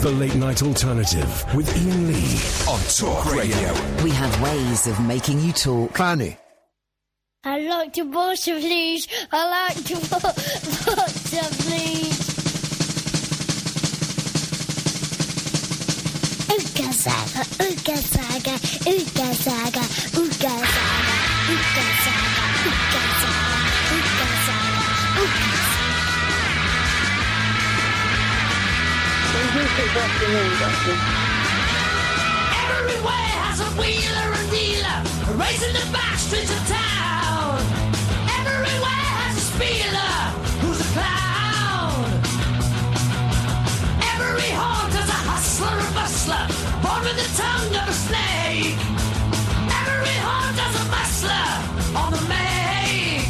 The Late Night Alternative with Iain Lee on Talk Radio. We have ways of making you talk. Fanny. I like to water, please. I like to water, please. Ooga saga, ooga saga, ooga saga, ooga saga, ooga saga, ooga saga, ooga saga, ooga saga. Everywhere has a wheeler and dealer racing the back streets of town. Everywhere has a spieler who's a clown. Every haunt has a hustler and bustler born with the tongue of a snake. Every haunt has a bustler on the make.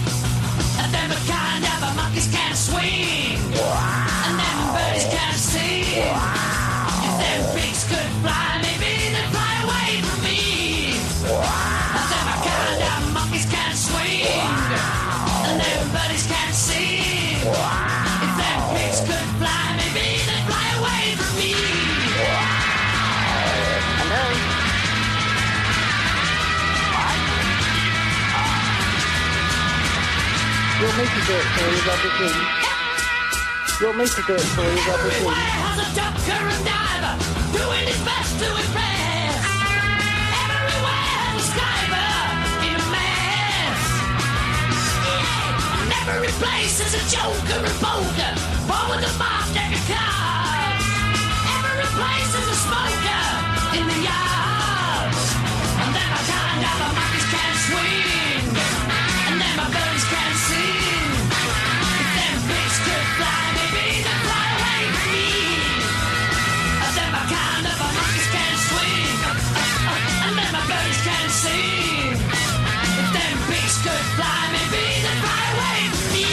And then the kind of a monkeys can't swing. And then birds can't sing. If them pigs could fly, maybe they'd fly away from me. And then the kind of monkeys can't swing. And then birds can't sing. If them pigs could fly, maybe they'd fly away from me. Hello? You want me to do it for you, Robert King? You want me to do it for you, Robert King? Everywhere has a ducker and diver doing his best to impress. Everywhere has a skiver in a mess. And every place is a joker and boulder, born with a mark deck of cards. Every place is a smoker in the yards. And then my kind of a monkeys can't swing. And then my birds can't sing. If them pigs could fly, maybe they'd fly away from me. And then my kind of a monkeys can't swing. And then my birds can't sing. If them pigs could fly, maybe they'd fly away from me.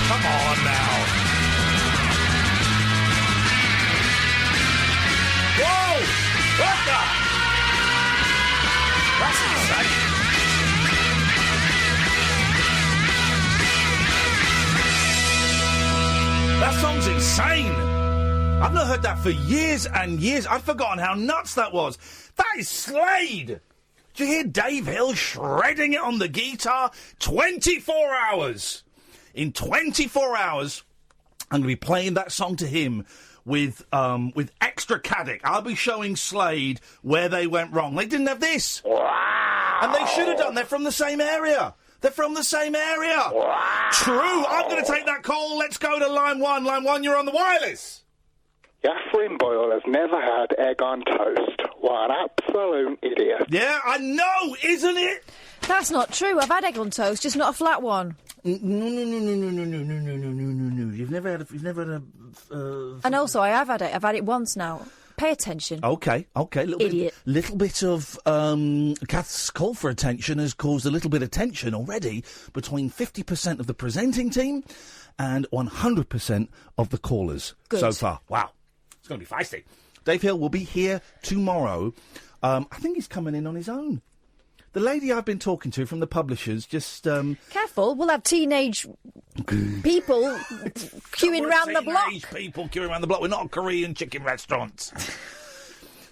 Come on now. Whoa! What the? That's insane. That song's insane. I've not heard that for years and years. I'd forgotten how nuts that was. That is Slade. Did you hear Dave Hill shredding it on the guitar? 24 hours. In 24 hours, I'm going to be playing that song to him with extra caddic. I'll be showing Slade where they went wrong. They didn't have this. Wow. And they should have done. They're from the same area. They're from the same area. Wow. True. I'm going to take that call. Let's go to line one. Line one, you're on the wireless. Catherine Boyle has never had egg on toast. What an absolute idiot. Yeah, I know, isn't it? That's not true. I've had egg on toast, just not a flat one. No. You've never had a. And also, I have had it. I've had it once now. Pay attention. Okay. Idiot. Little bit of Kath's call for attention has caused a little bit of tension already between 50% of the presenting team and 100% of the callers so far. Wow. It's going to be feisty. Dave Hill will be here tomorrow. I think he's coming in on his own. The lady I've been talking to from the publishers just... Careful, we'll have teenage people queuing round the block. Teenage people queuing round the block. We're not a Korean chicken restaurant.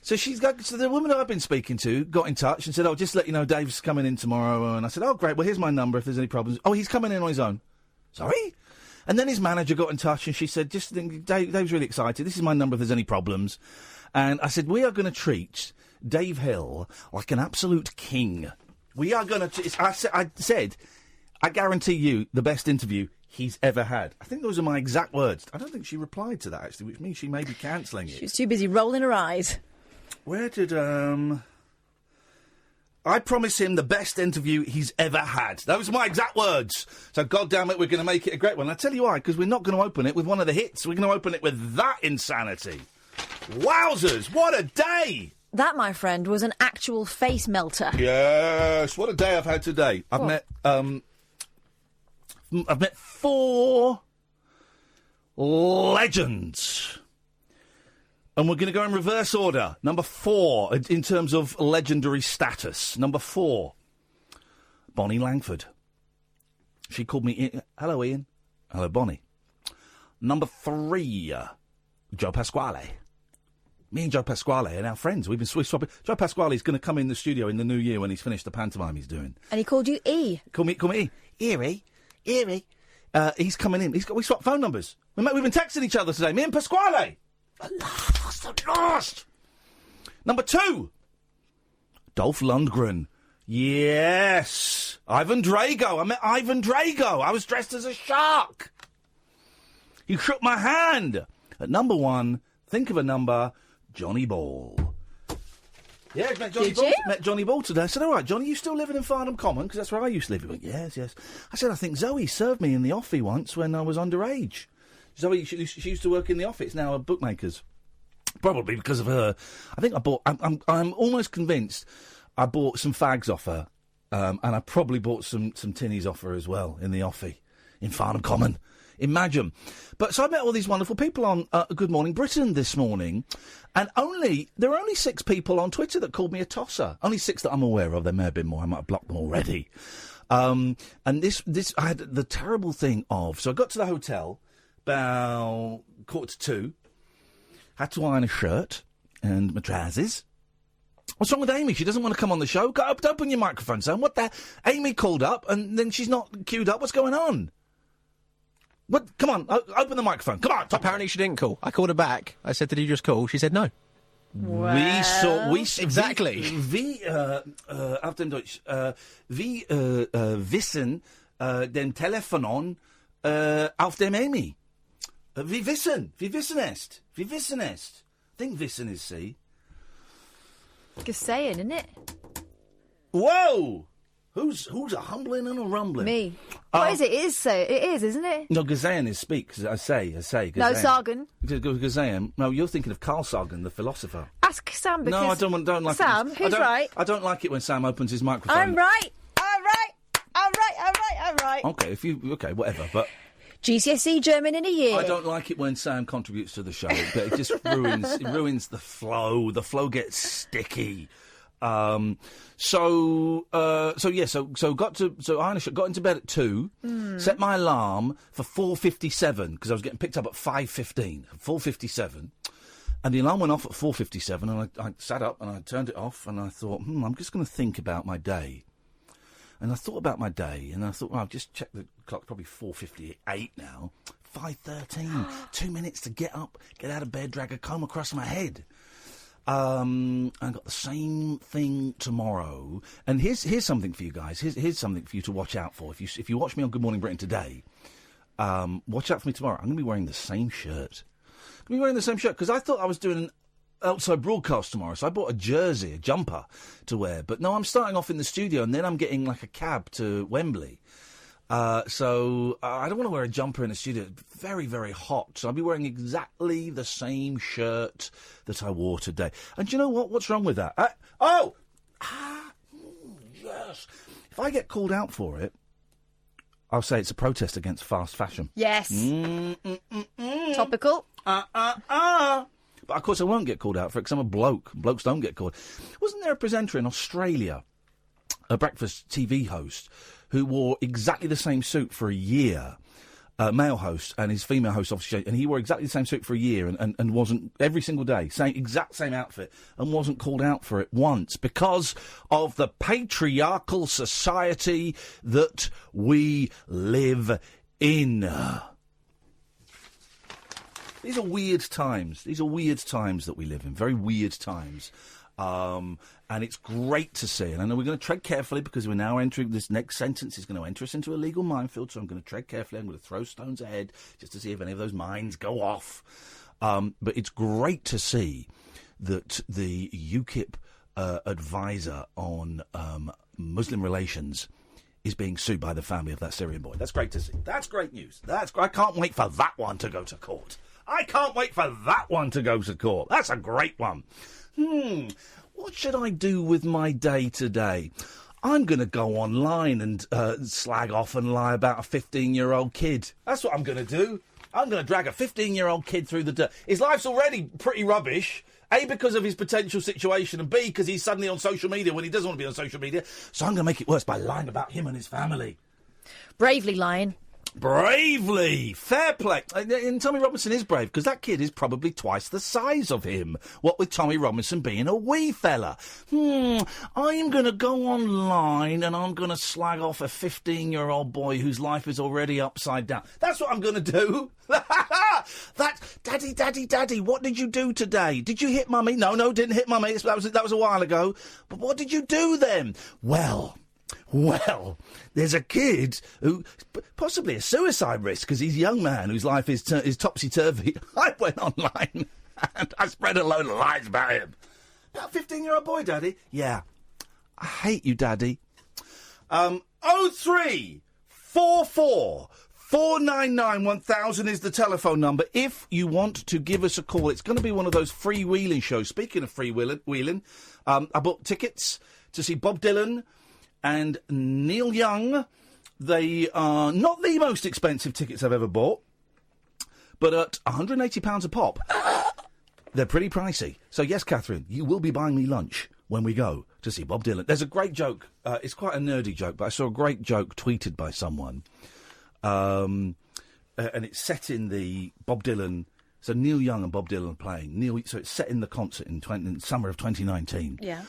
So the woman I've been speaking to got in touch and said, "Oh, just to let you know, Dave's coming in tomorrow." And I said, "Oh, great. Well, here's my number if there's any problems." "Oh, he's coming in on his own." "Sorry?" And then his manager got in touch and she said, Dave's really excited. This is my number if there's any problems. And I said, we are going to treat Dave Hill like an absolute king. We are going to... I said, I guarantee you the best interview he's ever had. I think those are my exact words. I don't think she replied to that, actually, which means she may be cancelling it. She was too busy rolling her eyes. Where did... I promise him the best interview he's ever had. Those are my exact words. So, goddamn it, we're going to make it a great one. I'll tell you why, because we're not going to open it with one of the hits. We're going to open it with that insanity. Wowzers, what a day! That, my friend, was an actual face melter. Yes, what a day I've had today. I've met 4 legends. And we're going to go in reverse order. Number 4, in terms of legendary status. Number 4, Bonnie Langford. She called me... Hello, Ian. Hello, Bonnie. Number 3, Joe Pasquale. Me and Joe Pasquale are now friends. We've been swapping. Joe Pasquale is going to come in the studio in the new year when he's finished the pantomime he's doing. And he called you E. Call me E. Eerie. He's coming in. We swapped phone numbers. We've been texting each other today. Me and Pasquale. At last. Number 2, Dolph Lundgren. Yes. Ivan Drago. I met Ivan Drago. I was dressed as a shark. He shook my hand. At number 1, think of a number, Johnny Ball. Yeah, I met Johnny Did Ball. you? Met Johnny Ball today. I said, all right, Johnny, you still living in Farnham Common? Because that's where I used to live. He went, yes. I said, I think Zoe served me in the offie once when I was underage. Zoe, she used to work in the office, now at Bookmakers. Probably because of her. I think I bought... I'm almost convinced I bought some fags off her, and I probably bought some tinnies off her as well in the offie, in Farnham Common. Imagine. But so I met all these wonderful people on Good Morning Britain this morning, and there were only 6 people on Twitter that called me a tosser. Only 6 that I'm aware of. There may have been more. I might have blocked them already. And this I had the terrible thing of... So I got to the hotel about 1:45. Had to iron a shirt and my trousers. What's wrong with Amy? She doesn't want to come on the show. Go up, open your microphone, son. What the... Amy called up and then she's not queued up. What's going on? What? Come on, open the microphone. Come on. Apparently she didn't call. I called her back. I said, did you just call? She said no. Well... We exactly. Auf dem Deutsch. Wir wissen den Telefonon auf dem Amy. Wir wissen es. I think wissen is C. Just saying, isn't it? Whoa! Who's a humbling and a rumbling? Me. What is it? It is, isn't it? No, Gazayan is speak. I say. Gazayan. No, Sagan. Gazayan. No, you're thinking of Carl Sagan, the philosopher. Ask Sam because... No, I don't like Sam, it. who's right? I don't like it when Sam opens his microphone. I'm right. Okay, whatever, but... GCSE German in a year. I don't like it when Sam contributes to the show, but it just ruins the flow. The flow gets sticky. So got into bed at 2. Set my alarm for 4:57 because I was getting picked up at 5:15. 4:57, and the alarm went off at 4:57, and I sat up and I turned it off, and I thought, I'm just going to think about my day. And I thought about my day, and I thought, well, I've just checked the clock, probably 4:58 now. 5:13, 2 minutes to get up, get out of bed, drag a comb across my head. I've got the same thing tomorrow. And here's something for you guys. Here's something for you to watch out for. If you watch me on Good Morning Britain today, watch out for me tomorrow. I'm going to be wearing the same shirt. Because I thought I was doing an outside broadcast tomorrow, so I bought a jumper to wear. But no, I'm starting off in the studio, and then I'm getting like a cab to Wembley. So I don't want to wear a jumper in the studio. It's very, very hot. So I'll be wearing exactly the same shirt that I wore today. And do you know what? What's wrong with that? Yes. If I get called out for it, I'll say it's a protest against fast fashion. Yes. Topical. But, of course, I won't get called out for it because I'm a bloke. Blokes don't get called. Wasn't there a presenter in Australia, a breakfast TV host, who wore exactly the same suit for a year, male host, and his female host, obviously, and he wore exactly the same suit for a year and wasn't, every single day, exact same outfit, and wasn't called out for it once because of the patriarchal society that we live in. These are weird times. These are weird times that we live in. Very weird times. And it's great to see. And I know we're going to tread carefully because we're now entering this next sentence is going to enter us into a legal minefield. So I'm going to tread carefully. I'm going to throw stones ahead just to see if any of those mines go off. But it's great to see that the UKIP advisor on Muslim relations is being sued by the family of that Syrian boy. That's great to see. That's great news. I can't wait for that one to go to court. I can't wait for that one to go to court. That's a great one. What should I do with my day today? I'm going to go online and slag off and lie about a 15-year-old kid. That's what I'm going to do. I'm going to drag a 15-year-old kid through the dirt. His life's already pretty rubbish. A, because of his potential situation, and B, because he's suddenly on social media when he doesn't want to be on social media. So I'm going to make it worse by lying about him and his family. Bravely lying. Bravely! Fair play. And Tommy Robinson is brave, because that kid is probably twice the size of him. What with Tommy Robinson being a wee fella. I'm going to go online and I'm going to slag off a 15-year-old boy whose life is already upside down. That's what I'm going to do. Daddy, what did you do today? Did you hit Mummy? No, didn't hit Mummy. That was a while ago. But what did you do then? Well, there's a kid who possibly a suicide risk because he's a young man whose life is topsy-turvy. I went online and I spread a load of lies about him. That 15-year-old boy, Daddy? Yeah. I hate you, Daddy. 0344 499 1000 is the telephone number. If you want to give us a call, it's going to be one of those freewheeling shows. Speaking of freewheeling, I bought tickets to see Bob Dylan and Neil Young. They are not the most expensive tickets I've ever bought, but at £180 a pop, they're pretty pricey. So yes, Katherine, you will be buying me lunch when we go to see Bob Dylan. There's a great joke. It's quite a nerdy joke, but I saw a great joke tweeted by someone. And it's set in the Bob Dylan. So Neil Young and Bob Dylan are playing. So it's set in the concert in summer of 2019. Yeah.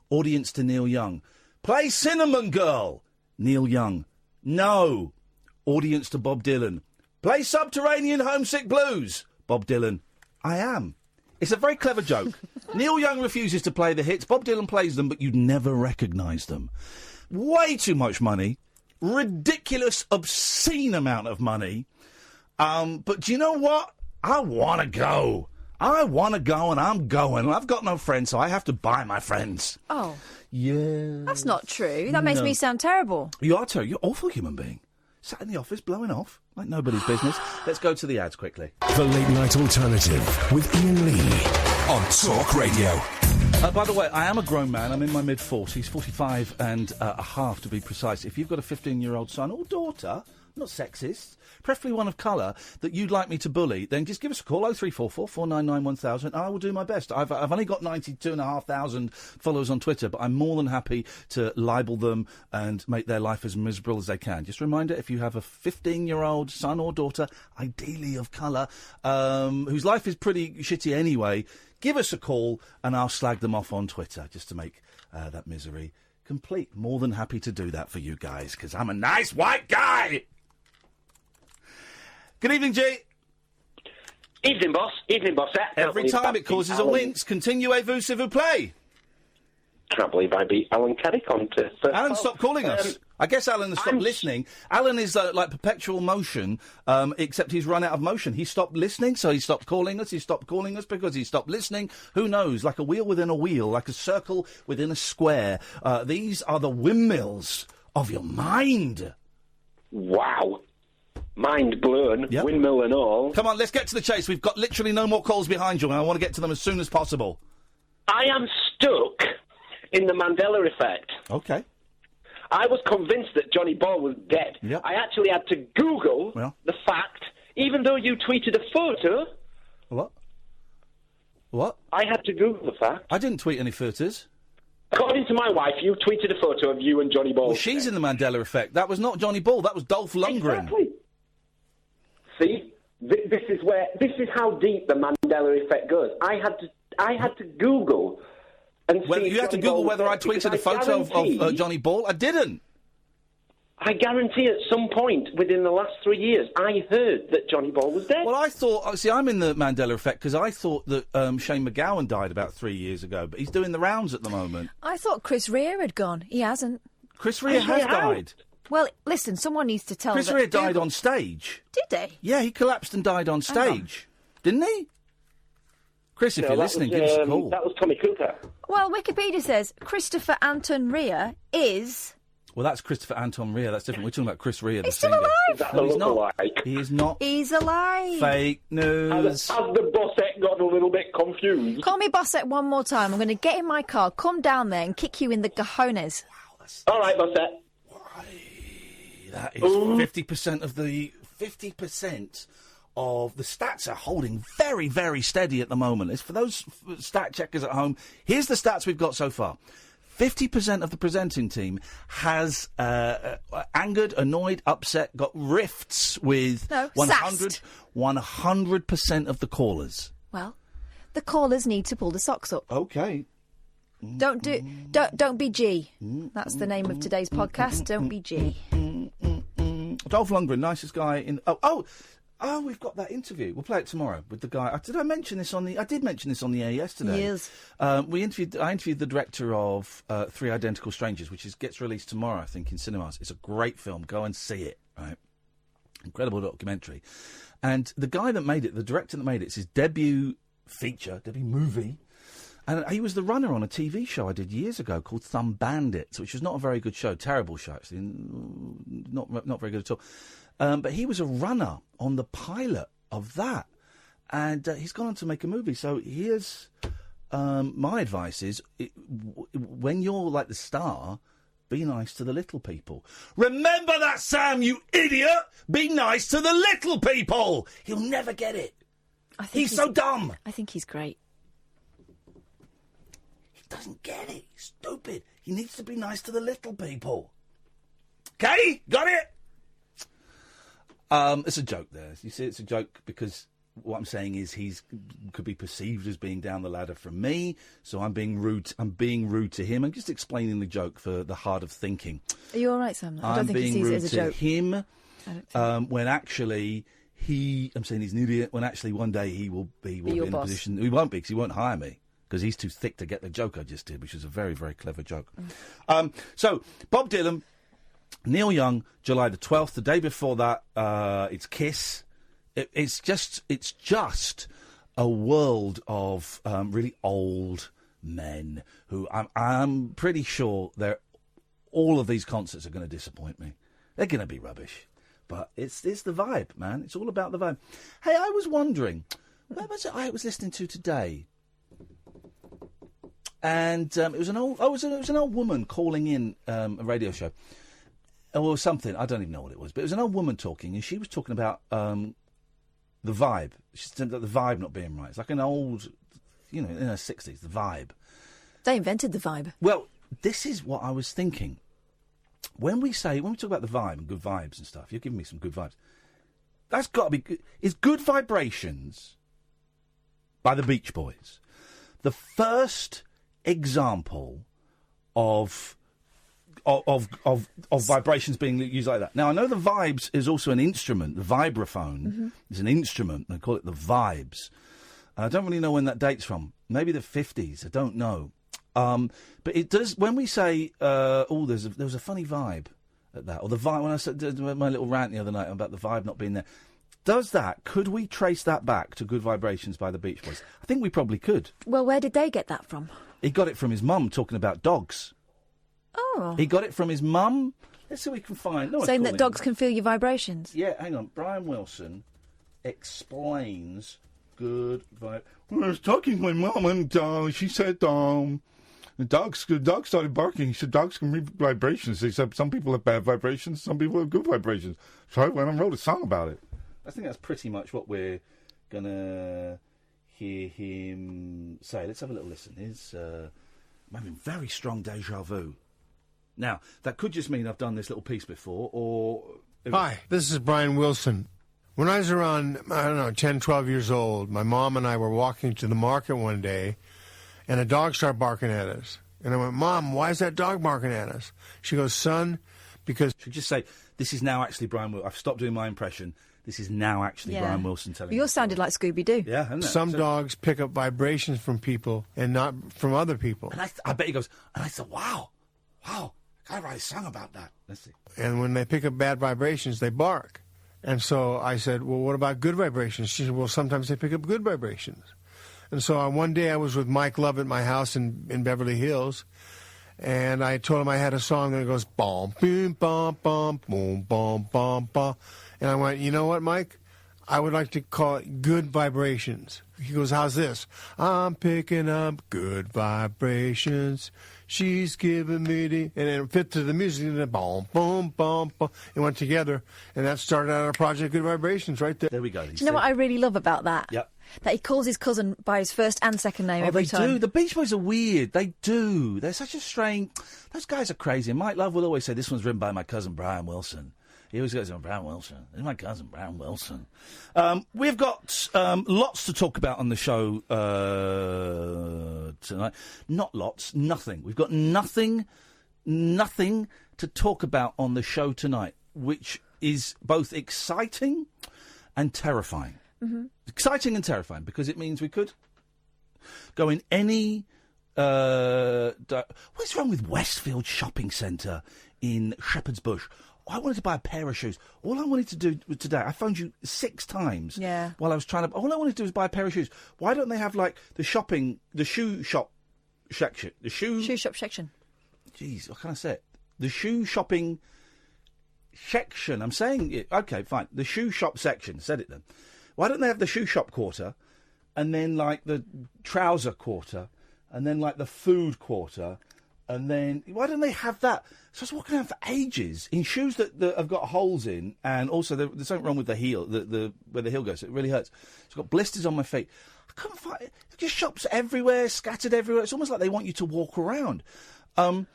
Audience to Neil Young. Play Cinnamon Girl. Neil Young. No. Audience to Bob Dylan. Play Subterranean Homesick Blues. Bob Dylan. I am. It's a very clever joke. Neil Young refuses to play the hits. Bob Dylan plays them, but you'd never recognise them. Way too much money. Ridiculous, obscene amount of money. But do you know what? I want to go. I want to go, and I'm going. I've got no friends, so I have to buy my friends. Oh. Yeah. That's not true. That makes me sound terrible. You are terrible. You're an awful human being. Sat in the office, blowing off, like nobody's business. Let's go to the ads quickly. The Late Night Alternative with Iain Lee on Talk Radio. By the way, I am a grown man. I'm in my mid-40s, 45 and a half to be precise. If you've got a 15-year-old son or daughter, not sexist, preferably one of colour, that you'd like me to bully, then just give us a call, 0344 499 1000. I will do my best. I've only got 92,500 followers on Twitter, but I'm more than happy to libel them and make their life as miserable as they can. Just a reminder, if you have a 15-year-old son or daughter, ideally of colour, whose life is pretty shitty anyway, give us a call and I'll slag them off on Twitter just to make that misery complete. More than happy to do that for you guys, because I'm a nice white guy! Good evening, G. Evening, boss. Evening, boss. Every time it causes a wince. Continuez-vous, s'il vous plaît? Can't believe I beat Alan Carrick on to first. Alan, stop calling us. I guess Alan has stopped listening. Alan is like perpetual motion, except he's run out of motion. He stopped listening, so he stopped calling us. He stopped calling us because he stopped listening. Who knows? Like a wheel within a wheel, like a circle within a square. These are the windmills of your mind. Wow. Mind blown, yep. Windmill and all. Come on, let's get to the chase. We've got literally no more calls behind you, and I want to get to them as soon as possible. I am stuck in the Mandela effect. Okay. I was convinced that Johnny Ball was dead. Yep. I actually had to Google the fact, even though you tweeted a photo. What? I had to Google the fact. I didn't tweet any photos. According to my wife, you tweeted a photo of you and Johnny Ball. Well, she's in the Mandela effect. That was not Johnny Ball. That was Dolph Lundgren. Exactly. See, this is how deep the Mandela effect goes. I had to Google and see. You had to Google whether I tweeted a photo of Johnny Ball. I didn't. I guarantee at some point within the last 3 years, I heard that Johnny Ball was dead. Well, I thought... See, I'm in the Mandela effect because I thought that Shane McGowan died about 3 years ago, but he's doing the rounds at the moment. I thought Chris Rea had gone. He hasn't. Chris Rea has died. Well, listen, someone needs to tell Chris Rea died on stage. Did he? Yeah, he collapsed and died on stage. Didn't he? Chris, if you're listening, give us a call. That was Tommy Cooper. Well, Wikipedia says Christopher Anton Rea is... Well, that's Christopher Anton Rea. That's different. We're talking about Chris Rea, the He's still singer. alive. Is that No, the he's not. look-alike? He is not. He's alive. Fake news. Has the bossette got a little bit confused? Call me Bossette one more time. I'm going to get in my car, come down there and kick you in the cojones. All right, bossette. That is 50% of the... 50% of the stats are holding very, very steady at the moment. It's for those stat checkers at home. Here's the stats we've got so far. 50% of the presenting team has angered, annoyed, upset, got rifts with 100% of the callers. Well, the callers need to pull the socks up. Okay. Don't be G. That's the name of today's podcast. Don't be G. Dolph Lundgren, nicest guy in... Oh, we've got that interview. We'll play it tomorrow with the guy. Did I mention this on the... I did mention this on the air yesterday. Yes. I interviewed the director of Three Identical Strangers, which gets released tomorrow, I think, in cinemas. It's a great film. Go and see it, right? Incredible documentary. And the guy that made it, the director that made it, it's his debut movie. And he was the runner on a TV show I did years ago called Thumb Bandits, which was not a very good show. Terrible show, actually. Not very good at all. But he was a runner on the pilot of that. And he's gone on to make a movie. So here's my advice is, when you're like the star, be nice to the little people. Remember that, Sam, you idiot! Be nice to the little people! He'll never get it. He's so dumb. I think he's great. He doesn't get it. He's stupid. He needs to be nice to the little people. Okay? Got it? It's a joke there. You see, it's a joke because what I'm saying is could be perceived as being down the ladder from me, so I'm being rude. I'm being rude to him. I'm just explaining the joke for the heart of thinking. Are you all right, Sam? I don't think he sees it as a joke. I'm being rude to him when actually I'm saying he's an idiot, when actually one day he will be in a position... He won't be, because he won't hire me, because he's too thick to get the joke I just did, which was a very, very clever joke. So, Bob Dylan... Neil Young, July the 12th. The day before that, it's Kiss. It's just a world of really old men who I'm pretty sure all of these concerts are going to disappoint me. They're going to be rubbish. But it's the vibe, man. It's all about the vibe. Hey, I was wondering, where was it I was listening to today? And it was an old woman calling in a radio show. Or something, I don't even know what it was, but it was an old woman talking, and she was talking about the vibe. She said that the vibe not being right. It's like an old, in her 60s, the vibe. They invented the vibe. Well, this is what I was thinking. When we talk about the vibe and good vibes and stuff, you're giving me some good vibes. That's got to be good. Is Good Vibrations by the Beach Boys the first example of vibrations being used like that? Now, I know the vibes is also an instrument. The vibraphone is an instrument. They call it the vibes. I don't really know when that dates from. Maybe the 50s. I don't know. But it does, when we say, there was a funny vibe at that, or the vibe, when I said my little rant the other night about the vibe not being there, could we trace that back to Good Vibrations by the Beach Boys? I think we probably could. Well, where did they get that from? He got it from his mum talking about dogs. Oh. He got it from his mum. Let's see what we can find. Saying that dogs can feel your vibrations. Yeah, hang on. Brian Wilson explains good vibe. Well, I was talking to my mum, and she said the dog started barking. He said dogs can read vibrations. He said some people have bad vibrations, some people have good vibrations. So I went and wrote a song about it. I think that's pretty much what we're going to hear him say. Let's have a little listen. I'm having very strong déjà vu. Now, that could just mean I've done this little piece before, or... Hi, this is Brian Wilson. When I was around, 10, 12 years old, my mom and I were walking to the market one day, and a dog started barking at us. And I went, Mom, why is that dog barking at us? She goes, son, because should just say, this is now actually Brian Wilson. I've stopped doing my impression. This is now actually Brian Wilson telling Yours sounded like Scooby-Doo. Yeah, isn't it? some dogs pick up vibrations from people and not from other people. And I bet he goes, and I said, wow, I write a song about that. Let's see. And when they pick up bad vibrations, they bark. And so I said, well, what about good vibrations? She said, well, sometimes they pick up good vibrations. And so one day I was with Mike Love at my house in Beverly Hills, and I told him I had a song that goes, bom, boom, bom, bom, boom, bom, bom, bom. And I went, you know what, Mike? I would like to call it good vibrations. He goes, how's this? I'm picking up good vibrations. She's giving me the... And it fit to the music. And then boom, boom, boom, boom. It went together. And that started out our project, Good Vibrations, right there. There we go. Do you know what I really love about that? Yep. That he calls his cousin by his first and second name every time. They do. The Beach Boys are weird. They do. They're such a strange... Those guys are crazy. And Mike Love will always say, this one's written by my cousin Brian Wilson. He always goes, Brian Wilson. This is my cousin, Brian Wilson. We've got lots to talk about on the show tonight. Not lots, nothing. We've got nothing to talk about on the show tonight, which is both exciting and terrifying. Mm-hmm. Exciting and terrifying, because it means we could go in any... what's wrong with Westfield Shopping Centre in Shepherd's Bush? I wanted to buy a pair of shoes. All I wanted to do today, I phoned you 6 times while I was trying to... All I wanted to do was buy a pair of shoes. Why don't they have, like, the shoe shop section? Shoe shop section. Jeez, what can I say it? The shoe shopping section. I'm saying it. OK, fine. The shoe shop section. Said it then. Why don't they have the shoe shop quarter and then, like, the trouser quarter and then, like, the food quarter... And then, why don't they have that? So I was walking around for ages in shoes that have got holes in, and also there's something wrong with the heel, where the heel goes. It really hurts. It's got blisters on my feet. I couldn't find it. Just shops everywhere, scattered everywhere. It's almost like they want you to walk around. So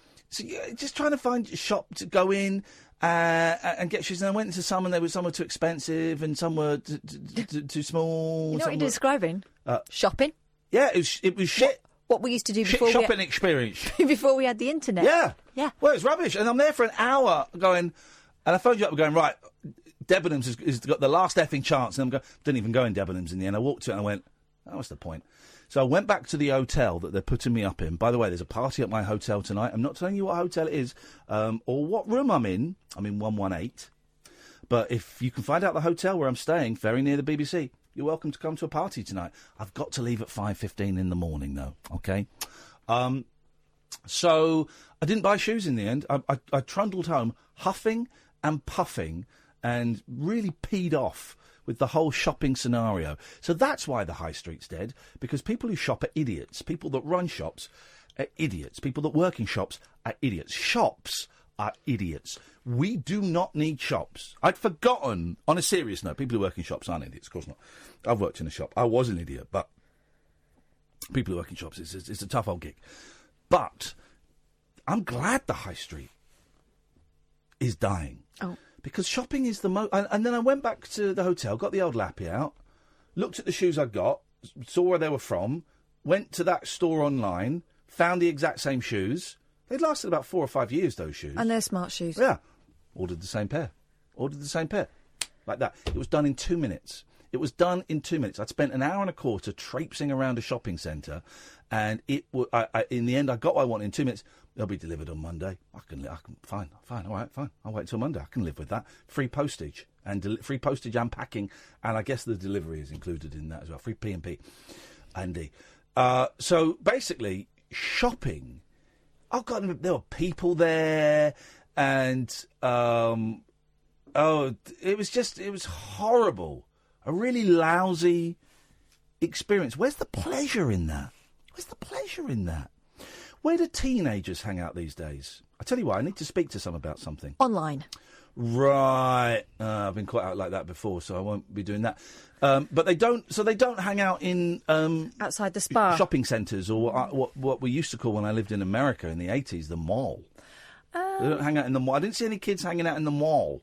just trying to find a shop to go in and get shoes. And I went into some, and some were too expensive, and some were too small. You know what you're describing? Shopping. Yeah, it was shit. What we used to do before shopping experience. Before we had the internet. Yeah. Well, it's rubbish. And I'm there for an hour going, and I phoned you up going, right, Debenhams has got the last effing chance. And I'm going, didn't even go in Debenhams in the end. I walked to it and I went, oh, what's the point? So I went back to the hotel that they're putting me up in. By the way, there's a party at my hotel tonight. I'm not telling you what hotel it is or what room I'm in. I'm in 118. But if you can find out the hotel where I'm staying, very near the BBC, you're welcome to come to a party tonight. I've got to leave at 5:15 in the morning, though, OK? So I didn't buy shoes in the end. I trundled home huffing and puffing and really peed off with the whole shopping scenario. So that's why the high street's dead, because people who shop are idiots. People that run shops are idiots. People that work in shops are idiots. Shops are idiots. We do not need shops. I'd forgotten, on a serious note, people who work in shops aren't idiots, of course not. I've worked in a shop. I was an idiot, but people who work in shops, it's a tough old gig. But I'm glad the high street is dying. Oh. Because shopping is the most... And then I went back to the hotel, got the old lappy out, looked at the shoes I got, saw where they were from, went to that store online, found the exact same shoes. They'd lasted about 4 or 5 years, those shoes. And they're smart shoes. Yeah. Ordered the same pair. Like that. It was done in 2 minutes. I'd spent an hour and a quarter traipsing around a shopping centre, and in the end, I got what I wanted in 2 minutes. They'll be delivered on Monday. Fine, all right, fine. I'll wait till Monday. I can live with that. Free postage and free postage and packing, and I guess the delivery is included in that as well. Free P&P, Andy. So basically, shopping. Oh God, there were people there, and it was horrible. A really lousy experience. Where's the pleasure in that? Where do teenagers hang out these days? I tell you what, I need to speak to some about something. Online. Right. I've been caught out like that before, so I won't be doing that. But they don't hang out in... outside the spa. Shopping centres, or what we used to call, when I lived in America in the 80s, the mall. They don't hang out in the mall. I didn't see any kids hanging out in the mall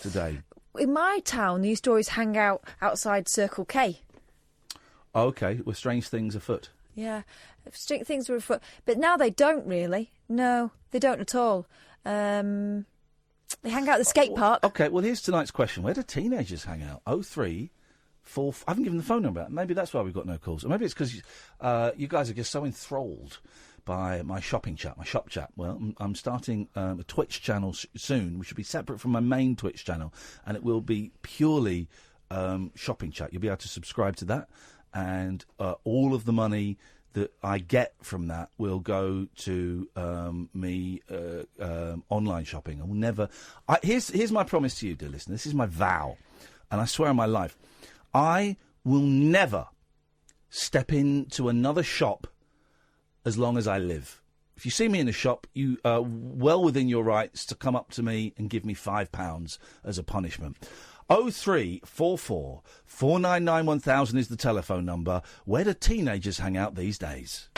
today. In my town, they used to always hang out outside Circle K. Oh, OK, with strange things afoot. Yeah, things were afoot. But now they don't really. No, they don't at all. They hang out at the skate park. Okay, well, here's tonight's question. Where do teenagers hang out? 0344... I haven't given the phone number out. Maybe that's why we've got no calls. Or maybe it's because you guys are just so enthralled by my shopping chat, my shop chat. Well, I'm starting a Twitch channel soon, which will be separate from my main Twitch channel, and it will be purely shopping chat. You'll be able to subscribe to that, and all of the money that I get from that will go to me online shopping. I will never... Here's my promise to you, dear listener. This is my vow, and I swear on my life. I will never step into another shop as long as I live. If you see me in a shop, you are well within your rights to come up to me and give me £5 as a punishment. 0344 499 1000 is the telephone number. Where do teenagers hang out these days?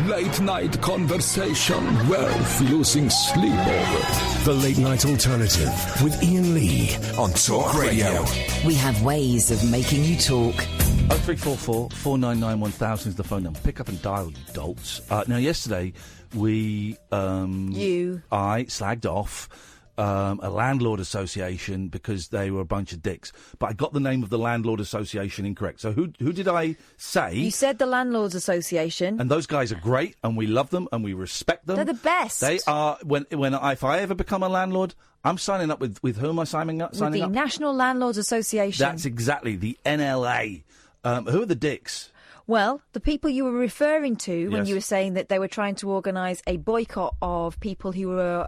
Late night conversation worth losing sleep over. The Late Night Alternative with Iain Lee on Talk Radio. We have ways of making you talk. 0344 499 1000 is the phone number. Pick up and dial, you dolts. Now, yesterday, I slagged off a landlord association because they were a bunch of dicks. But I got the name of the landlord association incorrect. So who did I say? You said the Landlords Association. And those guys are great, and we love them, and we respect them. They're the best. They are. If I ever become a landlord, I'm signing up with whom am I signing up? With the National Landlords Association. That's exactly, the NLA. Who are the dicks? Well, the people you were referring to when Yes. you were saying that they were trying to organise a boycott of people who were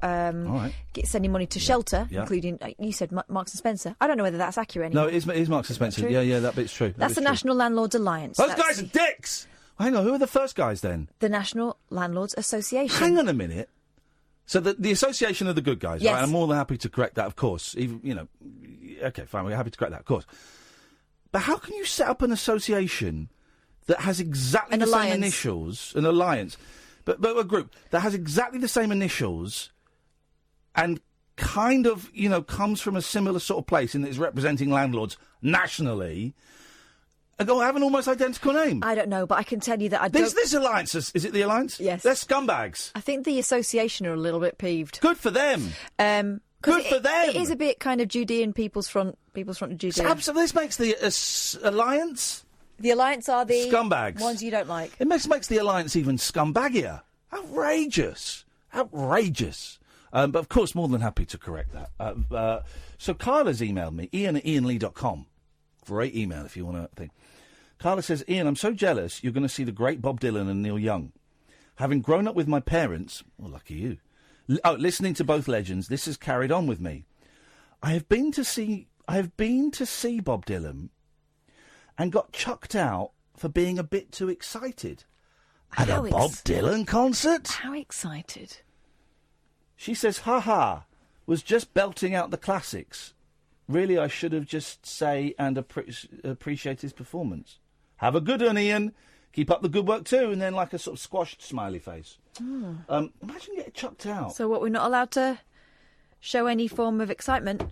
sending money to shelter, including, you said Marks and Spencer. I don't know whether that's accurate anymore. No, it is Marks and Spencer. True? Yeah, that bit's true. That's the National Landlords Alliance. Those guys are dicks! Hang on, who are the first guys then? The National Landlords Association. Hang on a minute. So the association of the good guys, Yes. right? I'm more than happy to correct that, of course. Even, okay, fine, we're happy to correct that, of course. But how can you set up an association that has exactly the same initials, an alliance, but a group that has exactly the same initials and kind of, comes from a similar sort of place and is representing landlords nationally, and have an almost identical name? I don't know, but I can tell you that This alliance, is it the alliance? Yes. They're scumbags. I think the association are a little bit peeved. Good for them. Good for them. It is a bit kind of Judean People's Front of Judea. So absolutely, this makes the alliance... The alliance are the scumbags. Ones you don't like. It makes the alliance even scumbaggier. Outrageous. But of course, more than happy to correct that. So Carla's emailed me, Iain@iainlee.com. Great email if you want to think. Carla says, Iain, I'm so jealous you're going to see the great Bob Dylan and Neil Young. Having grown up with my parents, well, lucky you, listening to both legends, this has carried on with me. I have been to see Bob Dylan and got chucked out for being a bit too excited at a Bob Dylan concert. How excited? She says, was just belting out the classics. Really, I should have just say and appreciate his performance. Have a good one, Iain. Keep up the good work too. And then like a sort of squashed smiley face. Imagine getting chucked out. So what, we're not allowed to show any form of excitement?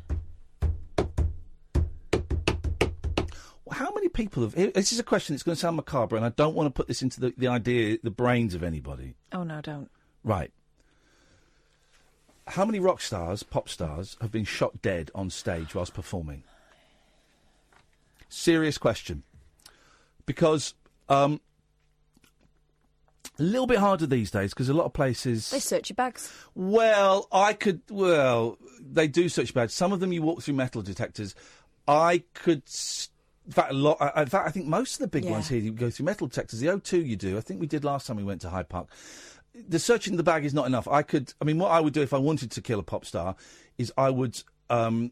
How many people have... This is a question that's going to sound macabre, and I don't want to put this into the brains of anybody. Oh, no, don't. Right. How many rock stars, pop stars, have been shot dead on stage whilst performing? Serious question. Because a little bit harder these days, because a lot of places... They search your bags. Well, they do search your bags. Some of them you walk through metal detectors. I could... In fact, I think most of the big ones here, you go through metal detectors. The O2 you do. I think we did last time we went to Hyde Park. The searching the bag is not enough. What I would do if I wanted to kill a pop star is I would have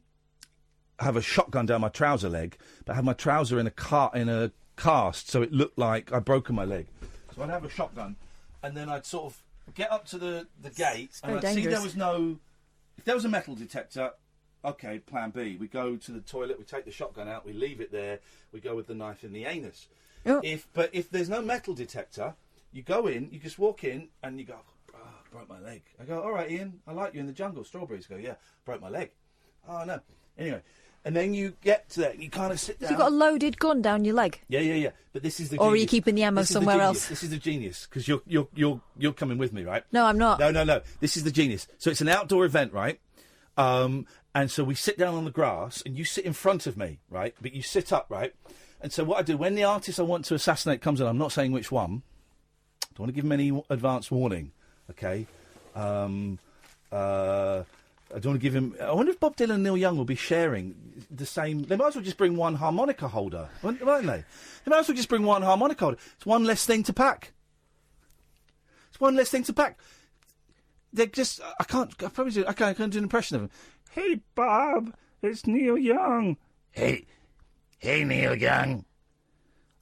a shotgun down my trouser leg, but have my trouser in a cast, so it looked like I'd broken my leg. So I'd have a shotgun, and then I'd sort of get up to the gate, and I'd see if there was a metal detector. OK, plan B. We go to the toilet, we take the shotgun out, we leave it there, we go with the knife in the anus. Oh. If there's no metal detector, you go in, you just walk in, and you go, broke my leg. I go, all right, Iain, I like you in the jungle, strawberries. Go, yeah, broke my leg. Oh, no. Anyway, and then you get to that, and you kind of sit down. You've got a loaded gun down your leg? Yeah. But this is the Or genius. are you keeping the ammo somewhere else? This is the genius, because you're coming with me, right? No, I'm not. No. This is the genius. So it's an outdoor event, right? And so we sit down on the grass, and you sit in front of me, right? But you sit up, right? And so what I do, when the artist I want to assassinate comes in, I'm not saying which one. I don't want to give him any advance warning, okay? I don't want to give him... I wonder if Bob Dylan and Neil Young will be sharing the same... They might as well just bring one harmonica holder, won't they? They might as well just bring one harmonica holder. It's one less thing to pack. It's one less thing to pack. They're just... I can't do an impression of them. Hey, Bob, it's Neil Young. Hey, Neil Young.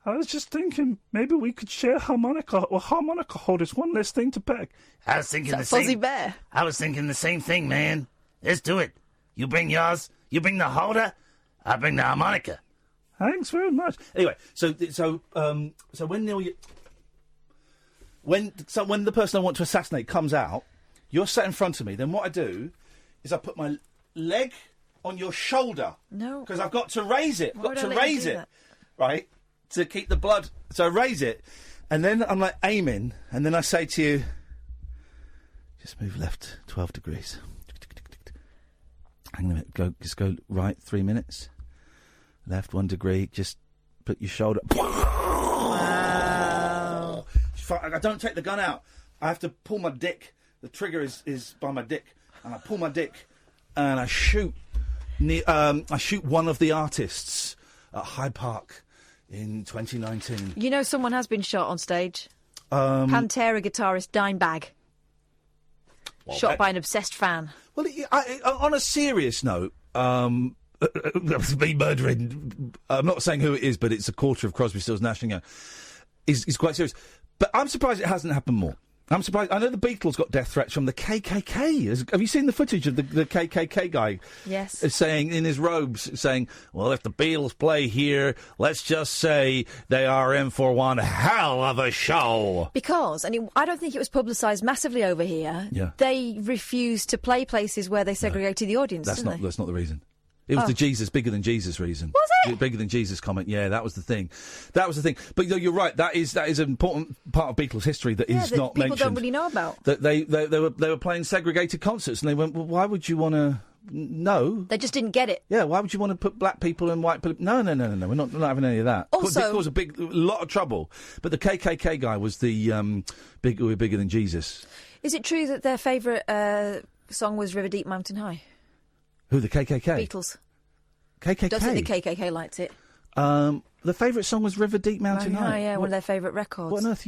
I was just thinking maybe we could share harmonica holders. One less thing to pack. I was thinking Fuzzy Bear. I was thinking the same thing, man. Let's do it. You bring yours. You bring the holder. I bring the harmonica. Thanks very much. Anyway, so when when the person I want to assassinate comes out, you're sat in front of me. Then what I do is I put my leg on your shoulder. No. Because I've got to raise it. Why would I let you do that? Right? To keep the blood. So I raise it. And then I'm like aiming. And then I say to you, just move left 12 degrees. Hang on a minute. Just go right 3 minutes. Left 1 degree. Just put your shoulder. Wow. I don't take the gun out. I have to pull my dick. The trigger is by my dick. And I pull my dick. And I shoot. I shoot one of the artists at Hyde Park in 2019. You know someone has been shot on stage. Pantera guitarist Dimebag. Shot by an obsessed fan. Well, on a serious note, me murdering... I'm not saying who it is, but it's a quarter of Crosby, Stills, Nash & Young. Is quite serious. But I'm surprised it hasn't happened more. I'm surprised. I know the Beatles got death threats from the KKK. Have you seen the footage of the KKK guy? Yes. Saying, in his robes, saying, well, if the Beatles play here, let's just say they are in for one hell of a show. Because, and I don't think it was publicised massively over here, they refused to play places where they segregated the audience, That's not the reason. It was the Jesus, bigger than Jesus reason. Was it? Bigger than Jesus comment. Yeah, that was the thing. But you're right. That is an important part of Beatles history that is not people mentioned. Don't really know about. That they were playing segregated concerts, and they went, well, why would you want to? No. They just didn't get it. Yeah, why would you want to put black people and white people? No. We're not having any of that. Also, it caused a lot of trouble. But the KKK guy was the bigger than Jesus. Is it true that their favourite song was River Deep Mountain High? Who, the KKK? Beatles. KKK? Don't think the KKK liked it. The favourite song was River Deep Mountain High. Yeah, one of their favourite records. What on earth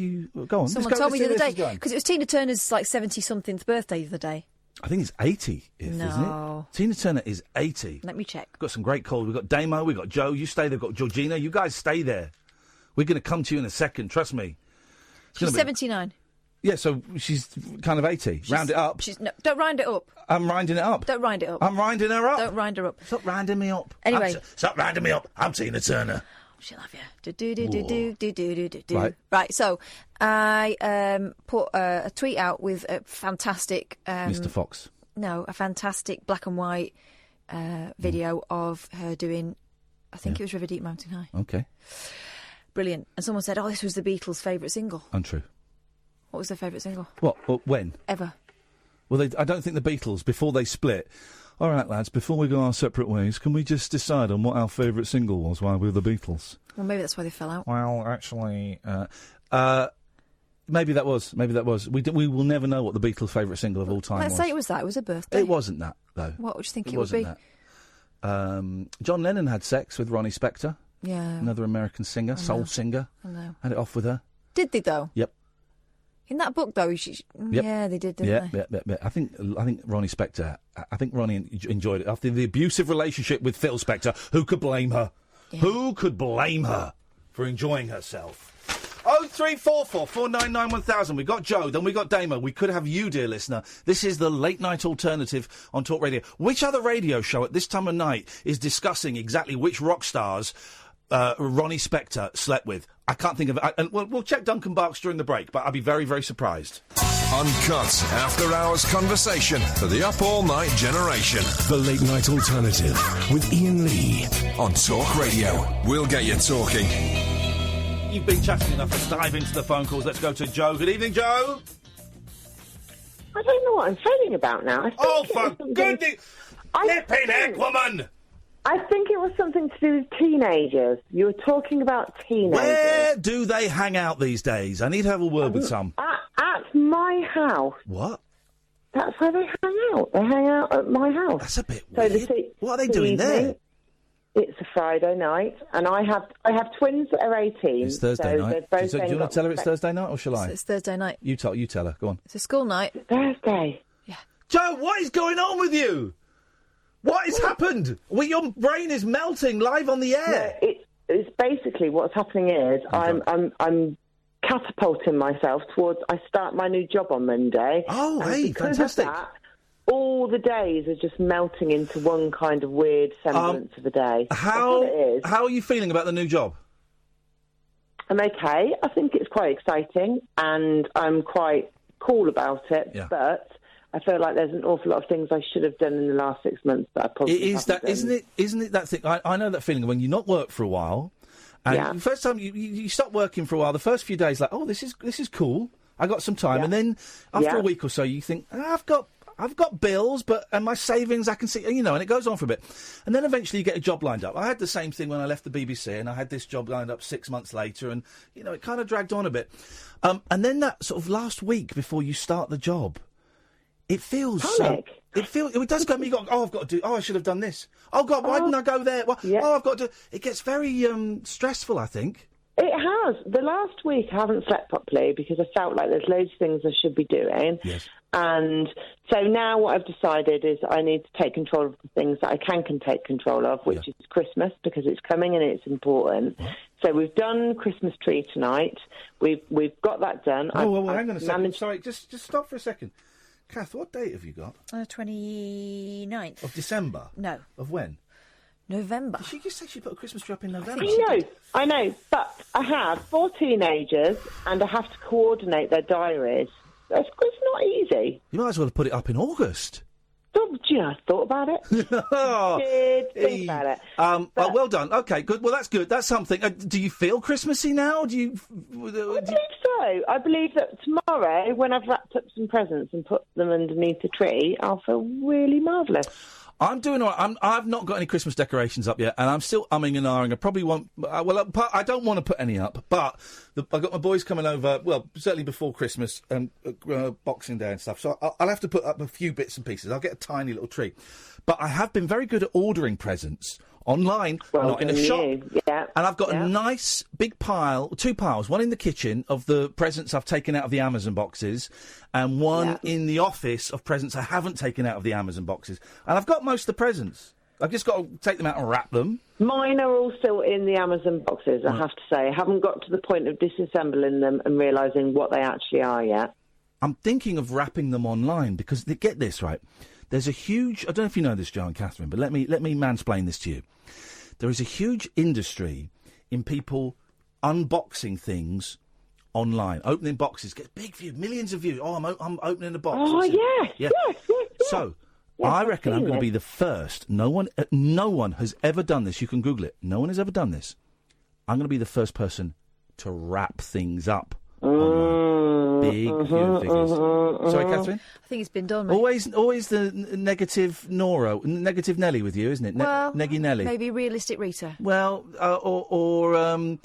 go on. Someone told me the other day, because it was Tina Turner's 70-somethingth birthday the other day. I think it's 80, isn't it? Tina Turner is 80. Let me check. We've got some great calls. We've got Daymo, we've got Joe. You stay there. We've got Georgina. You guys stay there. We're going to come to you in a second. Trust me. She's 79. Yeah, so she's kind of 80. Round it up. No, don't round it up. I'm rounding it up. Don't round it up. I'm rounding her up. Don't round her up. Stop rounding me up. Anyway. Stop rounding me up. I'm Tina Turner. She'll have you. Do. Right, so I put a tweet out with a fantastic... Mr. Fox. No, a fantastic black and white video of her doing, I think it was River Deep Mountain High. Okay. Brilliant. And someone said, this was the Beatles' favourite single. Untrue. What was their favourite single? What? When? Ever. Well, I don't think the Beatles, before they split... All right, lads, before we go our separate ways, can we just decide on what our favourite single was while we were the Beatles? Well, maybe that's why they fell out. Well, actually... Maybe that was. We will never know what the Beatles' favourite single of all time was. Let's say it was that. It was a birthday. It wasn't that, though. What would you think it would be? That. John Lennon had sex with Ronnie Spector. Yeah. Another American singer, soul singer. I know. Had it off with her. Did they, though? Yep. In that book, though, yeah, they did, didn't they? Yeah. I think Ronnie Spector. I think Ronnie enjoyed it after the abusive relationship with Phil Spector. Who could blame her? Yeah. Who could blame her for enjoying herself? 0344 499 1000. We got Joe, then we got Daymo. We could have you, dear listener. This is the late night alternative on Talk Radio. Which other radio show at this time of night is discussing exactly which rock stars Ronnie Spector slept with? I can't think of it. We'll check Duncan Barks during the break, but I'll be very, very surprised. Uncut after-hours conversation for the up-all-night generation. The Late Night Alternative with Iain Lee on Talk Radio. We'll get you talking. You've been chatting enough. Let's dive into the phone calls. Let's go to Joe. Good evening, Joe. I don't know what I'm phoning about now. For goodness... Flipping heck, woman! I think it was something to do with teenagers. You were talking about teenagers. Where do they hang out these days? I need to have a word with some. At my house. What? That's where they hang out. They hang out at my house. That's a bit weird. What are they doing there? It's a Friday night, and I have twins that are 18. It's Thursday night. Do you want to tell her it's Thursday night, or shall I? It's Thursday night. You tell her. Go on. It's a school night. It's Thursday. Yeah. Joe, what is going on with you? What has happened? Your brain is melting live on the air. No, it's basically what's happening is I'm catapulting myself towards. I start my new job on Monday. Oh, and hey, because fantastic! Of that, all the days are just melting into one kind of weird semblance of a day. How are you feeling about the new job? I'm okay. I think it's quite exciting, and I'm quite cool about it. Yeah. But I feel like there's an awful lot of things I should have done in the last 6 months that I probably haven't done. Isn't it that thing? I know that feeling when you not work for a while, and the first time you stop working for a while, the first few days like, oh, this is cool. I got some time, and then after a week or so, you think I've got bills, and my savings I can see, and it goes on for a bit, and then eventually you get a job lined up. I had the same thing when I left the BBC, and I had this job lined up 6 months later, and it kind of dragged on a bit, and then that sort of last week before you start the job. It feels it does go. You go. Oh, I've got to do. Oh, I should have done this. Oh God, why didn't I go there? Oh, I've got to. It gets very stressful, I think. It has. The last week I haven't slept properly because I felt like there's loads of things I should be doing. Yes. And so now what I've decided is I need to take control of the things that I can take control of, which is Christmas, because it's coming and it's important. So we've done Christmas tree tonight. We've got that done. Oh, well, hang on a second. Sorry, just stop for a second. Kath, what date have you got? 29th. Of December? No. Of when? November. Did she just say she put a Christmas tree up in November? I know, but I have 4 teenagers and I have to coordinate their diaries. It's not easy. You might as well have put it up in August. I thought about it. Did think about it. Well done. Okay, good. Well, that's good. That's something. Do you feel Christmassy now? I believe so. I believe that tomorrow, when I've wrapped up some presents and put them underneath the tree, I'll feel really marvellous. I'm doing all right. I've not got any Christmas decorations up yet, and I'm still umming and ahhing. I probably won't. I don't want to put any up, but I've got my boys coming over. Well, certainly before Christmas and Boxing Day and stuff. So I'll have to put up a few bits and pieces. I'll get a tiny little tree, but I have been very good at ordering presents online, not in a shop. Yeah. And I've got a nice big pile, 2 piles, one in the kitchen of the presents I've taken out of the Amazon boxes, and one in the office of presents I haven't taken out of the Amazon boxes. And I've got most of the presents. I've just got to take them out and wrap them. Mine are all still in the Amazon boxes, I have to say. I haven't got to the point of disassembling them and realising what they actually are yet. I'm thinking of wrapping them online because, get this, right, there's a huge... I don't know if you know this, Joe and Catherine, but let me mansplain this to you. There is a huge industry in people unboxing things online, opening boxes, get big views, millions of views. Oh, I'm opening a box. Oh, yes. So, I reckon I'm going to be the first. No one has ever done this. You can Google it. No one has ever done this. I'm going to be the first person to wrap things up online. Big view figures. Sorry, Catherine? I think it's been done, mate. Always the negative Nora, negative Nelly with you, isn't it? Well, Neggy Nelly. Maybe realistic Rita. Well, downplay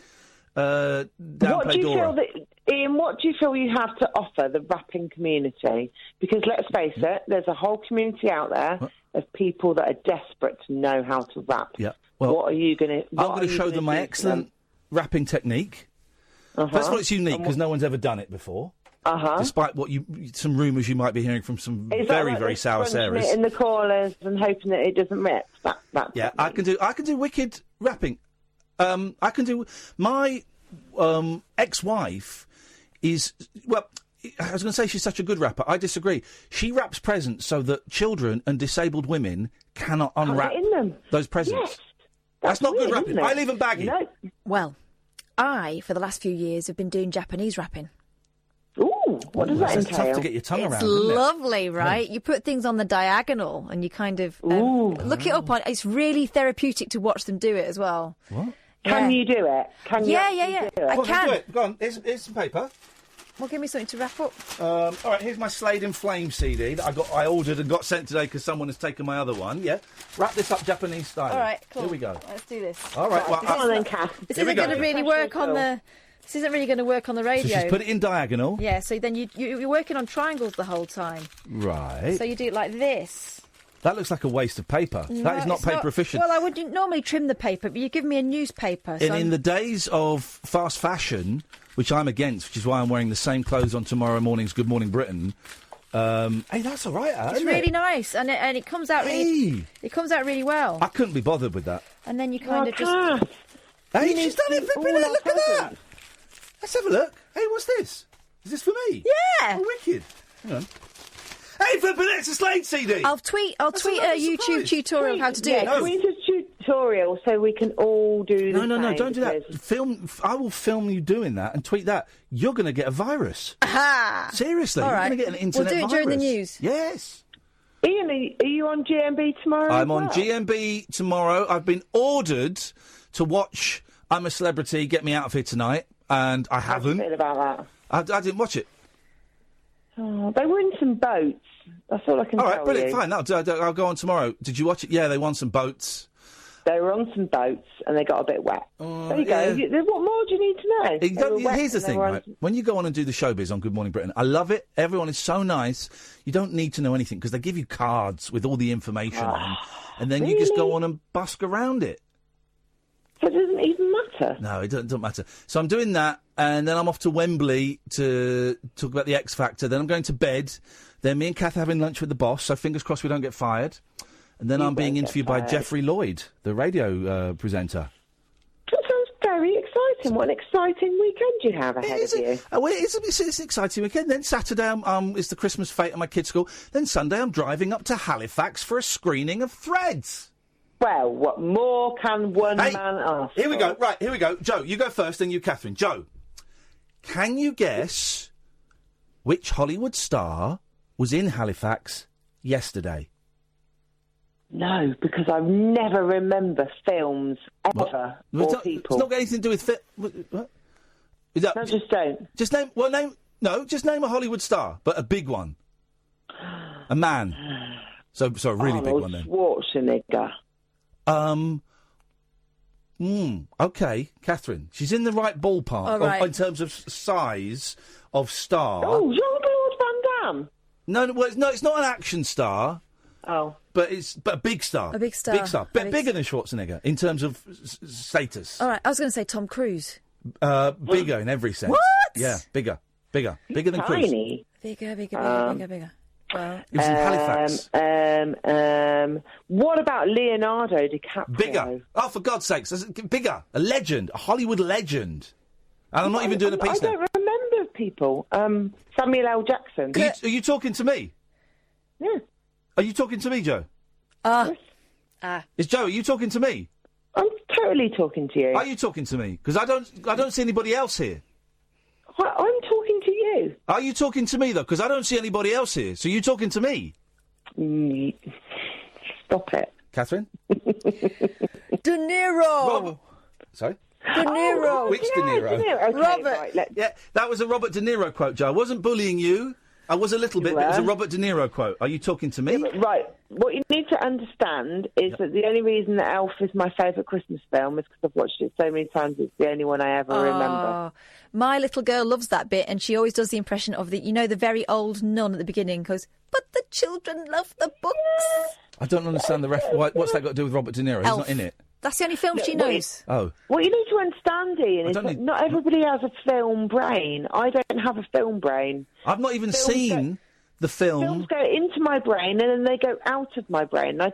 Dora. Ian, what do you feel you have to offer the rapping community? Because let's face it, there's a whole community out there of people that are desperate to know how to rap. Yeah. Well, what are you going to? I'm going to show them my excellent rapping technique. First of all, it's unique because no one's ever done it before. Despite some rumours you might be hearing from some very sour Sarahs. It in the callers and hoping that it doesn't rip. I can do wicked rapping. I can do. My ex-wife is I was going to say she's such a good rapper. I disagree. She wraps presents so that children and disabled women cannot unwrap those presents. Yes. That's not good rapping. I leave them baggy. No. Well, I, for the last few years, have been doing Japanese rapping. Ooh, what does that entail? It's tough to get your tongue around, It's isn't it? lovely, right? You put things on the diagonal and you kind of look it up on. It's really therapeutic to watch them do it as well. What? Can you do it? Yeah. Do it? I can. Do it. Go on. Here's some paper. Well, give me something to wrap up. All right, here's my Slade in Flame CD that I ordered and got sent today because someone has taken my other one. Yeah, wrap this up Japanese style. All right, cool. Here we go. Let's do this. All right, well, Come on then, Kath. This isn't going to really work on the. This isn't really going to work on the So radio. she's put it in diagonal. Yeah, so then you're working on triangles the whole time. Right. So you do it like this. That looks like a waste of paper. No, that is not it's paper efficient. Well, I wouldn't normally trim the paper, but you give me a newspaper. So And in the days of fast fashion, which I'm against, which is why I'm wearing the same clothes on tomorrow morning's Good Morning Britain. Hey, that's all right, it's isn't really it? nice, and it comes out really. It comes out really well. I couldn't be bothered with that. And then you kind of just. Hey, she's done it for me. Look at that. Let's have a look. Hey, what's this? Is this for me? Yeah. Oh, wicked. Hang on. Hey, Flippin', it's a Slade CD. I'll tweet a YouTube tutorial how to do it. Tweet a tutorial so we can all do the No, same, don't do that. because- I will film you doing that and tweet that. You're going to get a virus. Aha! Seriously, All you're right. going to get an internet We'll do it during the virus. news. Yes. Ian, are you on GMB tomorrow? I'm as on well? GMB tomorrow. I've been ordered to watch I'm a Celebrity, Get Me Out of Here Tonight, and I haven't. How do you feel about that? I didn't watch it. Oh, they were in some boats. That's all I can All tell right, brilliant, you. fine. I'll go on tomorrow. Did you watch it? Yeah, they won some boats. They were on some boats and they got a bit wet. There you go. yeah. What more do you need to know? They were wet Here's the and they thing, were on right? When you go on and do the showbiz on Good Morning Britain, I love it. Everyone is so nice. You don't need to know anything because they give you cards with all the information on, and then you just go on and busk around it. So it doesn't even matter. No, it doesn't matter. So I'm doing that, and then I'm off to Wembley to talk about the X Factor. Then I'm going to bed. Then me and Kath are having lunch with the boss, so fingers crossed we don't get fired. And then I'm being interviewed by Jeffrey Lloyd, the radio presenter. That sounds very exciting. What an exciting weekend you have ahead of you. Well, it's an exciting weekend. Then Saturday is the Christmas fete at my kids' school. Then Sunday I'm driving up to Halifax for a screening of Threads. Well, what more can one man ask? Here we go. Right, here we go. Joe, you go first, then you, Katherine. Joe, can you guess which Hollywood star was in Halifax yesterday? No, because I never remember films ever or people. It's not got anything to do with what? Is that, No, just don't. Just name. Well, just name a Hollywood star, but a big one. A man. So a really big one then. Schwarzenegger. Okay, Katherine. She's in the right ballpark All right. in terms of size of star. Oh, Jean-Claude Van Damme. No, it's not an action star. Oh. But it's a big star. A big star. Big star. Bigger than Schwarzenegger in terms of status. All right, I was going to say Tom Cruise. Bigger in every sense. What? Yeah, bigger than Cruise. Tiny. Bigger. Well, It was in Halifax. What about Leonardo DiCaprio? Bigger. Oh, for God's sakes. Bigger. A legend. A Hollywood legend. And I'm not even doing a piece I don't remember people. Samuel L. Jackson. Are you talking to me? Yeah. Are you talking to me, Joe? Is Joe, are you talking to me? I'm totally talking to you. Are you talking to me? Because I don't see anybody else here. I'm talking to you. Are you talking to me, though? Because I don't see anybody else here. So you talking to me? Stop it. Catherine? De Niro. Sorry? De Niro. Which De Niro? Okay, Robert. Right, Yeah, that was a Robert De Niro quote, Joe. I wasn't bullying you. I was a little bit, but it was a Robert De Niro quote. Are you talking to me? Right. What you need to understand is that the only reason that Elf is my favourite Christmas film is because I've watched it so many times. It's the only one I ever remember. My little girl loves that bit, and she always does the impression of the very old nun at the beginning goes, "But the children love the books." I don't understand the what's that got to do with Robert De Niro? He's Elf. not in it. That's the only film she knows. Oh. What you need to understand, Ian, is that not everybody has a film brain. I don't have a film brain. I've not even seen the film. Films go into my brain and then they go out of my brain. I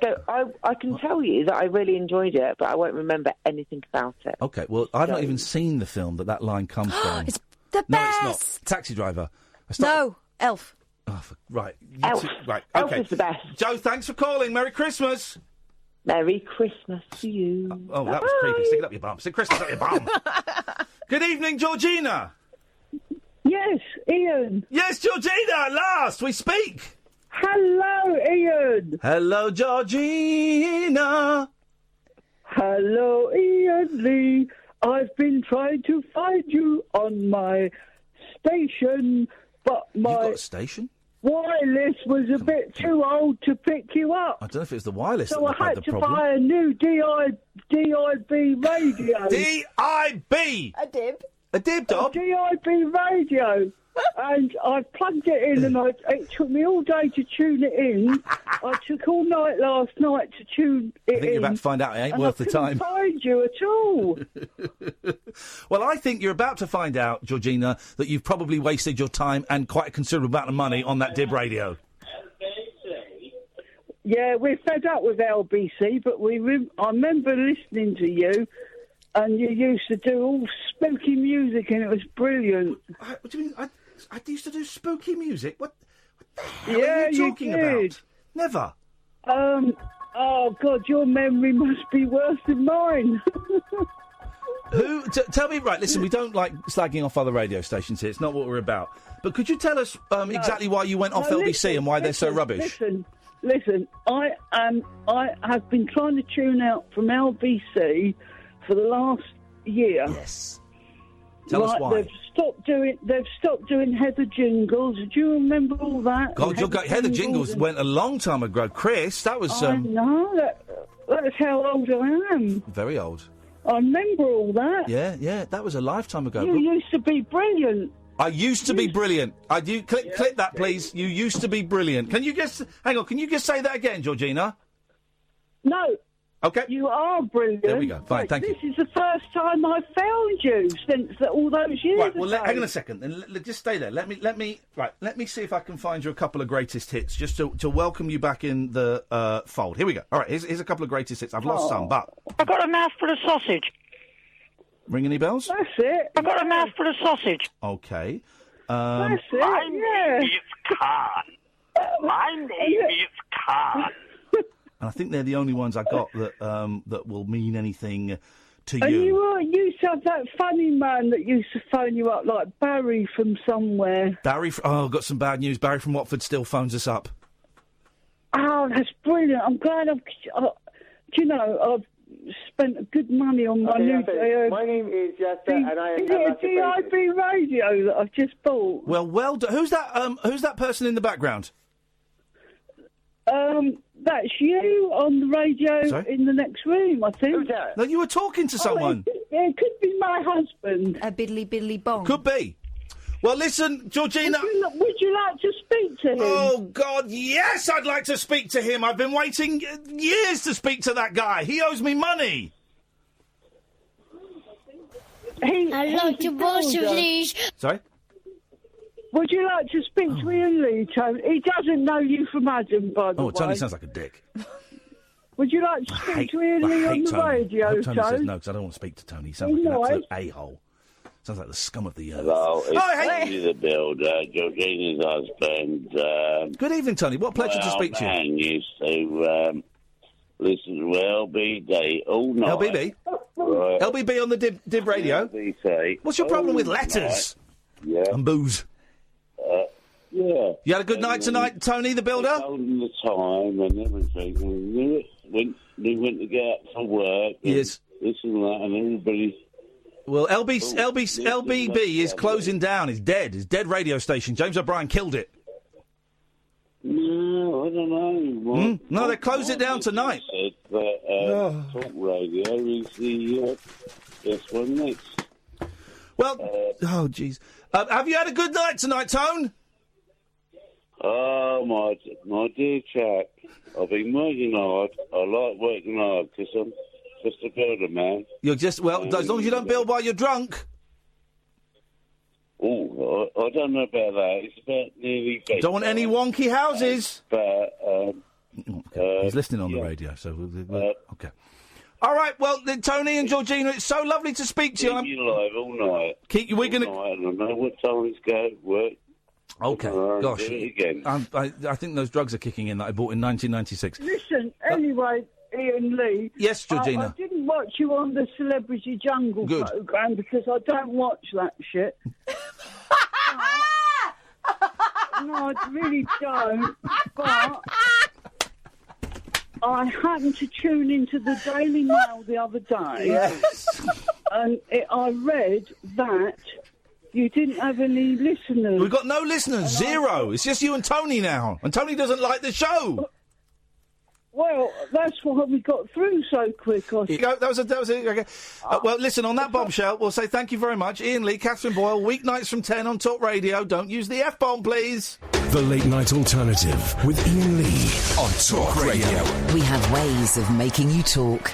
can tell you that I really enjoyed it, but I won't remember anything about it. Okay, well, I've not even seen the film that line comes from. It's the No, best. it's not. Taxi Driver. No, Elf. Oh, right. Elf. Right, Elf okay. is the best. Joe, thanks for calling. Merry Christmas. Merry Christmas to you. Oh, that was creepy. Stick it up your bum. Stick Christmas up your bum. Good evening, Georgina. Yes, Ian. Yes, Georgina, at last we speak. Hello, Ian. Hello, Georgina. Hello, Ian Lee. I've been trying to find you on my station, but You've my got a station? wireless was a bit too old to pick you up. I don't know if it was the wireless So that I had had the to problem. buy a new DIB radio. DIB? A dib. A dib, Dob? A DIB radio. And I plugged it in, and it took me all day to tune it in. I took all night last night to tune it in. I think you're about to find out it ain't and worth the I couldn't time. find you at all. Well, I think you're about to find out, Georgina, that you've probably wasted your time and quite a considerable amount of money on that dib radio. Yeah, we're fed up with LBC, but I remember listening to you, and you used to do all spooky music, and it was brilliant. What do you mean? I used to do spooky music? What the hell Yeah, are you talking you did. about? Never. Oh, God, your memory must be worse than mine. Tell me, right, listen, we don't like slagging off other radio stations here. It's not what we're about. But could you tell us exactly why you went off LBC and why they're so rubbish? Listen, I have been trying to tune out from LBC for the last year. Yes. Tell us why. They've stopped doing Heather Jingles. Do you remember all that? God, Heather Jingles went a long time ago. Chris, that was... I know. That's how old I am. Very old. I remember all that. Yeah, that was a lifetime ago. You used to be brilliant. I used to be brilliant. Click that, please. You used to be brilliant. Can you just... Hang on, can you just say that again, Georgina? No. Okay. You are brilliant. There we go. Fine, thank you. This is the first time I found you since all those years Right, well, ago. hang on a second. Just stay there. Let me see if I can find you a couple of greatest hits, just to welcome you back in the fold. Here we go. All right, here's a couple of greatest hits. I've lost some, but... I got a mouthful of sausage. Ring any bells? That's it. I got a mouthful of sausage. Okay. That's it, My name is Khan. My name is Khan. And I think they're the only ones I got that will mean anything to And you. you used to have that funny man that used to phone you up, like Barry from somewhere. Barry, got some bad news. Barry from Watford still phones us up. Oh, that's brilliant. I'm glad I've spent good money on my new... my name is Jester, and I am... Is it a DIB radio that I've just bought? Well done. Who's that person in the background? That's you on the radio in the next room, I think. Who's that? No, you were talking to someone. It could be my husband. A biddly bong. Could be. Well, listen, Georgina... Would you like to speak to him? Oh, God, yes, I'd like to speak to him. I've been waiting years to speak to that guy. He owes me money. I'd like to watch you, please. Sorry? Would you like to speak to Iain Lee, Tony? He doesn't know you from Adam, by the way. Oh, Tony sounds like a dick. Would you like to speak to Iain Lee on the Tony. radio, I hope Tony says Tony? no, because I don't want to speak to Tony. He sounds like an absolute a-hole. Sounds like the scum of the earth. Hello, it's Tony the Builder, Georgina's husband. Good evening, Tony. What a pleasure to speak to you. Man used to listen to LBD all night. LBB? Right. LBB on the Dib radio? LBC. What's your problem with letters? Yeah. And booze? Yeah. You had a good night tonight, Tony the Builder? Told them the time and everything. And they went to get up for work. Yes. This and that, and everybody... Well, LBB is closing down. It's dead. It's dead radio station. James O'Brien killed it. No, I don't know. No, they closed it down tonight. Said that talk radio is the best one next. Well, oh, jeez. Have you had a good night tonight, Tone? Oh, my dear chap, I've been working hard. I like working hard because I'm just a builder, man. You're just, as long as you don't build while you're drunk. Oh, I don't know about that. It's about nearly... Don't want any wonky houses. But, He's listening on the radio, so we'll okay. All right, well, then, Tony and Georgina, it's so lovely to speak to you. Keep you live all night. We're going to... I don't know what time it's going to work. Okay, gosh. Do it again. I think those drugs are kicking in that I bought in 1996. Listen, anyway, Iain Lee. Yes, Georgina. I didn't watch you on the Celebrity Jungle programme because I don't watch that shit. No, I really don't. But I happened to tune into the Daily Mail the other day. Yes. And I read that you didn't have any listeners. We've got no listeners, zero. It's just you and Tony now. And Tony doesn't like the show. Well, that's why we got through so quick. That was it. Okay. Well, listen, on that bombshell, we'll say thank you very much. Iain Lee, Katherine Boyle, weeknights from 10 on Talk Radio. Don't use the F-bomb, please. The Late Night Alternative with Iain Lee on Talk Radio. We have ways of making you talk.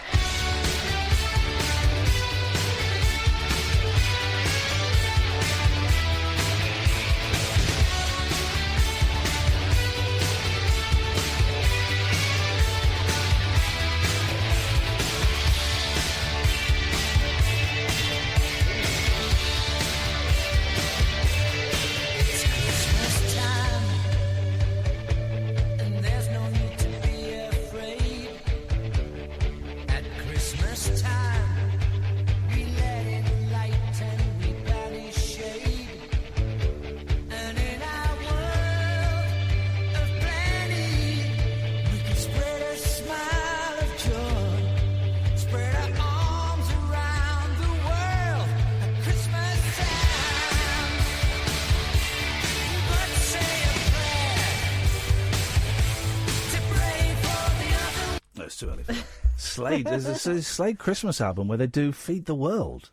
Too early for that. Slade, there's a Slade Christmas album where they do Feed the World.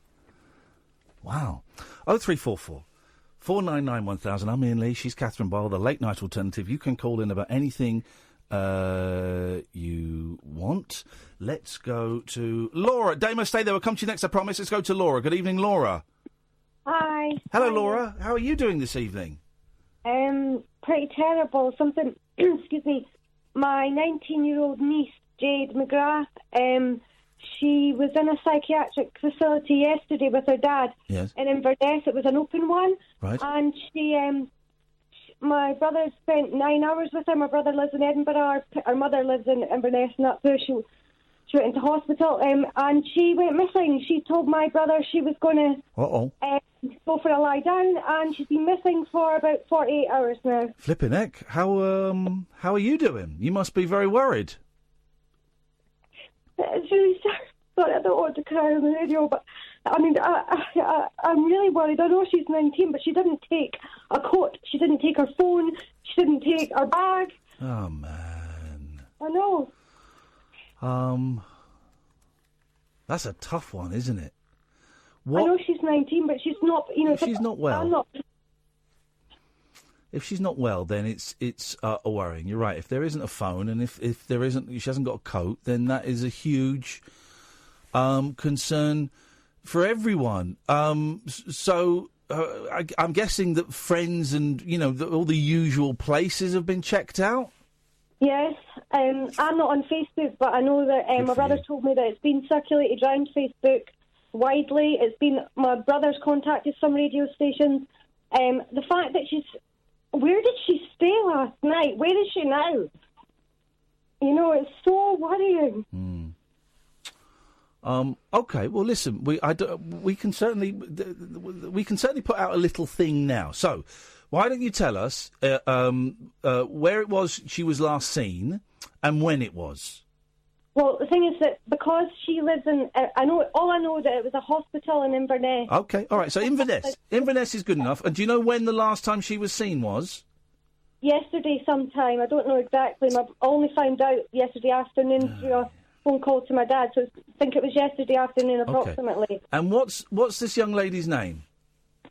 Wow. 0344 499 1000. I'm Iain Lee. She's Katherine Boyle, the Late Night Alternative. You can call in about anything you want. Let's go to Laura. Daymo, stay there. We'll come to you next, I promise. Let's go to Laura. Good evening, Laura. Hi. Hello, Laura. How are you doing this evening? Pretty terrible. Something, excuse me, my 19-year-old niece, Jade McGrath, she was in a psychiatric facility yesterday with her dad. Yes. In Inverness. It was an open one. Right. And my brother spent 9 hours with her. My brother lives in Edinburgh. Our mother lives in Inverness, and that's where she went into hospital. And she went missing. She told my brother she was going to go for a lie down, and she's been missing for about 48 hours now. Flipping heck. How are you doing? You must be very worried. It's really sad. Sorry, I don't want to cry on the radio, but I mean, I'm really worried. I know she's 19, but she didn't take a coat. She didn't take her phone. She didn't take her bag. Oh, man. I know. That's a tough one, isn't it? I know she's 19, but she's not. You know, if she's not well. I'm not. If she's not well, then it's worrying. You're right. If there isn't a phone, and if there isn't, she hasn't got a coat, then that is a huge concern for everyone. So I'm guessing that friends and all the usual places have been checked out. Yes, I'm not on Facebook, but I know that my brother told me that it's been circulated around Facebook widely. My brother's contacted some radio stations. The fact that where did she stay last night? Where is she now? You know, it's so worrying. Okay, well, listen, we can certainly put out a little thing now. So, why don't you tell us where it was she was last seen and when it was? Well, the thing is that because she lives in, I know that it was a hospital in Inverness. Okay, all right. So Inverness is good enough. And do you know when the last time she was seen was? Yesterday sometime. I don't know exactly. I only found out yesterday afternoon through a phone call to my dad. So I think it was yesterday afternoon approximately. Okay. And what's this young lady's name?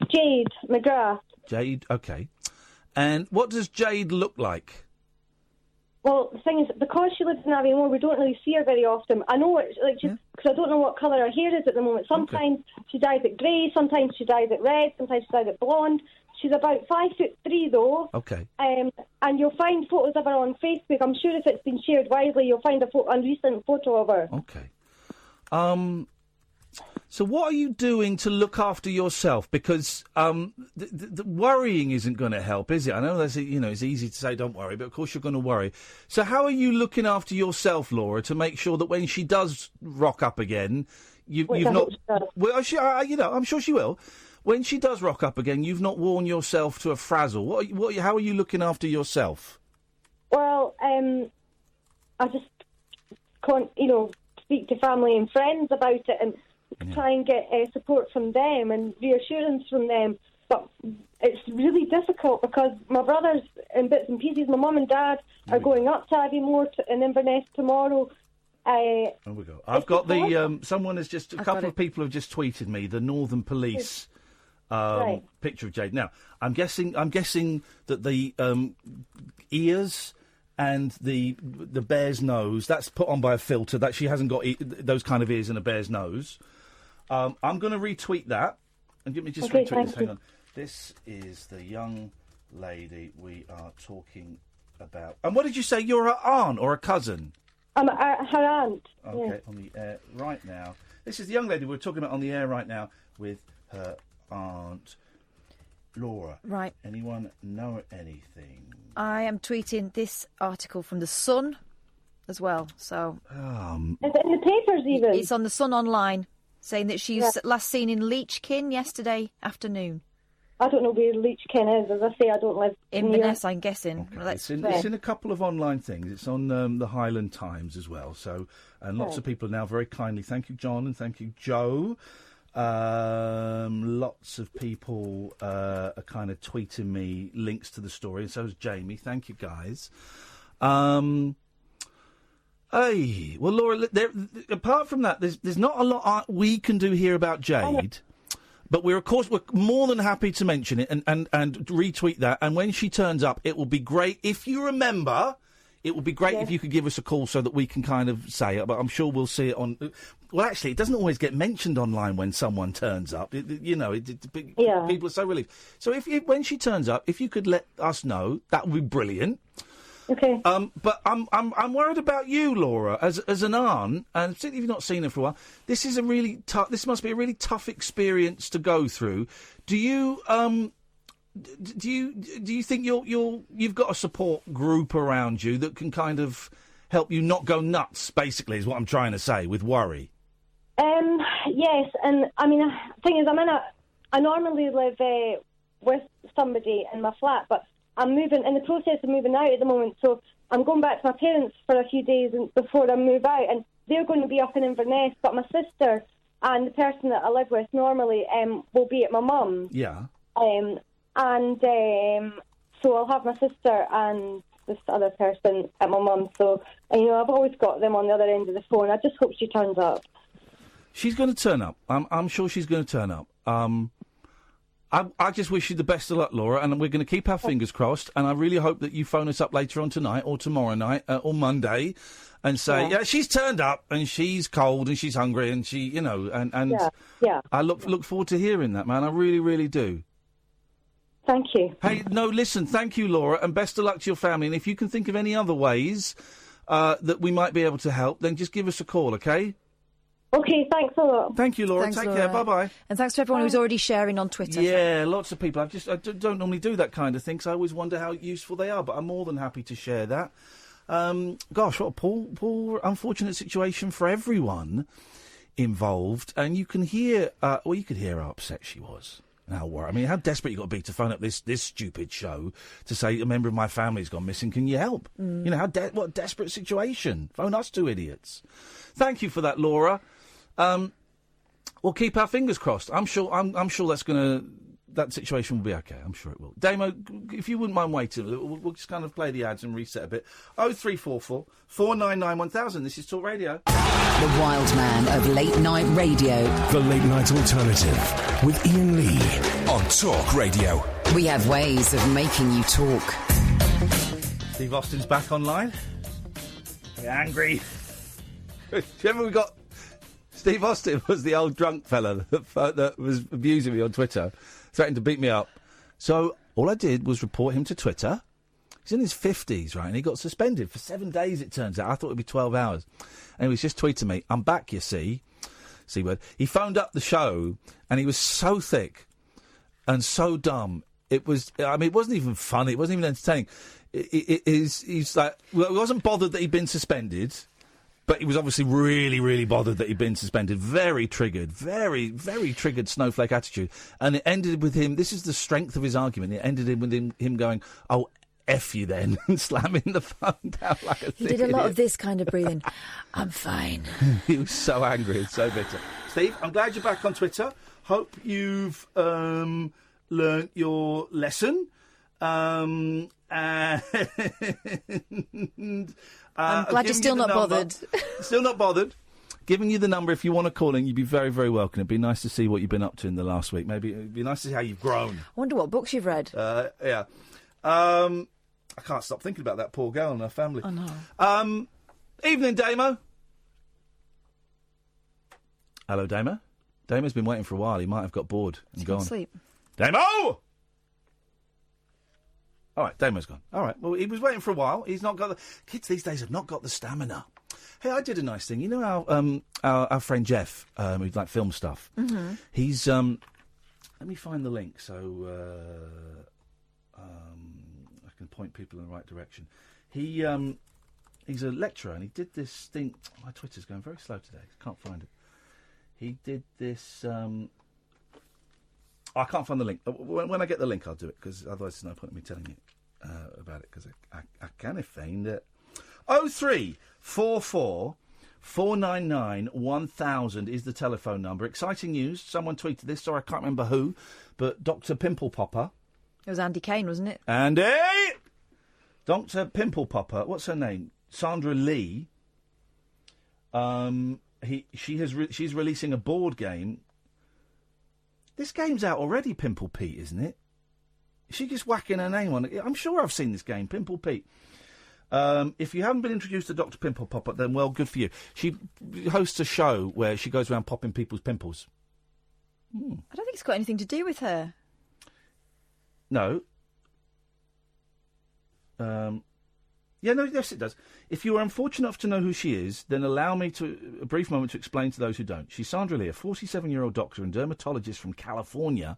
Jade McGrath. Jade. Okay. And what does Jade look like? Well, the thing is, because she lives in Aviemore, we don't really see her very often. I know it's because I don't know what colour her hair is at the moment. Sometimes she dyes it grey, sometimes she dyes it red, sometimes she dyes it blonde. She's about 5'3", though. Okay. And you'll find photos of her on Facebook. I'm sure if it's been shared widely, you'll find a recent photo of her. Okay. So what are you doing to look after yourself? Because the worrying isn't going to help, is it? I know that's it's easy to say don't worry, but of course you're going to worry. So how are you looking after yourself, Laura, to make sure that when she does rock up again, you've not? Well, I'm sure she will. When she does rock up again, you've not worn yourself to a frazzle. How are you looking after yourself? Well, I just can't, speak to family and friends about it and try and get support from them and reassurance from them. but it's really difficult because my brothers in bits and pieces, my mum and dad are going up to Aviemore in Inverness tomorrow. There we go. I've got the someone has just a couple of people have just tweeted me the Northern Police picture of Jade. Now I'm guessing that the ears and the bear's nose, that's put on by a filter, that she hasn't got those kind of ears and a bear's nose. I'm going to retweet that. And give me just retweet this. Hang on. This is the young lady we are talking about. And what did you say? You're her aunt or a cousin? I'm her aunt. Okay, on the air right now. This is the young lady we're talking about on the air right now with her aunt, Laura. Right. Anyone know anything? I am tweeting this article from The Sun as well, so... Is it in the papers even? It's on The Sun online, saying that she was last seen in Leachkin yesterday afternoon. I don't know where Leachkin is. As I say, I don't live Inverness, I'm guessing. Okay. It's in a couple of online things. It's on the Highland Times as well. So, and lots of people are now very kindly. Thank you, John, and thank you, Joe. Lots of people are kind of tweeting me links to the story, and so is Jamie. Thank you, guys. Hey, well, Laura, apart from that, there's not a lot we can do here about Jade. But we're more than happy to mention it and retweet that. And when she turns up, it will be great. If you remember, it would be great if you could give us a call so that we can kind of say it. But I'm sure we'll see it on... Well, actually, it doesn't always get mentioned online when someone turns up. People are so relieved. So when she turns up, if you could let us know, that would be brilliant. Okay. But I'm worried about you, Laura, as an aunt, and particularly if you've not seen her for a while. This is a really tough. This must be a really tough experience to go through. Do you think you've got a support group around you that can kind of help you not go nuts? Basically, is what I'm trying to say with worry. Yes, and I mean, the thing is, I normally live with somebody in my flat, but I'm in the process of moving out at the moment, so I'm going back to my parents for a few days before I move out, and they're going to be up in Inverness, but my sister and the person that I live with normally will be at my mum's. Yeah. So I'll have my sister and this other person at my mum's, so, I've always got them on the other end of the phone. I just hope she turns up. She's going to turn up. I'm sure she's going to turn up. I just wish you the best of luck, Laura, and we're going to keep our fingers crossed, and I really hope that you phone us up later on tonight or tomorrow night or Monday and say, yeah, she's turned up and she's cold and she's hungry and she, I look forward to hearing that, man. I really, really do. Thank you. Hey, no, listen, thank you, Laura, and best of luck to your family, and if you can think of any other ways that we might be able to help, then just give us a call, okay? Okay, thanks a lot. Thank you, Laura. Thanks, Take Laura. care. Bye-bye. And thanks to everyone who's already sharing on Twitter. Yeah, lots of people. I don't normally do that kind of thing, so I always wonder how useful they are, but I'm more than happy to share that. Gosh, what a poor, unfortunate situation for everyone involved. And you can hear, you could hear how upset she was. How worried. I mean, how desperate you got to be to phone up this stupid show to say a member of my family's gone missing. Can you help? What a desperate situation. Phone us two idiots. Thank you for that, Laura. We'll keep our fingers crossed. I'm sure that situation will be okay. I'm sure it will. Daymo, if you wouldn't mind waiting, we'll just kind of play the ads and reset a bit. 0344 499 1000. This is Talk Radio. The wild man of late night radio. The Late Night Alternative with Iain Lee on Talk Radio. We have ways of making you talk. Steve Austin's back online. We're angry. Remember we got... Steve Austin was the old drunk fella that was abusing me on Twitter, threatened to beat me up. So all I did was report him to Twitter. He's in his 50s, right, and he got suspended for 7 days, it turns out. I thought it would be 12 hours. And he was just tweeting me, I'm back, you see. C-word. He phoned up the show, and he was so thick and so dumb. It wasn't even funny. It wasn't even entertaining. He's like, well, he wasn't bothered that he'd been suspended. But he was obviously really, really bothered that he'd been suspended. Very triggered. Very, very triggered snowflake attitude. And it ended with him... This is the strength of his argument. It ended with him going, oh, F you then, and slamming the phone down like a He did a lot of this kind of breathing. I'm fine. He was so angry and so bitter. Steve, I'm glad you're back on Twitter. Hope you've... learnt your lesson. And I'm glad you're still not bothered. Still not bothered. Giving you the number if you want to call in, you'd be very, very welcome. It'd be nice to see what you've been up to in the last week. Maybe it'd be nice to see how you've grown. I wonder what books you've read. Yeah. I can't stop thinking about that poor girl and her family. I know. Evening, Daymo. Hello, Daymo. Damo's been waiting for a while. He might have got bored and gone. Sleep. Daymo! All right, Damo's gone. All right, well, he was waiting for a while. He's not got the... Kids these days have not got the stamina. Hey, I did a nice thing. You know our friend Jeff, who like film stuff? Mm-hmm. He's... let me find the link so I can point people in the right direction. He's a lecturer, and he did this thing... My Twitter's going very slow today. Can't find it. He did this... I can't find the link. When I get the link, I'll do it, because otherwise there's no point in me telling you about it, because I can't find it. 0344 499 1000 is the telephone number. Exciting news. Someone tweeted this, sorry, I can't remember who, but Dr. Pimple Popper. It was Andy Kane, wasn't it? Andy! Dr. Pimple Popper, what's her name? Sandra Lee. She's releasing a board game. This game's out already, Pimple Pete, isn't it? She just whacking her name on it. I'm sure I've seen this game, Pimple Pete. If you haven't been introduced to Dr. Pimple Popper, then, well, good for you. She hosts a show where she goes around popping people's pimples. I don't think it's got anything to do with her. No. Yes, it does. If you are unfortunate enough to know who she is, then allow me a brief moment to explain to those who don't. She's Sandra Lee, a 47-year-old doctor and dermatologist from California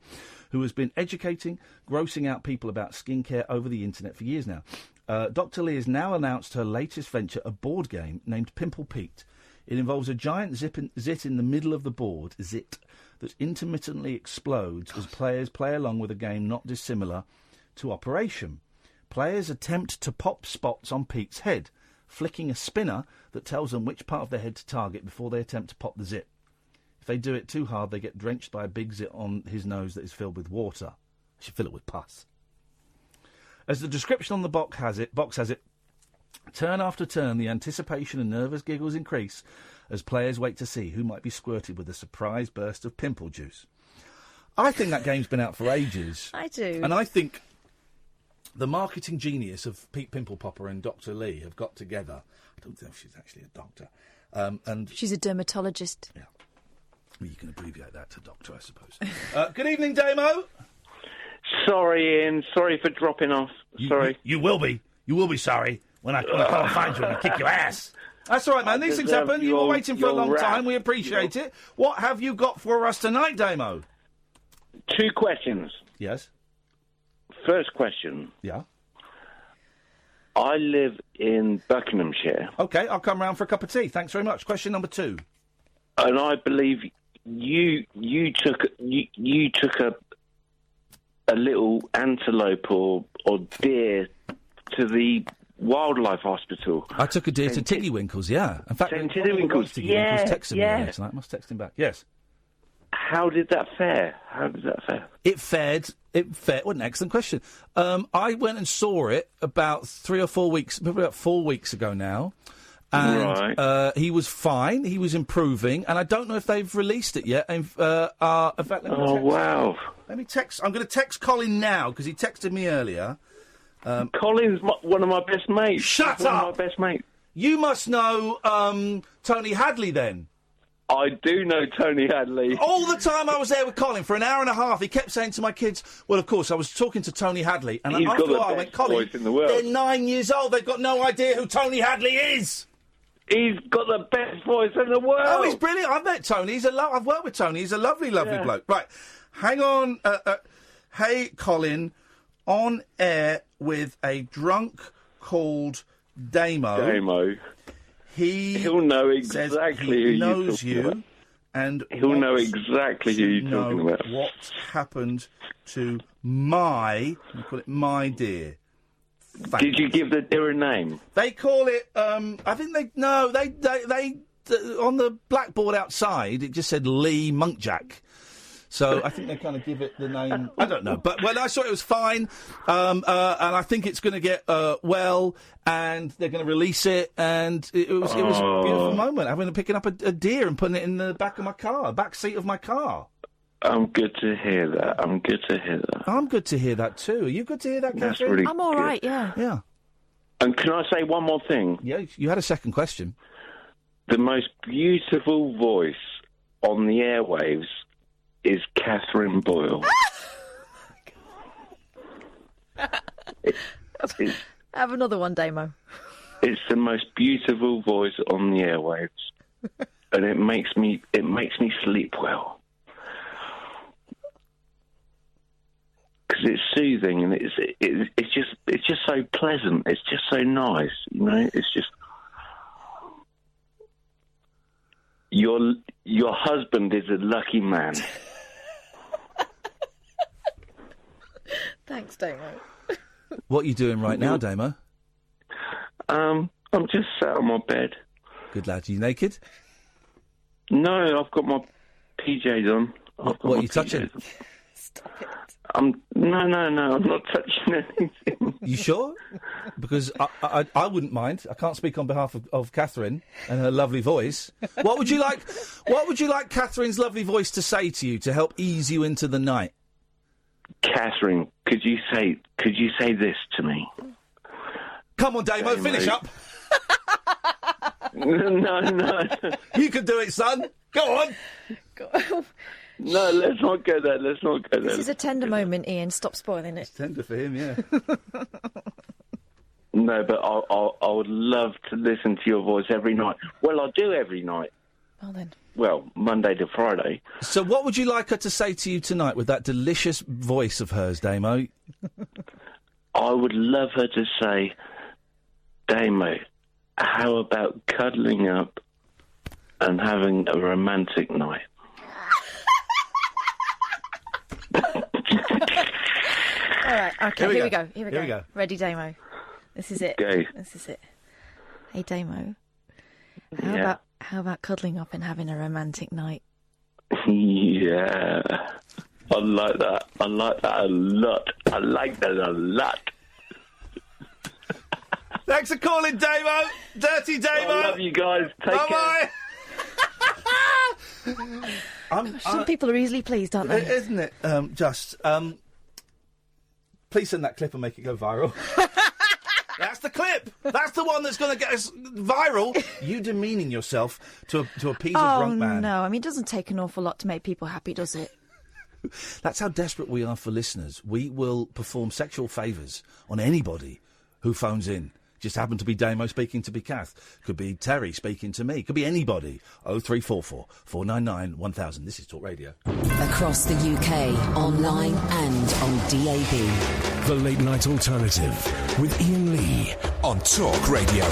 who has been educating, grossing out people about skincare over the internet for years now. Dr. Lee has now announced her latest venture, a board game named Pimple Pete. It involves a giant zit in the middle of the board, that intermittently explodes as players play along with a game not dissimilar to Operation. Players attempt to pop spots on Pete's head, flicking a spinner that tells them which part of their head to target before they attempt to pop the zit. If they do it too hard, they get drenched by a big zit on his nose that is filled with water. I should fill it with pus. As the description on the box has it, turn after turn, the anticipation and nervous giggles increase as players wait to see who might be squirted with a surprise burst of pimple juice. I think that game's been out for ages. I do. And I think the marketing genius of Pete Pimple Popper and Dr. Lee have got together. I don't know if she's actually a doctor. And she's a dermatologist. Yeah. Well, you can abbreviate that to doctor, I suppose. Good evening, Daymo. Sorry, Ian. Sorry for dropping off. Sorry. You will be. You will be sorry when I come and find you and kick your ass. That's all right, man. These things happen. You were waiting for a long time. We appreciate it. What have you got for us tonight, Daymo? 2 questions. Yes. First question. Yeah. I live in Buckinghamshire. OK, I'll come round for a cup of tea. Thanks very much. Question number 2. And I believe you took a little antelope or deer to the wildlife hospital. I took a deer to Tiggywinkles, yeah. In fact, Tiddlywinkles, Tiggywinkles texted me earlier tonight. I must text him back. Yes. How did that fare? It fared. It what an excellent question. I went and saw it about 3 or 4 weeks, probably about 4 weeks ago now. And he was fine. He was improving. And I don't know if they've released it yet. In fact, let me text, wow. Let me text. I'm going to text Colin now because he texted me earlier. Colin's one of my best mates. Shut up! One up! of my best mates. You must know Tony Hadley then. I do know Tony Hadley. All the time I was there with Colin for an hour and a half, he kept saying to my kids, well, of course, I was talking to Tony Hadley, and He's after got a the while I best went, Colin, voice in the world. They're 9 years old, they've got no idea who Tony Hadley is. He's got the best voice in the world. Oh, he's brilliant. I've met Tony. I've worked with Tony. He's a lovely, lovely bloke. Right, hang on. Hey, Colin, on air with a drunk called Daymo. Daymo. He'll know exactly who you're talking about. And he'll know exactly who you're talking about. What happened to we call it my deer. Did you give the deer a name? They call it, I think they on the blackboard outside, it just said Lee Monkjack. So I think they kind of give it the name. I don't know, but when I saw it was fine, and I think it's going to get well, and they're going to release it, and it was a beautiful moment. Picking up a deer and putting it in the back seat of my car. I'm good to hear that. I'm good to hear that too. Are you good to hear that, Catherine? That's really I'm all right. Yeah. Yeah. And can I say one more thing? Yeah, you had a second question. The most beautiful voice on the airwaves is Catherine Boyle. Have another one, Daymo. It's the most beautiful voice on the airwaves, and it makes me sleep well because it's soothing and it's just so pleasant. It's just so nice, you know. It's just your husband is a lucky man. Thanks, Daymo. What are you doing right now, Daymo? I'm just sat on my bed. Good lad. Are you naked? No, I've got my PJs on. What are you touching? Stop it. No, I'm not touching anything. You sure? Because I wouldn't mind. I can't speak on behalf of Catherine and her lovely voice. What would you like Catherine's lovely voice to say to you to help ease you into the night? Catherine, could you say this to me? Come on, Daymo, finish up. No. You can do it, son. Go on. No, let's not go there. This is a tender moment, Ian. Stop spoiling it. It's tender for him, yeah. No, but I would love to listen to your voice every night. Well, I do every night. Well, then. Well, Monday to Friday. So what would you like her to say to you tonight with that delicious voice of hers, Daymo? I would love her to say, Daymo, how about cuddling up and having a romantic night? All right, okay, here we go. Here we go. Ready, Daymo? This is it. Okay. This is it. Hey, Daymo. Yeah. How about cuddling up and having a romantic night? Yeah. I like that. I like that a lot. I like that a lot. Thanks for calling, Daymo. Dirty Daymo. I love you guys. Take Bye-bye. Gosh, some people are easily pleased, aren't they? Isn't it? Please send that clip and make it go viral. That's the clip. That's the one that's going to get us viral. You demeaning yourself to appease a drunk man. Oh, no. I mean, it doesn't take an awful lot to make people happy, does it? That's how desperate we are for listeners. We will perform sexual favours on anybody who phones in. Just happened to be Daymo speaking to be Kath. Could be Terry speaking to me. Could be anybody. 0344 499 1000. This is Talk Radio. Across the UK, online and on DAB. The Late Night Alternative with Iain Lee on Talk Radio.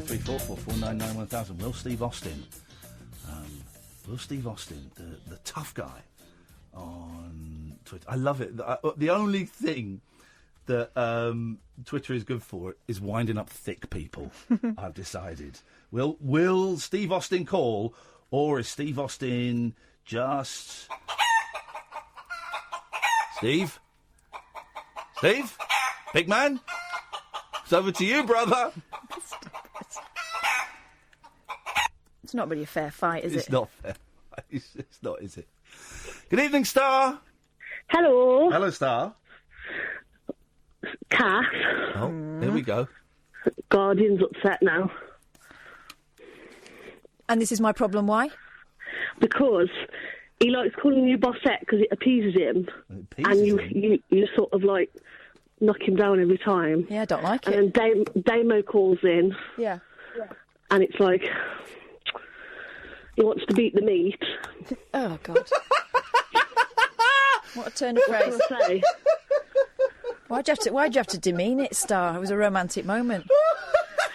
0344 499 1000. Will Steve Austin, the tough guy on Twitter. I love it. The only thing that Twitter is good for is winding up thick people. I've decided. Will Steve Austin call, or is Steve Austin just Steve? Big man? It's over to you, brother. It's not really a fair fight, is it? It's not fair. It's not, is it? Good evening, Star. Hello. Hello, Star. Kath. Oh, here we go. Guardian's upset now. And this is my problem, why? Because he likes calling you bossette because it appeases him. You sort of like knock him down every time. Yeah, I don't like it. And then Daymo calls in. Yeah. And it's like he wants to beat the meat. Oh, God. What a turn of phrase. What can I say? Why'd you have to demean it, Star? It was a romantic moment.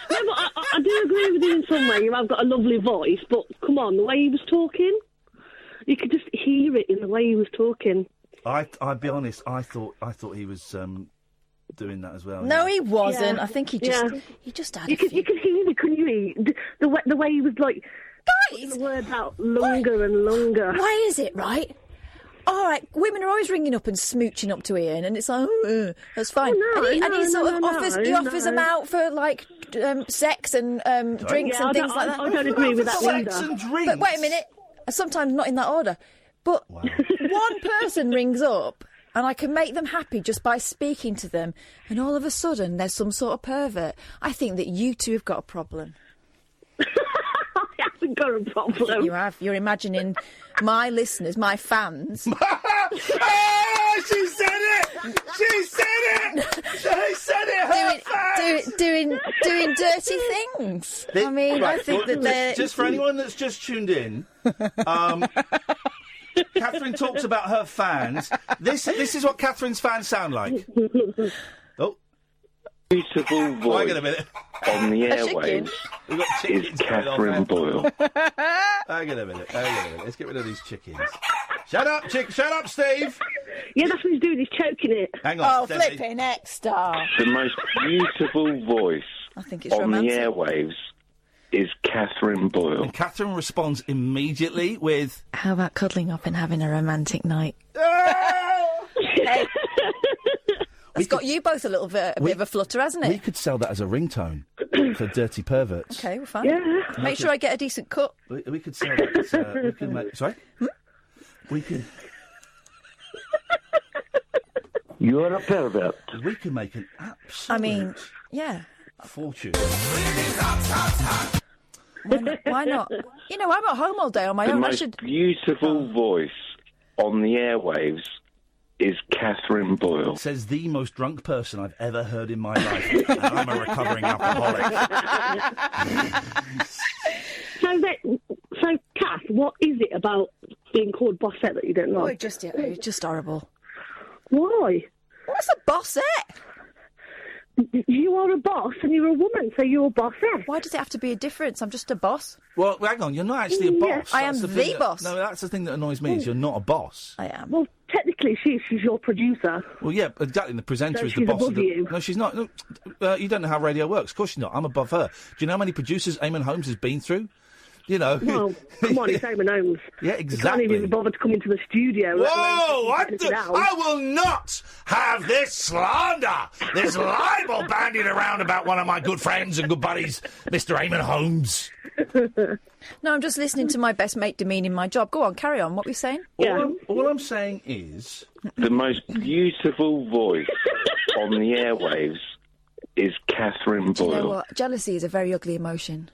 No, but I do agree with you in some way. You have got a lovely voice, but come on, the way he was talking, you could just hear it in the way he was talking. I'll be honest. I thought he was doing that as well. No, he wasn't. Yeah. I think he just had. You could hear it, couldn't you? The way he was like Guys! The word out longer and longer. Why is it, right? All right, women are always ringing up and smooching up to Ian, and it's like, that's fine. He offers them out for, like, sex and drinks and things like that. I don't agree with that either. Sex and drinks? But wait a minute. Sometimes not in that order. But one person rings up, and I can make them happy just by speaking to them, and all of a sudden there's some sort of pervert. I think that you two have got a problem. I haven't got a problem. You have. You're imagining my listeners, my fans. Oh, she said it! She said it! She said it! Doing dirty things. I mean, I think that they're... Just for anyone that's just tuned in, Katherine talks about her fans. This is what Katherine's fans sound like. Oh. Beautiful voice Hang on a minute. on the airwaves is Katherine Boyle. Hang on a minute. Let's get rid of these chickens. Shut up, Shut up, Steve. Yeah, that's what he's doing. He's choking it. Hang on. Oh, flipping X-Star. The most beautiful voice I think it's on romantic. the airwaves is Katherine Boyle. And Katherine responds immediately with... How about cuddling up and having a romantic night? Hey. It's got you both a bit of a flutter, hasn't it? We could sell that as a ringtone for dirty perverts. Okay, we're fine. Yeah. Make sure I get a decent cut. We could sell that. We could make... Sorry? We could... You're a pervert. We could make an absolute... yeah. Fortune. Why not? You know, I'm at home all day on my The own. most beautiful voice on the airwaves is Katherine Boyle. Says the most drunk person I've ever heard in my life. And I'm a recovering alcoholic. So, Kath, what is it about being called bossette that you don't like? It's just horrible. Why? What's a bossette? You are a boss and you're a woman, so you're a bossette. Why does it have to be a difference? I'm just a boss. Well, hang on, you're not actually a boss. I am the boss. No, that's the thing that annoys me, is you're not a boss. I am. Well, technically, she's your producer. Well, yeah, exactly. The presenter So is the she's boss. above you. No, she's not. You don't know how radio works. Of course she's not. I'm above her. Do you know how many producers Eamon Holmes has been through? You know. Well, come on, it's Eamon Holmes. Yeah, You exactly. can't even bother to come into the studio. Whoa! I will not have this slander, this libel bandied around about one of my good friends and good buddies, Mr. Eamon Holmes. No, I'm just listening to my best mate demeaning my job. Go on, carry on. What were you saying? All I'm saying is... The most beautiful voice on the airwaves is Katherine Do Boyle. you know what? Jealousy is a very ugly emotion.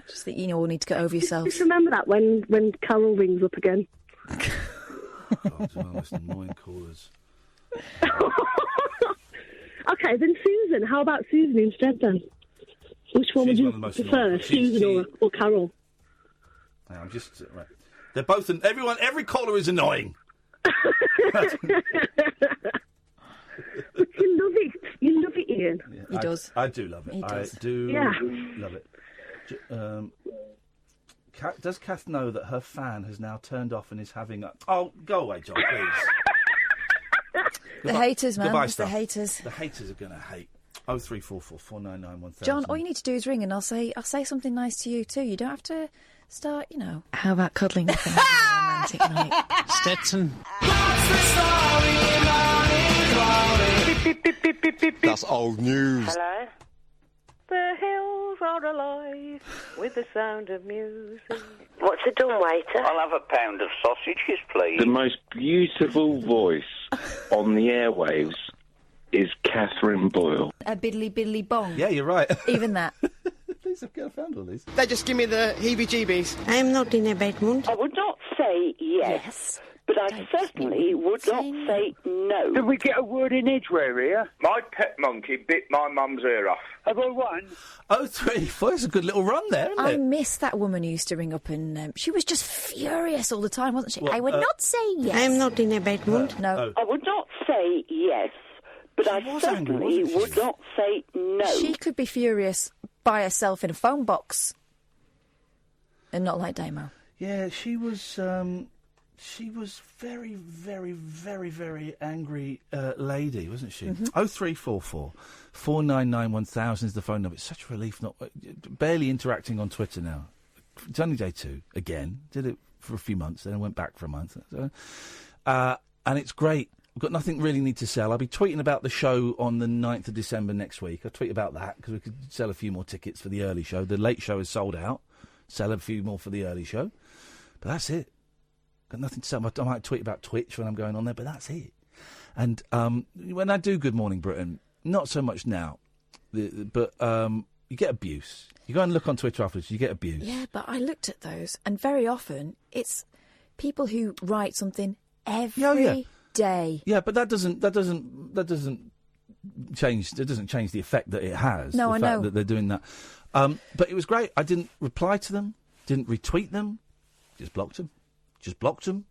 Just think you all need to get over yourselves. Just remember that when Carol rings up again. God, one of the most annoying callers. Okay, then Susan. How about Susan instead then? Which one would you prefer, Susan or Carol? I'm just... right. They're both... Every caller is annoying. But you love it. You love it, Ian. Yeah, He does. I do love it. He does. I do Yeah. love it. Does Kath know that her fan has now turned off and is having a... Oh, go away, John, please. The haters, man. Goodbye, It's the stuff. haters. The haters are going to hate. 0344 499 1000. John, all you need to do is ring and I'll say something nice to you too. You don't have to start, you know. How about cuddling up and having a romantic night? Stetson. That's old news. Hello? The hills are alive with the sound of music. What's it done, waiter? I'll have a pound of sausages, please. The most beautiful voice on the airwaves is Katherine Boyle. A biddly biddly bong. Yeah, you're right. Even that. Please, I've found all these. They just give me the heebie-jeebies. I'm not in a bad mood. I would not say yes. But I certainly would not say no. Did we get a word in Edgware here? My pet monkey bit my mum's ear off. Have I won? 0344, it's a good little run there, isn't I it? miss that woman who used to ring up and she was just furious all the time, wasn't she? What, I would not say yes. I'm not in a bad mood. No. I would not say yes. But I certainly would not say no. She could be furious by herself in a phone box and not like Daymo. Yeah, she was... She was very, very, very, very angry lady, wasn't she? Mm-hmm. 0344 499 1000 is the phone number. It's such a relief not barely interacting on Twitter now. It's only day 2 again. Did it for a few months, then I went back for a month. So, and it's great. I've got nothing really need to sell. I'll be tweeting about the show on the 9th of December next week. I'll tweet about that because we could sell a few more tickets for the early show. The late show is sold out. Sell a few more for the early show. But that's it. Got nothing to say. I might tweet about Twitch when I'm going on there, but that's it. And when I do Good Morning Britain, not so much now, but you get abuse. You go and look on Twitter afterwards, you get abuse. Yeah, but I looked at those, and very often it's people who write something every day. Yeah, but that doesn't change. It doesn't change the effect that it has. No, the I fact know that they're doing that. But it was great. I didn't reply to them, didn't retweet them, just blocked them.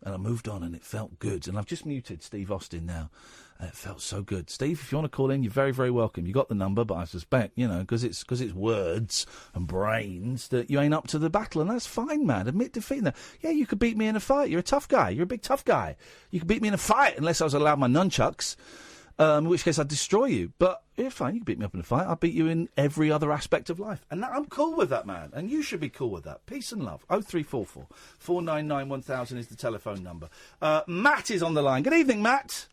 And I moved on, and it felt good. And I've just muted Steve Austin now, and it felt so good. Steve, if you want to call in, you're very, very welcome. You got the number, but I suspect, because it's words and brains that you ain't up to the battle, and that's fine, man. Admit defeat. Yeah, you could beat me in a fight. You're a tough guy. You're a big tough guy. You could beat me in a fight unless I was allowed my nunchucks. In which case I'd destroy you. But you're fine, you can beat me up in a fight. I'll beat you in every other aspect of life. And I'm cool with that, man. And you should be cool with that. Peace and love. 0344 499 1000 is the telephone number. Matt is on the line. Good evening, Matt.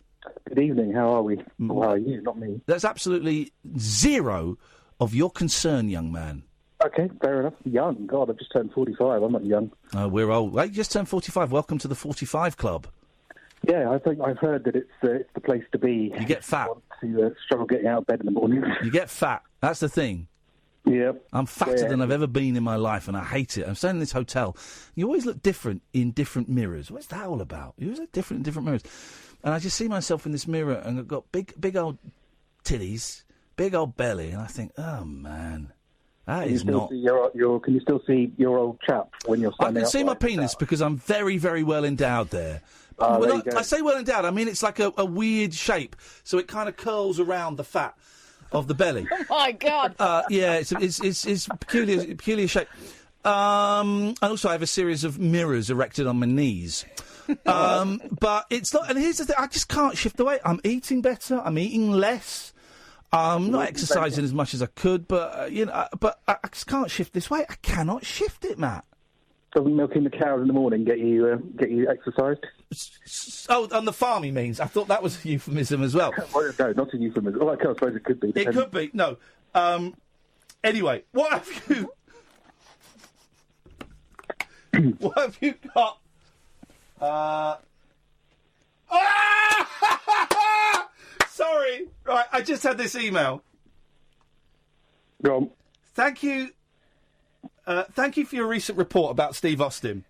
Good evening. How are we? How are you? Not me. That's absolutely zero of your concern, young man. Okay, fair enough. Young. God, I've just turned 45. I'm not young. We're old. Well, you just turned 45. Welcome to the 45 Club. Yeah, I think I've heard that it's the place to be. You get fat. To struggle getting out of bed in the morning. You get fat. That's the thing. Yeah. I'm fatter than I've ever been in my life, and I hate it. I'm staying in this hotel. You always look different in different mirrors. What's that all about? You always look different in different mirrors. And I just see myself in this mirror, and I've got big old titties, big old belly, and I think, oh, man, that is not... Can you still see your old chap when you're standing up? I can see my penis because I'm very, very well endowed there. I say well endowed, I mean it's like a weird shape, so it kind of curls around the fat of the belly. Oh my God! Yeah, it's peculiar shape. And also I have a series of mirrors erected on my knees. But it's not. And here's the thing: I just can't shift the weight. I'm eating better. I'm eating less. I'm not exercising as much as I could, but but I just can't shift this weight. I cannot shift it, Matt. Doesn't milking the cows in the morning get you exercised? Oh, on the farm, he means. I thought that was a euphemism as well. Well, no, not a euphemism. Well, I suppose it could be. It could be. No. Anyway, what have you? What have you got? Sorry. Right, I just had this email. Go on. Thank you. Thank you for your recent report about Steve Austin.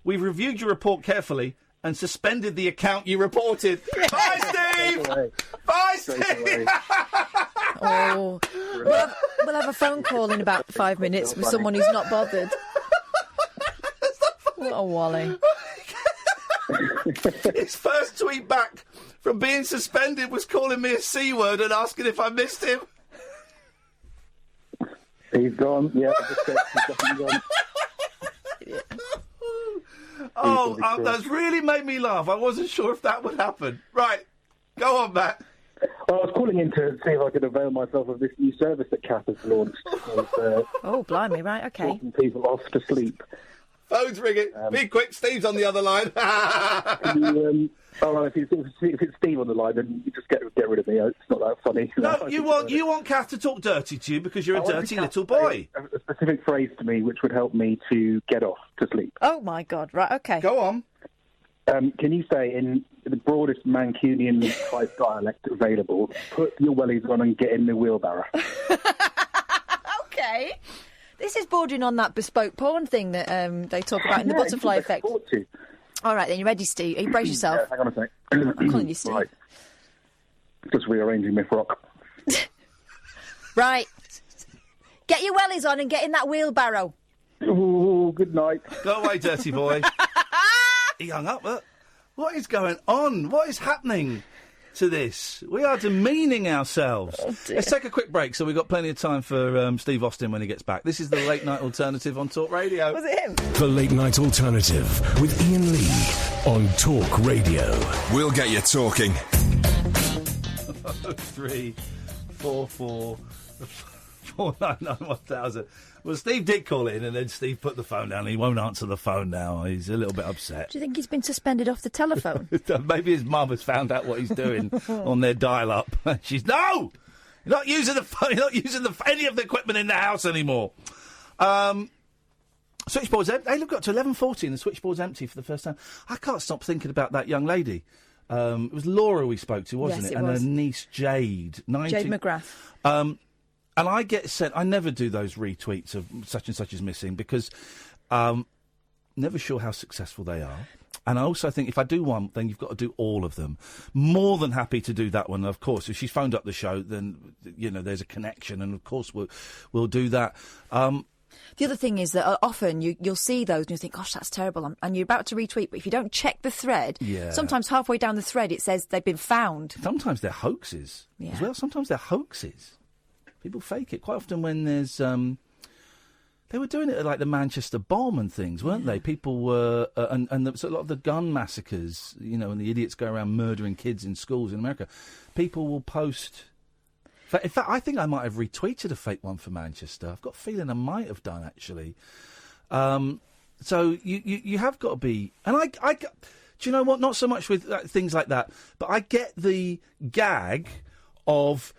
We've reviewed your report carefully and suspended the account you reported. Bye, Steve! Bye, Steve! Oh, we'll have a phone call in about 5 minutes with someone who's not bothered. What a wally. His first tweet back from being suspended was calling me a C-word and asking if I missed him. He's gone. Yeah, he's definitely gone. Oh, that's really made me laugh. I wasn't sure if that would happen. Right, go on, Matt. Well, I was calling in to see if I could avail myself of this new service that Kath has launched. Oh, blimey, right, okay. Talking people off to sleep. Phone's ringing. Be quick, Steve's on the other line. Well, if it's Steve on the line, then you just get rid of me. It's not that funny. No, you want Kath to talk dirty to you because you're a dirty little boy. A specific phrase to me which would help me to get off to sleep. Oh, my God. Right, OK. Go on. Can you say, in the broadest Mancunian-type dialect available, put your wellies on and get in the wheelbarrow? OK. This is bordering on that bespoke porn thing that they talk about in the butterfly effect. All right, then, you ready, Steve? You brace yourself. Yeah, hang on a sec. I'm calling you Steve. Right. Just rearranging my frock. Right. Get your wellies on and get in that wheelbarrow. Ooh, good night. Go away, dirty boy. He hung up. What is going on? What is happening to this? We are demeaning ourselves. Oh, let's take a quick break so we've got plenty of time for Steve Austin when he gets back. This is the Late Night Alternative on Talk Radio. Was it him? The Late Night Alternative with Iain Lee on Talk Radio. We'll get you talking. 3 4 4 499 1000. Well, Steve did call in, and then Steve put the phone down. He won't answer the phone now. He's a little bit upset. Do you think he's been suspended off the telephone? Maybe his mum has found out what he's doing on their dial-up. She's no, you're not using the phone. You're not using any of the equipment in the house anymore. Switchboard's empty. Hey, look, got to 11:40 and the switchboard's empty for the first time. I can't stop thinking about that young lady. It was Laura we spoke to, wasn't Yes, it? it And was. her niece Jade. Jade McGrath. And I get sent. I never do those retweets of such and such is missing because never sure how successful they are. And I also think if I do one, then you've got to do all of them. More than happy to do that one. Of course, if she's phoned up the show, then there's a connection, and of course we'll do that. The other thing is that often you'll see those and you think, gosh, that's terrible, and you're about to retweet, but if you don't check the thread, sometimes halfway down the thread it says they've been found. Sometimes they're hoaxes as well. Sometimes they're hoaxes. People fake it. Quite often when there's... they were doing it at, like, the Manchester bomb and things, weren't they? People were... so a lot of the gun massacres, and the idiots go around murdering kids in schools in America. People will post... In fact, I think I might have retweeted a fake one for Manchester. I've got a feeling I might have done, actually. So you have got to be... And I do you know what? Not so much with things like that, but I get the gag of...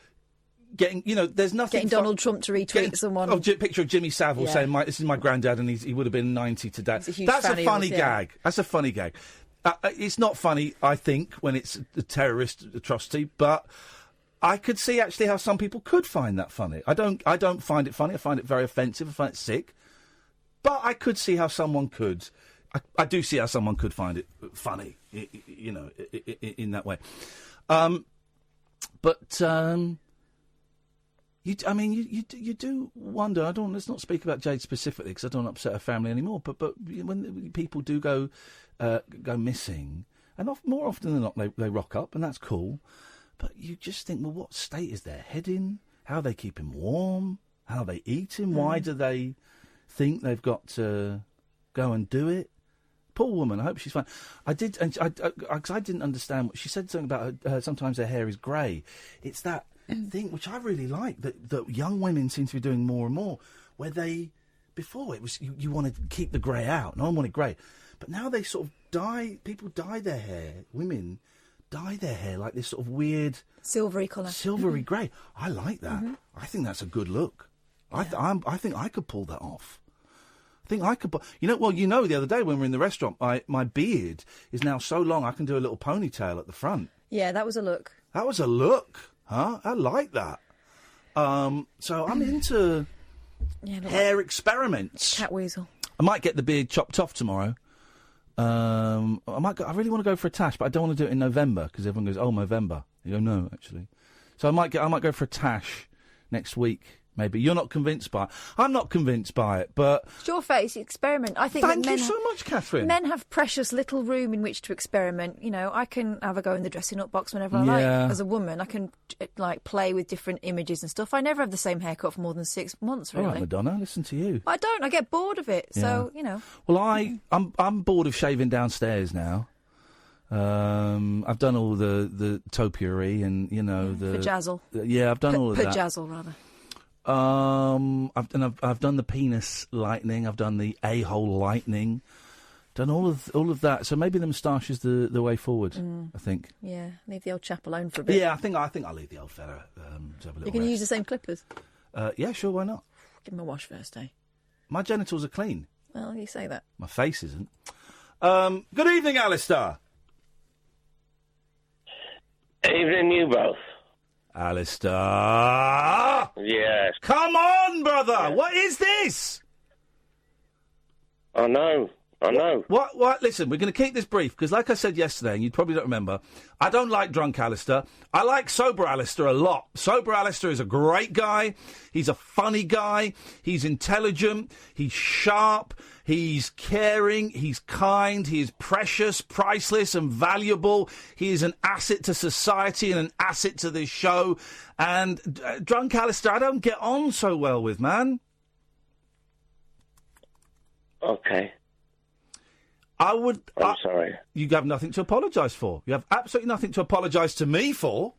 Getting, there's nothing... Getting Donald Trump to retweet someone. A picture of Jimmy Savile saying, this is my granddad and he would have been 90 today. That's a funny gag. That's a funny gag. It's not funny, I think, when it's a terrorist atrocity, but I could see actually how some people could find that funny. I don't find it funny. I find it very offensive. I find it sick. But I could see how someone could... I do see how someone could find it funny, in that way. You do wonder. Let's not speak about Jade specifically because I don't upset her family anymore. But when people do go missing, and more often than not they rock up, and that's cool. But you just think, well, what state is their head in? How they keep him warm? How they eat him? Why do they think they've got to go and do it? Poor woman. I hope she's fine. I didn't understand. She said something about her, sometimes her hair is grey. It's that thing which I really like that young women seem to be doing more and more, where before it was you want to keep the grey out. No one wanted grey, but now they sort of dye. People dye their hair. Women dye their hair like this sort of weird silvery colour, silvery grey. I like that. I think that's a good look. Yeah. I think I could pull that off. I think I could. The other day when we were in the restaurant, my beard is now so long I can do a little ponytail at the front. Yeah, that was a look. That was a look. Huh? I like that. So I'm into hair experiments. Cat weasel. I might get the beard chopped off tomorrow. I really want to go for a tash, but I don't want to do it in November because everyone goes, "Oh, November." You go, "No, actually." So I might go for a tash next week. Maybe you're not convinced by it. I'm not convinced by it, but it's your face experiment. I think. Thank you so much, Catherine. Men have precious little room in which to experiment. I can have a go in the dressing up box whenever I like. As a woman, I can play with different images and stuff. I never have the same haircut for more than 6 months. Really. All right, Madonna, listen to you. I don't. I get bored of it. So Well, I'm bored of shaving downstairs now. I've done all the topiary and the Pajazzle. Yeah, I've done all of that. Pajazzle, rather. I've done the penis lightening. I've done the a-hole lightening. Done all of that. So maybe the moustache is the way forward. I think. Yeah, leave the old chap alone for a bit. Yeah, I think I'll leave the old fella. To have a little You're going to use the same clippers? Yeah, sure. Why not? Give him a wash first, eh? My genitals are clean. Well, you say that. My face isn't. Good evening, Alistair. Evening, you both. Alistair! Yes. Come on, brother! Yeah. What is this? I know. What? Listen, we're going to keep this brief, because like I said yesterday, and you probably don't remember, I don't like drunk Alistair. I like sober Alistair a lot. Sober Alistair is a great guy. He's a funny guy. He's intelligent. He's sharp. He's caring. He's kind. He is precious, priceless, and valuable. He is an asset to society and an asset to this show. And drunk Alistair, I don't get on so well with, man. Okay. I'm sorry. You have nothing to apologise for. You have absolutely nothing to apologise to me for.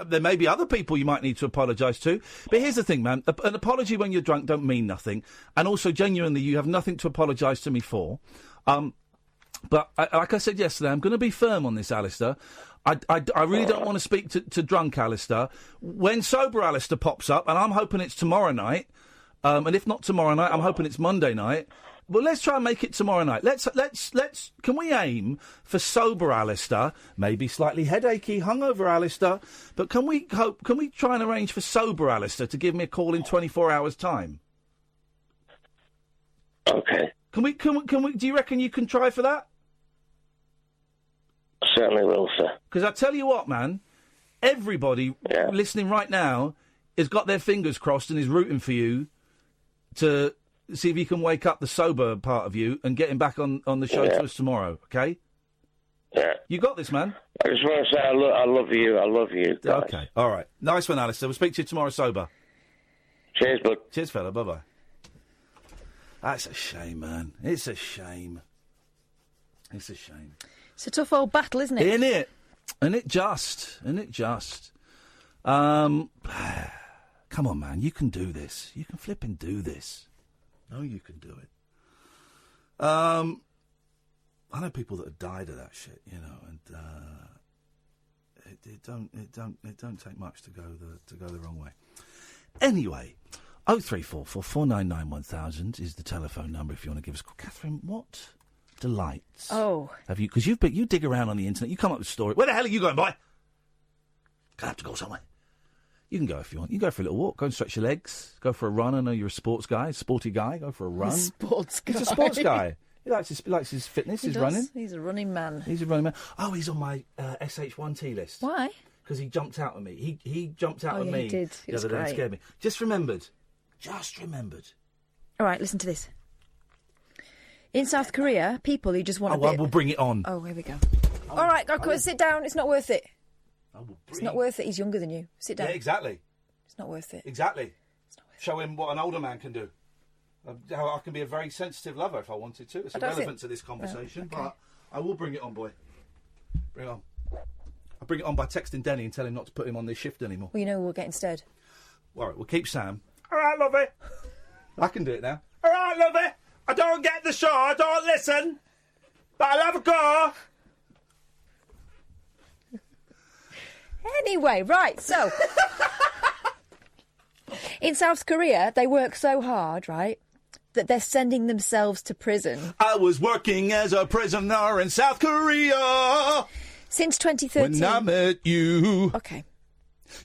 There may be other people you might need to apologise to. But here's the thing, man. An apology when you're drunk don't mean nothing. And also, genuinely, you have nothing to apologise to me for. But like I said yesterday, I'm going to be firm on this, Alistair. I really don't want to speak to drunk Alistair. When sober Alistair pops up, and I'm hoping it's tomorrow night, and if not tomorrow night, I'm hoping it's Monday night. But let's try and make it tomorrow night. Let's. Can we aim for sober Alistair? Maybe slightly headachy, hungover Alistair. But can we try and arrange for sober Alistair to give me a call in 24 hours' time? Okay. Can we? Do you reckon you can try for that? Certainly will, sir. Because I tell you what, man, everybody listening right now has got their fingers crossed and is rooting for you to see if you can wake up the sober part of you and get him back on the show to us tomorrow, okay? Yeah. You got this, man. I just want to say I love you. I love you, guys. Okay, all right. Nice one, Alistair. We'll speak to you tomorrow sober. Cheers, bud. Cheers, fella. Bye-bye. That's a shame, man. It's a shame. It's a shame. It's a tough old battle, isn't it? Isn't it? And it just. Come on, man. You can do this. You can flipping do this. No, you can do it. I know people that have died of that shit, you know, and it don't take much to go the wrong way. Anyway, 0344 499 1000 is the telephone number if you want to give us a call. Catherine, what delights have you? Because you dig around on the internet, you come up with a story. Where the hell are you going, boy? Gonna have to go somewhere. You can go if you want. You can go for a little walk. Go and stretch your legs. Go for a run. I know you're a sporty guy. Go for a run. Sports guy. He's a sports guy. He likes his fitness, his running. He's a running man. He's a running man. Oh, he's on my SH1T list. Why? Because he jumped out at me. He jumped out at me he did. the other day and scared me. Just remembered. All right, listen to this. In South Korea, people who just want I will bring it on. Oh, here we go. All right, go sit down. It's not worth it. It's not worth it. He's younger than you. Sit down. Yeah, exactly. It's not worth it. Exactly. Show him what an older man can do. How I can be a very sensitive lover if I wanted to. It's irrelevant to this conversation, but I will bring it on, boy. Bring it on. I'll bring it on by texting Denny and tell him not to put him on this shift anymore. Well, you know who we'll get instead. All right, we'll keep Sam. All right, lovey. I can do it now. All right, lovey. I don't get the show, I don't listen, but I'll have a go. Anyway, right, so... in South Korea, they work so hard, right, that they're sending themselves to prison. I was working as a prisoner in South Korea. Since 2013. When I met you. Okay.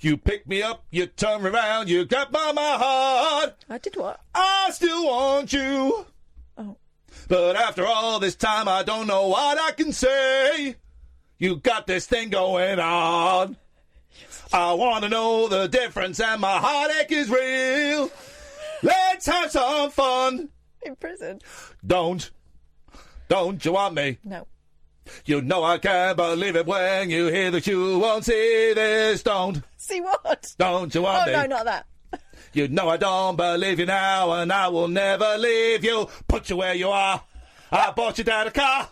You picked me up, you turned me around, you got by my heart. I did what? I still want you. Oh. But after all this time, I don't know what I can say. You got this thing going on. I want to know the difference and my heartache is real. Let's have some fun. In prison? Don't you want me? No. You know I can't believe it when you hear that you won't see this. Don't. See what? Don't you want me? Oh, no, not that. You know I don't believe you now and I will never leave you. Put you where you are. I bought you down a car.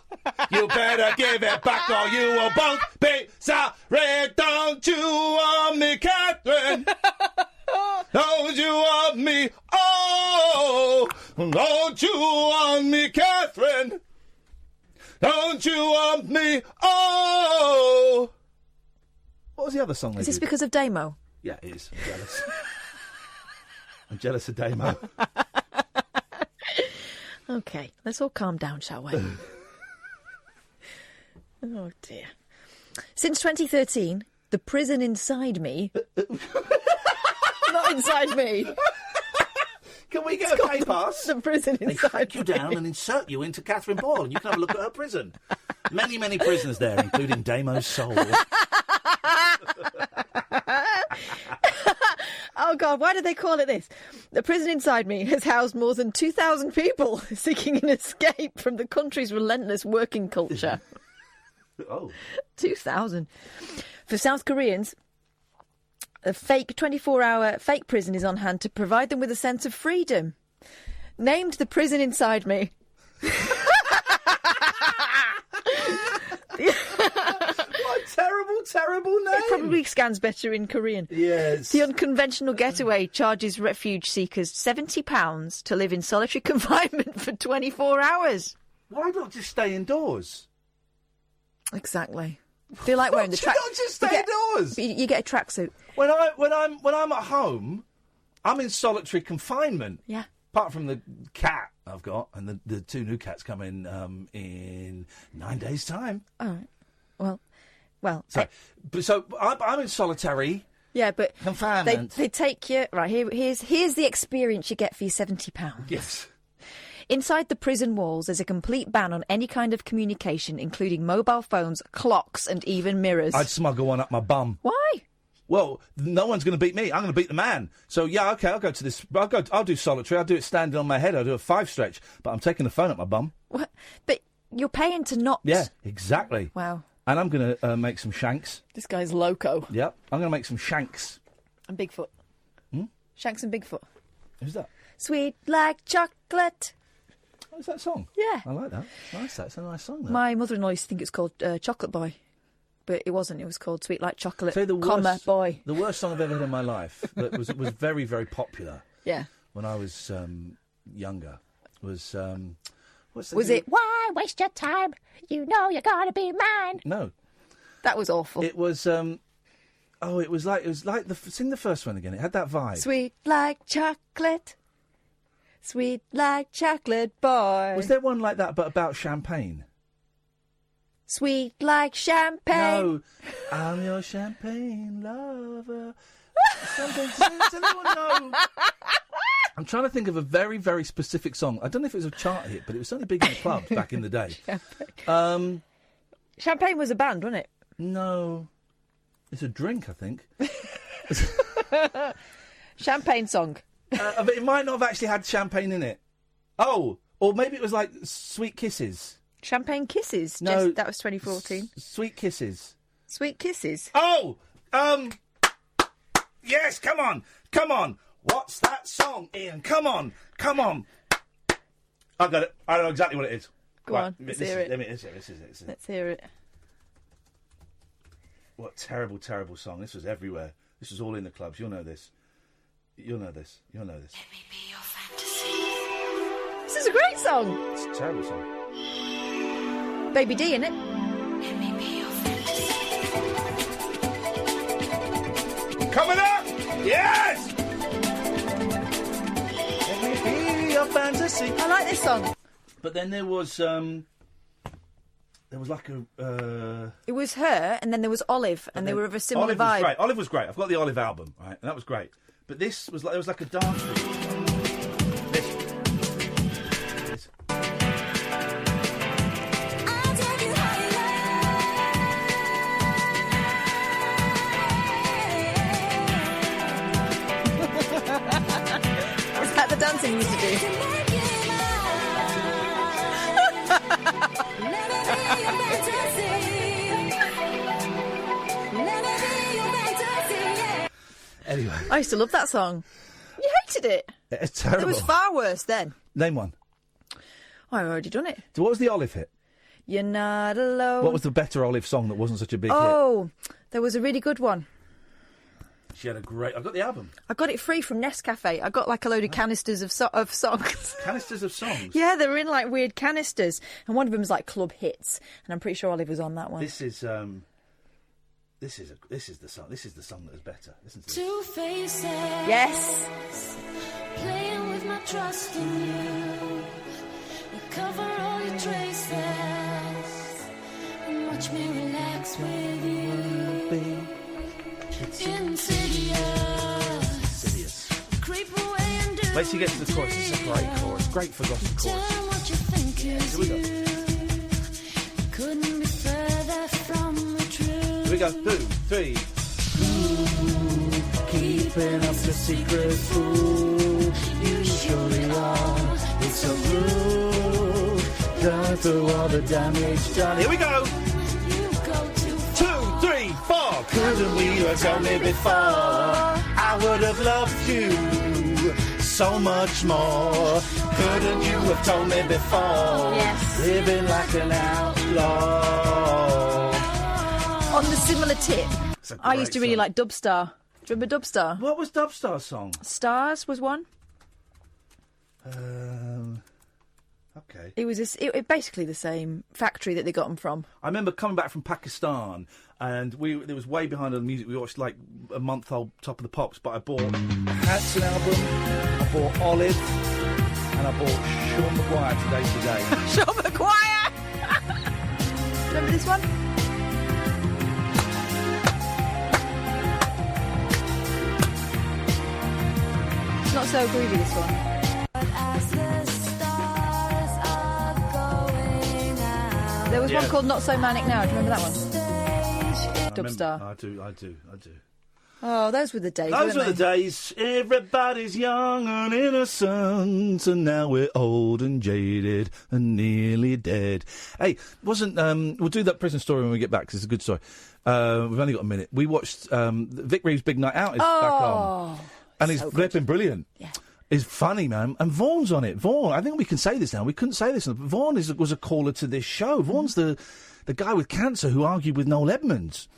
You better give it back or you will both be sorry. Don't you want me, Catherine? Don't you want me? Oh, don't you want me, Catherine? Don't you want me? Oh. What was the other song? Is this because of Daymo? Yeah, it is. I'm jealous. I'm jealous of Daymo. OK, let's all calm down, shall we? Oh, dear. Since 2013, the prison inside me... Not inside me. Can we get a pay pass? The prison inside They track you down and insert you into Catherine Boyle and you can have a look at her prison. Many, many prisons there, including Daymo's soul. Oh, God, why did they call it this? The prison inside me has housed more than 2,000 people seeking an escape from the country's relentless working culture. Oh. 2,000. For South Koreans, a fake 24-hour fake prison is on hand to provide them with a sense of freedom. Named the prison inside me. terrible, terrible name. It probably scans better in Korean. Yes. The unconventional getaway charges refuge seekers £70 to live in solitary confinement for 24 hours. Why not just stay indoors? Exactly. I feel like wearing the track. Not just stay indoors. You get a tracksuit. When I'm at home, I'm in solitary confinement. Yeah. Apart from the cat I've got, and the two new cats come in 9 days' time. All right. Well. So I'm in solitary. Yeah, but confinement. They take you right here. Here's the experience you get for your £70. Yes. Inside the prison walls, there's a complete ban on any kind of communication, including mobile phones, clocks, and even mirrors. I'd smuggle one up my bum. Why? Well, no one's going to beat me. I'm going to beat the man. So yeah, okay, I'll go to this. I'll do solitary. I'll do it standing on my head. I'll do a 5 stretch. But I'm taking the phone up my bum. What? But you're paying to not. Yeah, exactly. Wow. And I'm going to make some shanks. This guy's loco. Yep, I'm going to make some shanks. And Bigfoot. Shanks and Bigfoot. Who's that? Sweet like chocolate. What's that song? Yeah. I like that. Nice. That's a nice song. That. My mother-in-law used to think it's called Chocolate Boy. But it wasn't. It was called Sweet Like Chocolate, Boy. The worst song I've ever heard in my life that was very, very popular. Yeah. When I was younger was was it Why waste your time? You know you're gonna be mine. No. That was awful. It was it was like sing the first one again. It had that vibe. Sweet like chocolate. Sweet like chocolate boy. Was there one like that but about champagne? Sweet like champagne. No, I'm your champagne lover. Something. Does anyone know? I'm trying to think of a very, very specific song. I don't know if it was a chart hit, but it was certainly big in the clubs back in the day. Champagne was a band, wasn't it? No, it's a drink, I think. Champagne song. But it might not have actually had champagne in it. Oh, or maybe it was like Sweet Kisses. Champagne Kisses? No. That was 2014. Sweet Kisses. Sweet Kisses? Oh! Yes, come on. What's that song, Ian? Come on. I got it. I know exactly what it is. Go on, let's hear it. This is it. Let's hear it. What terrible, terrible song. This was everywhere. This was all in the clubs. You'll know this. You'll know this. Let me be your fantasy. This is a great song. It's a terrible song. Baby D, innit? Let me be your fantasy. Coming up! Yes! Let me be your fantasy. I like this song. But then there was like a... It was her, and then there was Olive, and they were of a similar Olive vibe. Was great. Olive was great. I've got the Olive album, right? And that was great. But this was like... There was like a dance group. This. Is that the dancing you used to do? Anyway. I used to love that song. You hated it. It's terrible. It was far worse then. Name one. Oh, I've already done it. So what was the Olive hit? You're not alone. What was the better Olive song that wasn't such a big hit? Oh, there was a really good one. She had a great... I got the album. I got it free from Nescafe. I got like a load of canisters of songs. Canisters of songs? Yeah, they were in like weird canisters. And one of them was like club hits. And I'm pretty sure Olive was on that one. This is the song. This is the song that was better. Listen to this. Two faces. Yes. Playing with my trust in you. You cover all your traces. And watch me relax with you. Insidious. Creep away and do. Wait till you get to the chorus. It's a great chorus. Great forgotten chorus. What you think is Here we go. you. Couldn't be further from the truth. Here we go. 2, 3. Ooh, keeping up the secret. Ooh, you surely are. It's so rude. Going through all the damage done. Here we go. 2, 3, 4. Couldn't we have told me before? I would have loved you so much more. Couldn't you have told me before? Yes. Living like an outlaw. On the similar tip, It's a I great used to really song. like Dubstar. Do you remember Dubstar? What was Dubstar's song? Stars was one. Okay. It was basically the same factory that they got them from. I remember coming back from Pakistan, and it was way behind on the music. We watched like a month old Top of the Pops, but I bought a Hanson album, I bought Olive, and I bought Sean Maguire Today Today. Sean Maguire! Remember this one? It's not so groovy, this one. There was one called Not So Manic Now. Do you remember that one? Dubstar. I do. Oh, those were the days. Those were weren't the they? days. Everybody's young and innocent, and now we're old and jaded and nearly dead. Hey, we'll do that prison story when we get back, because it's a good story. We've only got a minute. We watched Vic Reeves' Big Night Out is back on. And he's flipping brilliant. Yeah. It's funny, man. And Vaughan's on it. Vaughan, I think we can say this now. We couldn't say this. Vaughan was a caller to this show. Vaughan's the guy with cancer who argued with Noel Edmonds.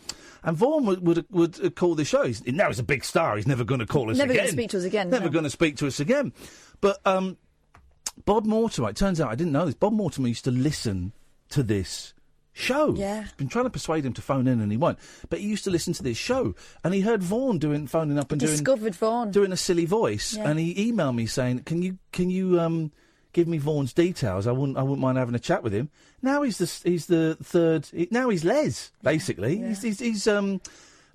And Vaughan would call the show. Now he's a big star. He's never going to call us again. Never going to speak to us again. Never going to speak to us again. But Bob Mortimer, it turns out, I didn't know this, Bob Mortimer used to listen to this show. Yeah. He's been trying to persuade him to phone in and he won't. But he used to listen to this show. And he heard Vaughan phoning up and Discovered Vaughan. doing a silly voice. Yeah. And he emailed me saying, Can you give me Vaughan's details? I wouldn't mind having a chat with him. Now he's the third. Now he's Les, basically. Yeah. He's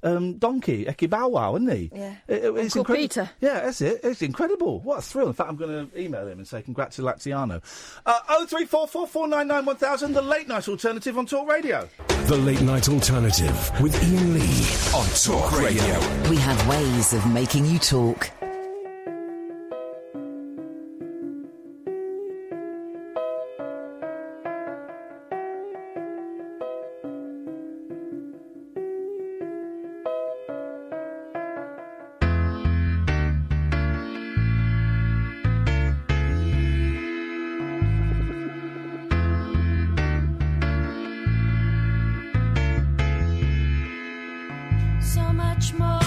Donkey Ekibawa, isn't he? Yeah. It's Uncle Peter. Yeah, that's it. It's incredible. What a thrill. In fact, I'm going to email him and say congratulaziano. 03444991000, the late night alternative on Talk Radio. The Late Night Alternative with Iain Lee on Talk Radio. We have ways of making you talk. So much more.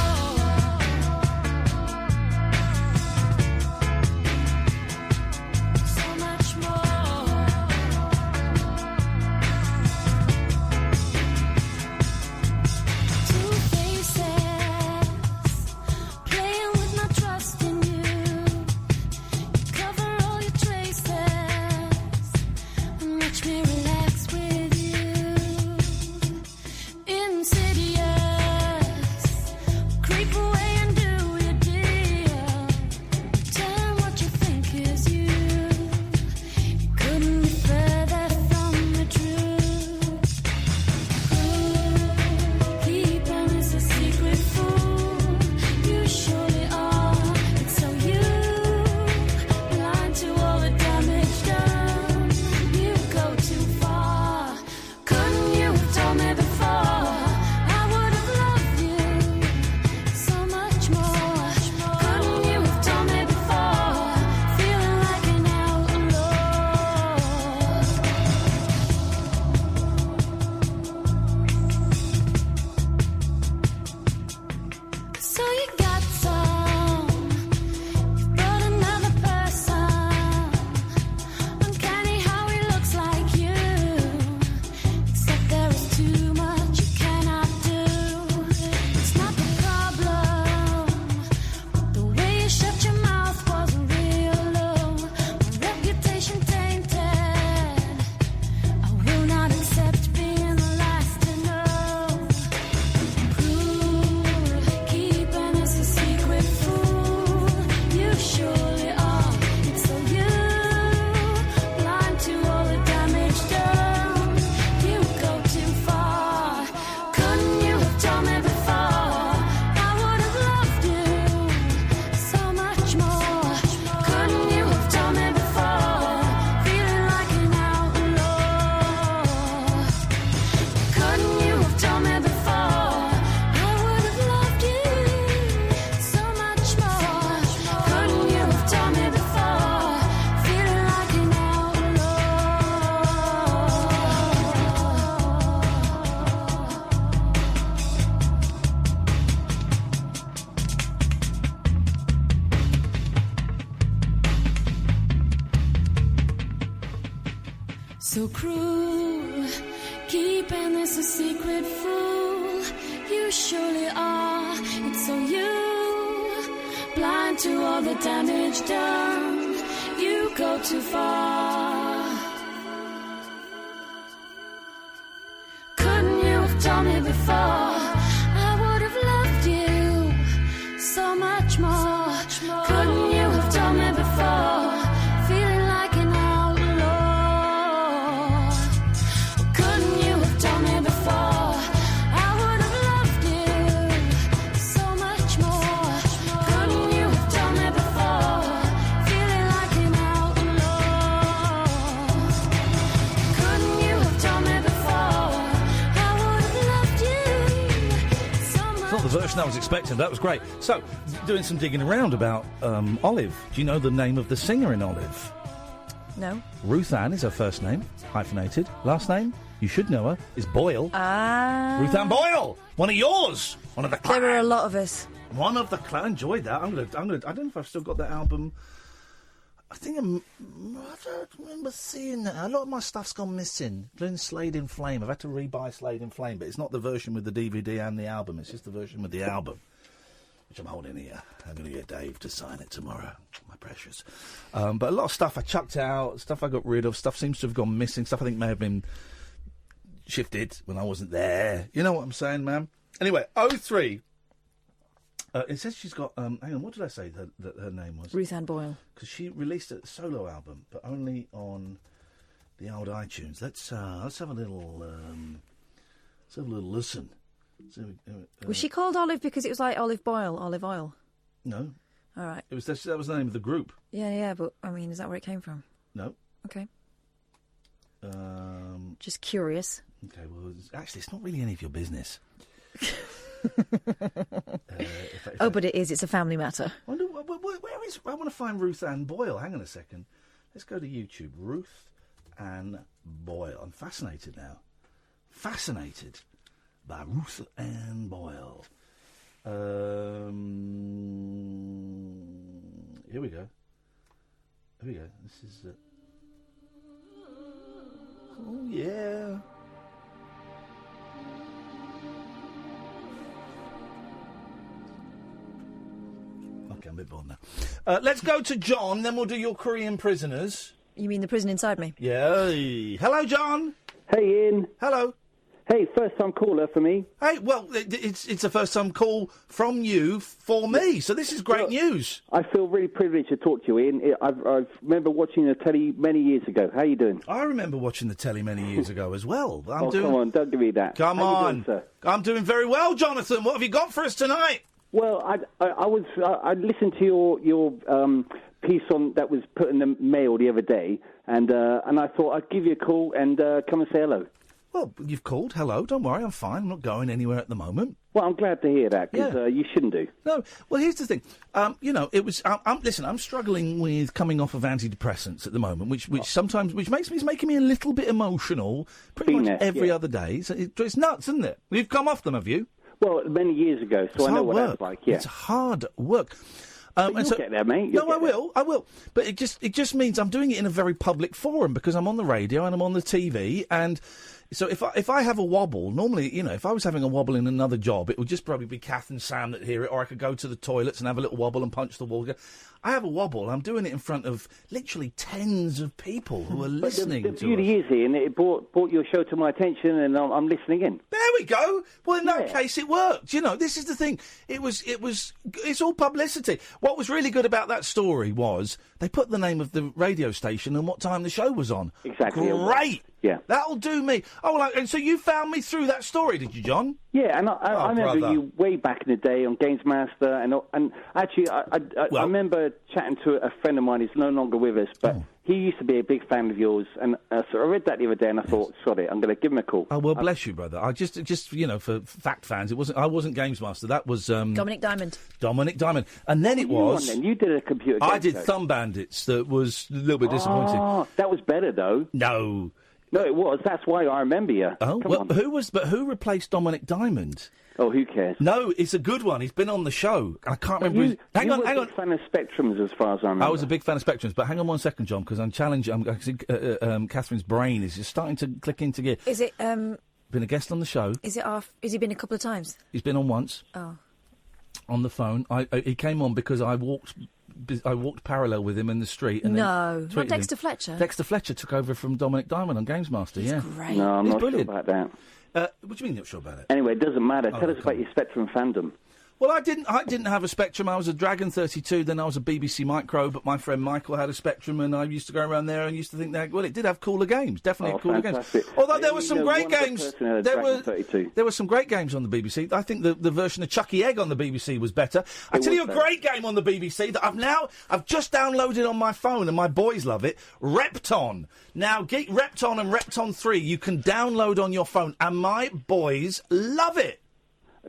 So cruel, keeping this a secret, fool. You surely are. It's so you, blind to all the damage done. You go too far. Couldn't you have told me before? I would have loved you so much more. Couldn't you have told me before? Feeling like an outlaw. Couldn't you have told me before? I would have loved you so much more. Couldn't you have told me before? Feeling like an outlaw. Couldn't you have told me before? I would have loved you so much. It's not the version I was expecting. That was great. So, doing some digging around about Olive. Do you know the name of the singer in Olive? No. Ruth Ann is her first name, hyphenated. Last name, you should know her, is Boyle. Ah. Ruth Ann Boyle, one of yours, one of the There were a lot of us. One of the I enjoyed that. I'm gonna. I don't know if I've still got that album. I think I don't remember seeing that. A lot of my stuff's gone missing, including Slade in Flame. I've had to rebuy Slade in Flame, but it's not the version with the DVD and the album. It's just the version with the album, which I'm holding here. I'm going to get Dave to sign it tomorrow, my precious. But a lot of stuff I chucked out, stuff I got rid of, stuff seems to have gone missing, stuff I think may have been shifted when I wasn't there. You know what I'm saying, man? Anyway, 03. It says she's got... hang on, what did I say that her name was? Ruth Ann Boyle. Because she released a solo album, but only on the old iTunes. Let's have a little... let's have a little listen. So, Was she called Olive because it was like olive boil, olive oil? No. All right. That was the name of the group. Yeah, but, I mean, is that where it came from? No. Okay. Just curious. Okay, well, it's not really any of your business. But it is. It's a family matter. I wonder, where is... I want to find Ruth Ann Boyle. Hang on a second. Let's go to YouTube. Ruth Ann Boyle. I'm fascinated now. Fascinated by Ruth Ann Boyle. Here we go. This is... oh, yeah. Okay, I'm a bit bored now. Let's go to John, then we'll do your Korean prisoners. You mean the prison inside me? Yeah. Hello, John. Hey, Ian. Hello. Hey, first-time caller for me. Hey, well, it's a first-time call from you for me, so this is great news. I feel really privileged to talk to you, Ian. I remember watching the telly many years ago. How you doing? I remember watching the telly many years ago as well. Come on, don't give me that. Come How on. you doing, sir? I'm doing very well, Jonathan. What have you got for us tonight? Well, I listened to your piece on that was put in the mail the other day, and I thought I'd give you a call and come and say hello. Well, you've called. Hello. Don't worry. I'm fine. I'm not going anywhere at the moment. Well, I'm glad to hear that, because you shouldn't do. No. Well, here's the thing. It was... listen, I'm struggling with coming off of antidepressants at the moment, which sometimes... which is making me a little bit emotional pretty much every other day. So it's nuts, isn't it? You've come off them, have you? Well, many years ago, so I know what that's like, yeah. It's hard work. You'll get there, mate. I will. But it just means I'm doing it in a very public forum because I'm on the radio and I'm on the TV, and so if I have a wobble, normally, if I was having a wobble in another job, it would just probably be Kath and Sam that hear it, or I could go to the toilets and have a little wobble and punch the wall. I have a wobble. I'm doing it in front of literally tens of people who are listening to it. The beauty is, Ian, it brought your show to my attention, and I'm listening in. There we go. Well, in that case, it worked. This is the thing. It's all publicity. What was really good about that story was they put the name of the radio station and what time the show was on. Exactly. Great. Yeah. That'll do me. Oh, well, and so you found me through that story, did you, John? Yeah, and I remember you way back in the day on Games Master, and actually I remember chatting to a friend of mine who's no longer with us, but he used to be a big fan of yours, and so I read that the other day, and I thought, sod it, I'm going to give him a call. Oh, well, bless you, brother. I just for fact fans, I wasn't Games Master. That was Dominic Diamond. And then it was... You did a computer game I did show. Thumb Bandits. That was a little bit disappointing. Oh, that was better, though. No, it was. That's why I remember you. Oh, who replaced Dominic Diamond? Oh, who cares? No, it's a good one. He's been on the show. I can't remember. Hang on. a big fan of Spectrums, as far as I remember. I was a big fan of Spectrums, but hang on 1 second, John, because I'm challenging. Catherine's brain is just starting to click into gear. Is it? Been a guest on the show. Is it off? Has he been a couple of times? He's been on once. Oh. On the phone. He came on because I walked parallel with him in the street. And no, not Dexter Fletcher. Dexter Fletcher took over from Dominic Diamond on Games Master. He's yeah, great. No, I'm He's not brilliant. sure about that. What do you mean you're not sure about it? Anyway, it doesn't matter. Oh, Tell us about your Spectrum fandom. Well, I didn't have a Spectrum. I was a Dragon 32, then I was a BBC Micro, but my friend Michael had a Spectrum, and I used to go around there and used to think that, well, it did have cooler games, definitely cooler fantastic. games. Although there were some great games. There were some great games on the BBC. I think the version of Chucky Egg on the BBC was better. I tell you a great game on the BBC that I've just downloaded on my phone, and my boys love it, Repton. Now, get Repton and Repton 3, you can download on your phone, and my boys love it.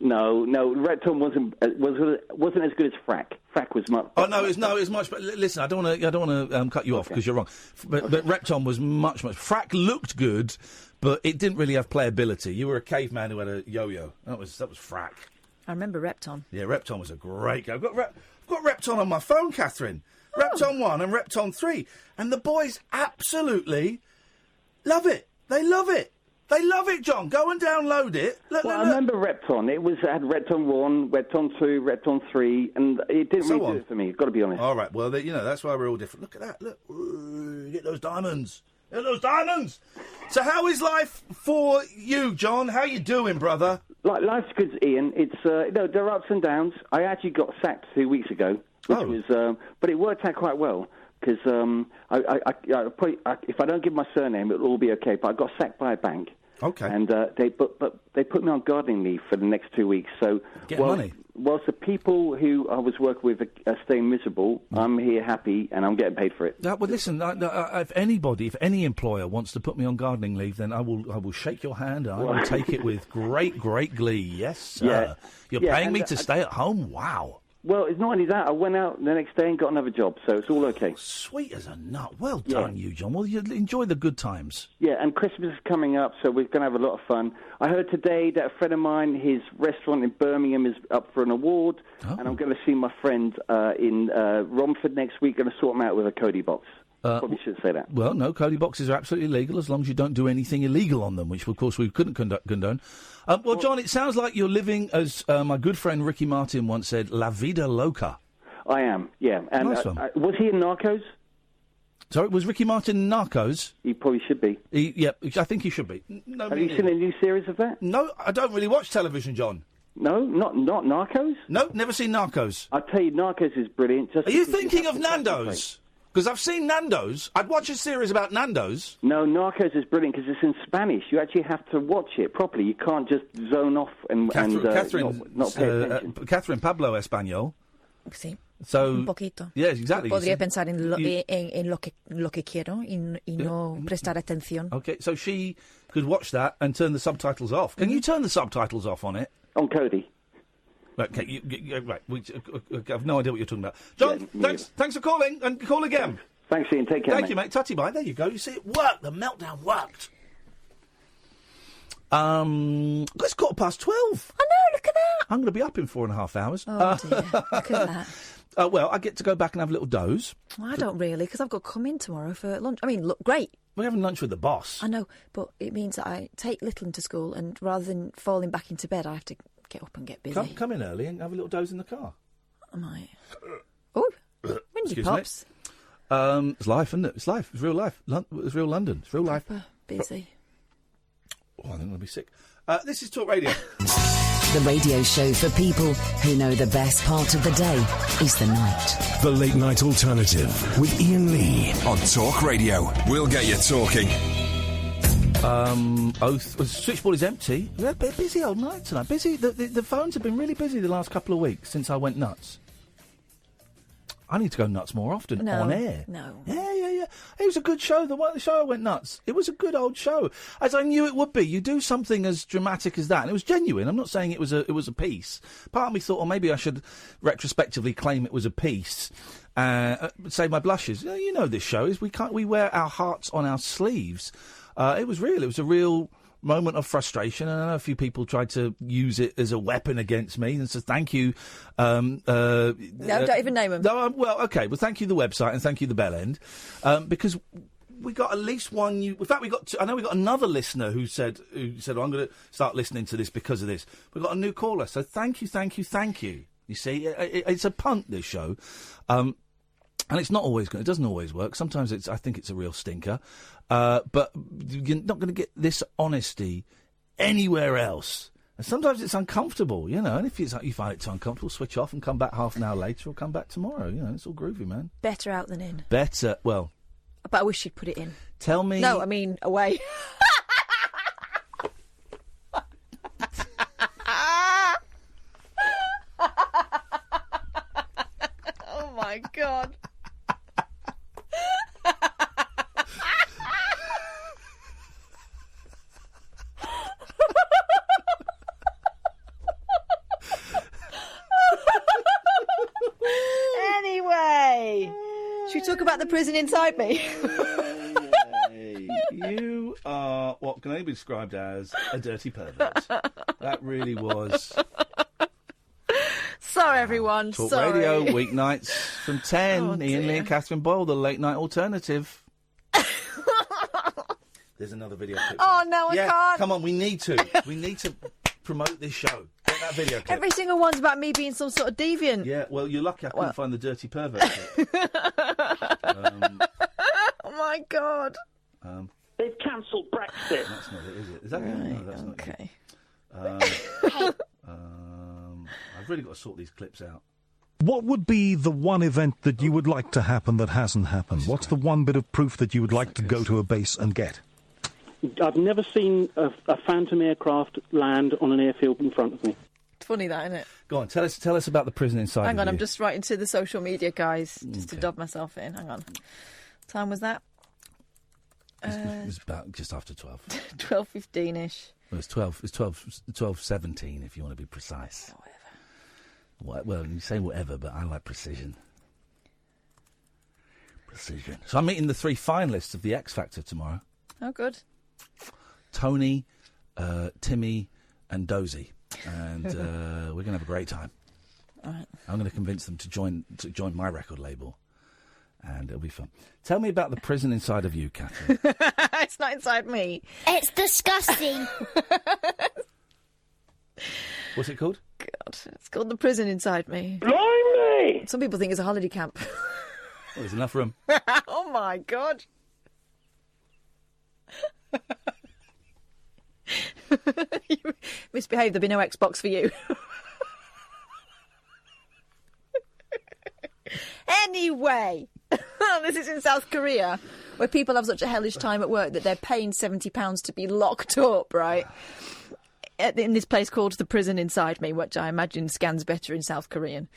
No, Repton wasn't as good as Frack. Frack was much. Oh no, it was much. But listen, I don't want to cut you off because you're wrong. But Repton was much. Frack looked good, but it didn't really have playability. You were a caveman who had a yo-yo. That was Frack. I remember Repton. Yeah, Repton was a great game. I've got Repton on my phone, Catherine. Repton 1 and Repton 3, and the boys absolutely love it. They love it. They love it, John. Go and download it. Look. I remember Repton. It had Repton 1, Repton 2, Repton 3, and it didn't really do it for me. Got to be honest. All right. Well, that's why we're all different. Look at that. Look. Ooh, get those diamonds. Get those diamonds. So, how is life for you, John? How you doing, brother? Life's good, Ian. It's there are ups and downs. I actually got sacked 2 weeks ago, which was, but it worked out quite well. Because if I don't give my surname, it'll all be okay. But I got sacked by a bank. Okay. And they put me on gardening leave for the next 2 weeks. So money. Whilst the people who I was working with are staying miserable, I'm here happy and I'm getting paid for it. Well, listen. If any employer wants to put me on gardening leave, then I will shake your hand and I will take it with great glee. Yes, sir. Yeah. You're paying me to stay at home. Wow. Well, it's not only that. I went out the next day and got another job, so it's all okay. Sweet as a nut. Well done, you, John. Well, you enjoy the good times. Yeah, and Christmas is coming up, so we're going to have a lot of fun. I heard today that a friend of mine, his restaurant in Birmingham is up for an award, and I'm going to see my friend in Romford next week, going to sort him out with a Cody box. Probably shouldn't say that. Well, no, Cody boxes are absolutely legal as long as you don't do anything illegal on them, which, of course, we couldn't condone. Well, John, it sounds like you're living, as my good friend Ricky Martin once said, La Vida Loca. I am, yeah. And nice one. Was he in Narcos? Sorry, was Ricky Martin in Narcos? He probably should be. Yeah, I think he should be. No, have you seen a new series of that? No, I don't really watch television, John. No, not Narcos? No, never seen Narcos. I tell you, Narcos is brilliant. Are you thinking of Nando's? Because I've seen Nando's. I'd watch a series about Nando's. No, Narcos is brilliant because it's in Spanish. You actually have to watch it properly. You can't just zone off and Catherine, not pay attention. Catherine Pablo Español. Sí. So, un poquito. Yes, exactly. Podría pensar en lo que quiero y no prestar atención. Okay, so she could watch that and turn the subtitles off. Can you turn the subtitles off on it? On Cody. Okay, right. I have no idea what you're talking about. John, thanks for calling, and call again. Thanks, Ian. Take care, Thank you, mate. Tutty bye. There you go. You see, it worked. The meltdown worked. It's 12:15. I know, look at that. I'm going to be up in 4.5 hours. Oh, dear. Look at that. Well, I get to go back and have a little doze. Well, I don't really, because I've got to come in tomorrow for lunch. I mean, look, great. We're having lunch with the boss. I know, but it means that I take Little to school, and rather than falling back into bed, I have to get up and get busy. Come in early and have a little doze in the car. I might. Oh, windy pops. It's life, isn't it? It's life. It's real life. It's real London. It's real life. Busy. Oh, I think I'm going to be sick. This is Talk Radio. The radio show for people who know the best part of the day is the night. The Late Night Alternative with Iain Lee on Talk Radio. We'll get you talking. Switchboard is empty. We had a busy old night tonight. Busy. The phones have been really busy the last couple of weeks since I went nuts. I need to go nuts more often on air. No. Yeah. It was a good show. The show I went nuts. It was a good old show, as I knew it would be. You do something as dramatic as that, and it was genuine. I'm not saying it was a piece. Part of me thought, maybe I should retrospectively claim it was a piece. Save my blushes. You know, this show is we wear our hearts on our sleeves. It was real. It was a real moment of frustration, and I know a few people tried to use it as a weapon against me, and so thank you. No, don't even name them. No, well, OK, well, thank you, the website, and thank you, the Bell End, because we got at least one new... In fact, I know we got another listener who said, I'm going to start listening to this because of this. We got a new caller, so thank you. You see, it's a punt, this show. And it's not always good. It doesn't always work. Sometimes I think it's a real stinker. But you're not going to get this honesty anywhere else. And sometimes it's uncomfortable, you know. And if you find it too uncomfortable, switch off and come back half an hour later, or come back tomorrow. You know, it's all groovy, man. Better out than in. Better, well. But I wish you'd put it in. Tell me. No, I mean away. Oh my God. Anyway, should we talk about the prison inside me? You are what can only be described as a dirty pervert. That really was. Sorry, everyone. Talk Sorry. Radio, weeknights from 10. Oh, Iain Lee and Katherine Boyle, the late night alternative. There's another video clip. Oh, no, I can't. Come on, we need to. We need to promote this show. Get that video clip. Every single one's about me being some sort of deviant. Yeah, well, you're lucky I couldn't find the dirty pervert clip. Oh, my God. They've cancelled Brexit. That's not it, is it? Is that right, no, that's okay. Not it. I've really got to sort these clips out. What would be the one event that you would like to happen that hasn't happened? What's the one bit of proof that you would like to go to a base and get? I've never seen a Phantom aircraft land on an airfield in front of me. It's funny, that, isn't it? Go on, tell us about the prison inside. Hang on, of I'm you. just writing to the social media guys just to dub myself in. Hang on. What time was that? It was about just after 12. 12:15ish. Well, it's 12. It's 12:17 if you want to be precise. Whatever. Well, you say whatever, but I like precision. Precision. So I'm meeting the 3 finalists of the X Factor tomorrow. Oh, good. Tony, Timmy, and Dozy, and we're going to have a great time. All right. I'm going to convince them to join my record label, and it'll be fun. Tell me about the prison inside of you, Katherine. It's not inside me. It's disgusting. What's it called? God, it's called the prison inside me. Blimey! Some people think it's a holiday camp. Well, there's enough room. Oh, my God. You misbehaved. There'll be no Xbox for you. Anyway, this is in South Korea, where people have such a hellish time at work that they're paying £70 to be locked up, right? In this place called the prison inside me, which I imagine scans better in South Korean.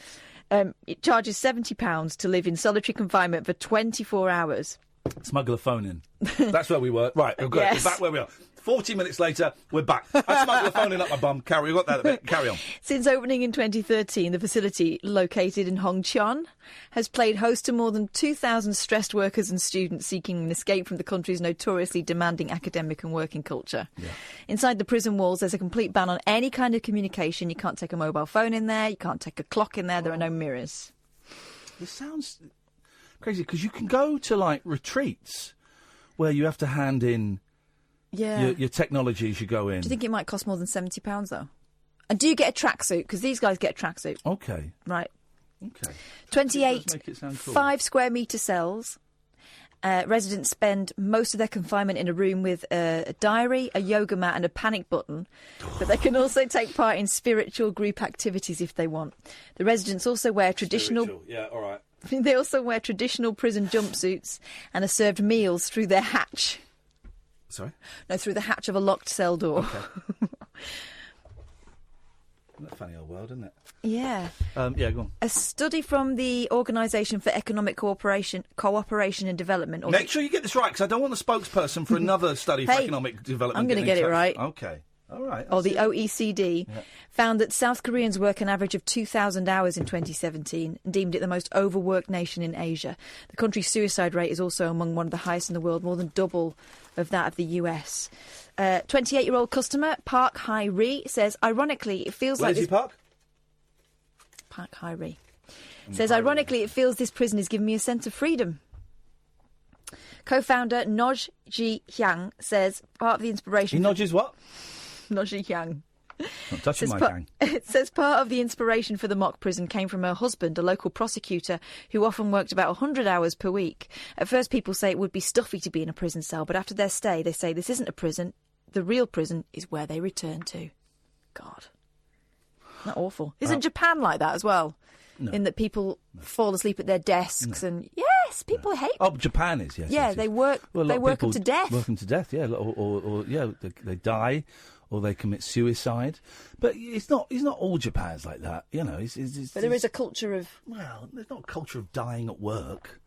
It charges £70 to live in solitary confinement for 24 hours. Smuggle a phone in. That's where we were. Right, we're good. Yes. We're back where we are. 40 minutes later, we're back. I smuggled a phone in up my bum. Carry on. Since opening in 2013, the facility, located in Hongcheon, has played host to more than 2,000 stressed workers and students seeking an escape from the country's notoriously demanding academic and working culture. Yeah. Inside the prison walls, there's a complete ban on any kind of communication. You can't take a mobile phone in there. You can't take a clock in there. There are no mirrors. This sounds crazy, because you can go to, like, retreats where you have to hand in your technology as you go in. Do you think it might cost more than £70, though? And do you get a tracksuit? Because these guys get a tracksuit. Okay. Right. Okay. 28 make it sound cool. 5-square-metre cells. Residents spend most of their confinement in a room with a diary, a yoga mat and a panic button. But they can also take part in spiritual group activities if they want. The residents also wear traditional... Yeah, all right. They also wear traditional prison jumpsuits and are served meals through their hatch. Sorry? No, through the hatch of a locked cell door. Okay. Isn't that a funny old world, isn't it? Yeah. Yeah, go on. A study from the Organisation for Economic Cooperation and Development... Make sure you get this right, because I don't want the spokesperson for another study for economic development. I'm going to get it right. Okay. All right. or the OECD, found that South Koreans work an average of 2,000 hours in 2017 and deemed it the most overworked nation in Asia. The country's suicide rate is also among one of the highest in the world, more than double of that of the US. 28-year-old customer Park Hai-ri says, ironically, it feels Where like... is he, Park? Park Hai-ri. Says, ironically, it feels this prison is giving me a sense of freedom. Co-founder Noj Ji-hyang says, part of the inspiration... He nodges what? Noj Ji-hyang. Not touching my gang. It says part of the inspiration for the mock prison came from her husband, a local prosecutor who often worked about 100 hours per week. At first, people say it would be stuffy to be in a prison cell, but after their stay, they say this isn't a prison. The real prison is where they return to. God. Isn't that awful? Isn't Japan like that as well? No. In that people fall asleep at their desks and... Yes, people hate... Oh, Japan is, yes. Yeah, yes, they yes. work Well, they work them to death. Work them to death, yeah. Or they die, or they commit suicide. But it's not all Japan's like that, you know. But there is a culture of... Well, there's not a culture of dying at work.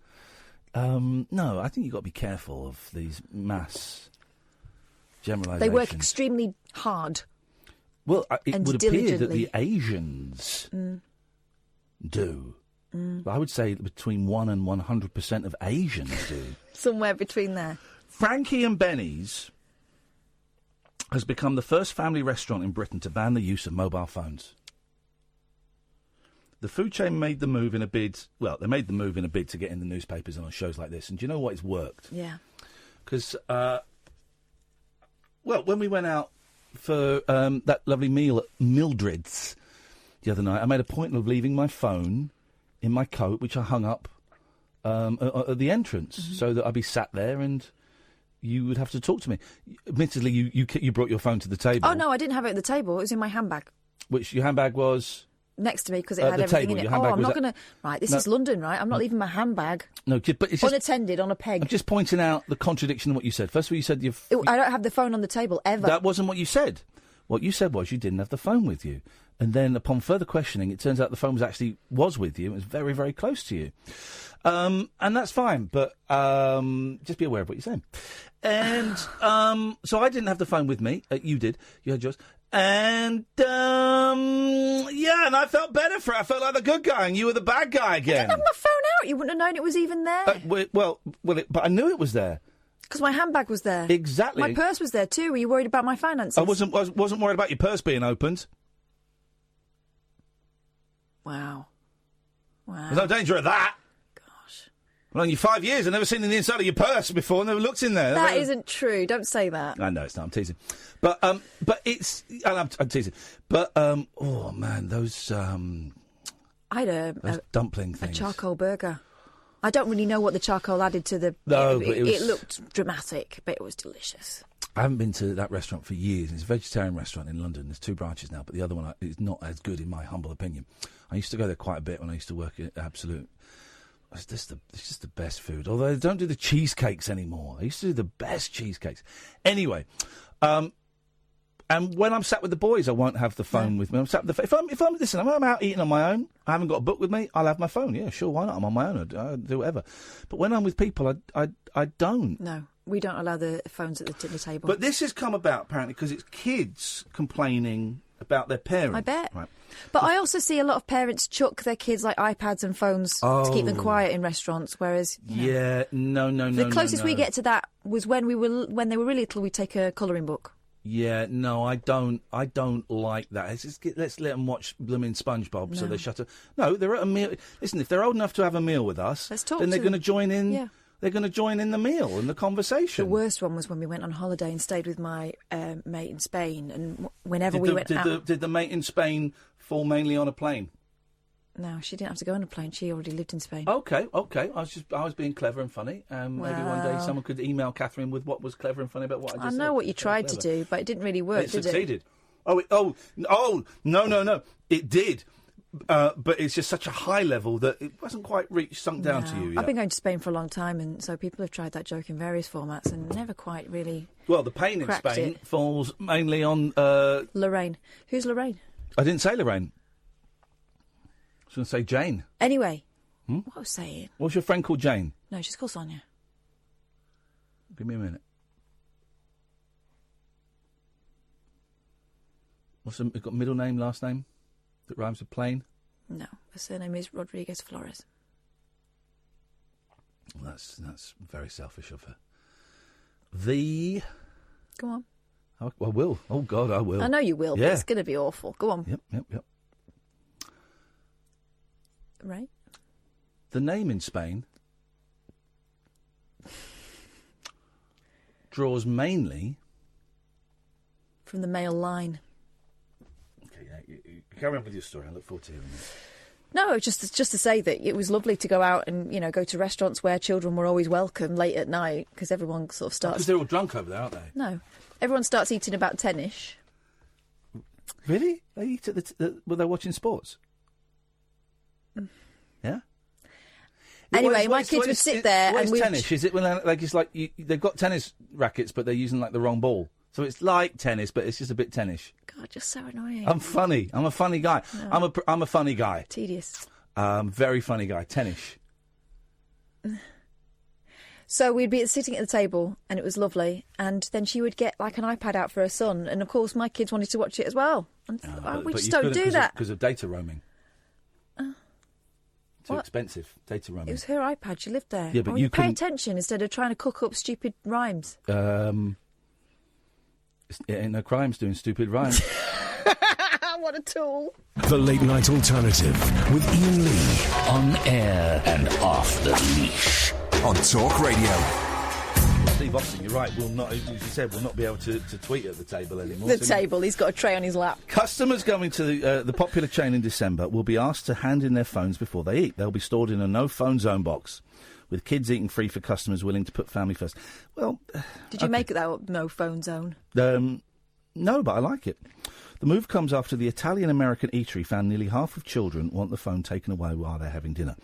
No, I think you've got to be careful of these mass generalisations. They work extremely hard. Well, it and would appear that diligently. the Asians do. But I would say between 1 and 100% of Asians do. Somewhere between there. Frankie and Benny's has become the first family restaurant in Britain to ban the use of mobile phones. The food chain made the move in a bid... Well, they made the move in a bid to get in the newspapers and on shows like this. And do you know what? It's worked. Yeah. Because, when we went out for that lovely meal at Mildred's the other night, I made a point of leaving my phone in my coat, which I hung up at the entrance, so that I'd be sat there and you would have to talk to me. Admittedly, you brought your phone to the table. Oh, no, I didn't have it at the table. It was in my handbag. Which your handbag was? Next to me, because it had the everything table. in it. Your Oh, handbag I'm was not at- going to... Right, this No. is London, right? I'm not leaving my handbag No, but it's just... unattended on a peg. I'm just pointing out the contradiction in what you said. First of all, you said you've... I don't have the phone on the table, ever. That wasn't what you said. What you said was you didn't have the phone with you. And then upon further questioning, it turns out the phone was with you. It was very, very close to you. And that's fine, but just be aware of what you're saying. And so I didn't have the phone with me. You did. You had yours. And, and I felt better for it. I felt like the good guy, and you were the bad guy again. I didn't have my phone out. You wouldn't have known it was even there. But I knew it was there. Because my handbag was there. Exactly. My purse was there too. Were you worried about my finances? I wasn't worried about your purse being opened. Wow. There's no danger of that. Gosh. Well, in your 5 years, I've never seen in the inside of your purse before. Never looked in there. That isn't true. Don't say that. I know it's not. I'm teasing. But it's. I'm teasing. But oh man, those I had those dumpling a things. charcoal burger. I don't really know what the charcoal added to the... No, but it looked dramatic, but it was delicious. I haven't been to that restaurant for years. It's a vegetarian restaurant in London. There's 2 branches now, but the other one is not as good, in my humble opinion. I used to go there quite a bit when I used to work at Absolute. It's just the best food. Although they don't do the cheesecakes anymore. They used to do the best cheesecakes. Anyway, and when I'm sat with the boys, I won't have the phone with me. I'm sat with the if I'm out eating on my own, I haven't got a book with me, I'll have my phone. Yeah, sure, why not? I'm on my own. I'll do whatever. But when I'm with people, I don't. No, we don't allow the phones at the dinner table. But this has come about apparently because it's kids complaining about their parents. I bet. Right. But I also see a lot of parents chuck their kids like iPads and phones to keep them quiet in restaurants, whereas... Yeah, no. The closest we get to that was when they were really little, we'd take a colouring book. Yeah, no, I don't like that. Let's let them watch blooming SpongeBob so they shut up. No, they're at a meal. Listen, if they're old enough to have a meal with us, then they're going to join in. Yeah. They're going to join in the meal and the conversation. The worst one was when we went on holiday and stayed with my mate in Spain, and whenever we went out... Did the mate in Spain fall mainly on a plane? No, she didn't have to go on a plane. She already lived in Spain. Okay. I was being clever and funny. Maybe one day someone could email Katherine with what was clever and funny about what I just said. I know what you tried to do, but it didn't really work, did it? It succeeded. No. It did. But it's just such a high level that it wasn't quite sunk down to you yet. I've been going to Spain for a long time, and so people have tried that joke in various formats and never quite really... Well, the pain in Spain falls mainly on... Lorraine. Who's Lorraine? I didn't say Lorraine. I was going to say Jane. Anyway, what I was saying... What's your friend called Jane? No, she's called Sonia. Give me a minute. Got a middle name, last name that rhymes with plane? No, her surname is Rodriguez Flores. Well, that's very selfish of her. Go on. I will. Oh, God, I will. I know you will, Yeah. but it's going to be awful. Go on. Yep. Right. The name in Spain draws mainly from the male line. Okay, you carry on with your story. I look forward to hearing it. No, just to say that it was lovely to go out and go to restaurants where children were always welcome late at night because everyone sort of starts. Because they're all drunk over there, aren't they? No, everyone starts eating about 10ish. Really? They eat at well, they're watching sports. Yeah. Anyway, my kids would sit there and we'd... tennis? Is it when they've got tennis rackets, but they're using the wrong ball? So it's like tennis, but it's just a bit tennis. God, just so annoying. I'm funny. I'm a funny guy. No. I'm a funny guy. Tedious. Very funny guy. Tennis. So we'd be sitting at the table, and it was lovely. And then she would get an iPad out for her son, and of course my kids wanted to watch it as well. And we just don't do that because of data roaming. Too expensive data roaming. It was her iPad. She lived there. Yeah, but you pay attention instead of trying to cook up stupid rhymes. It ain't no crimes doing stupid rhymes. What a tool. The Late Night Alternative with Iain Lee. On air and off the leash. On Talk Radio. Steve Austin, you're right. We'll not, as you said, we'll not be able to tweet at the table anymore. The table. He's got a tray on his lap. Customers going to the popular chain in December will be asked to hand in their phones before they eat. They'll be stored in a no-phone zone box, with kids eating free for customers willing to put family first. Well, did you make it that no-phone zone? No, but I like it. The move comes after the Italian-American eatery found nearly half of children want the phone taken away while they're having dinner.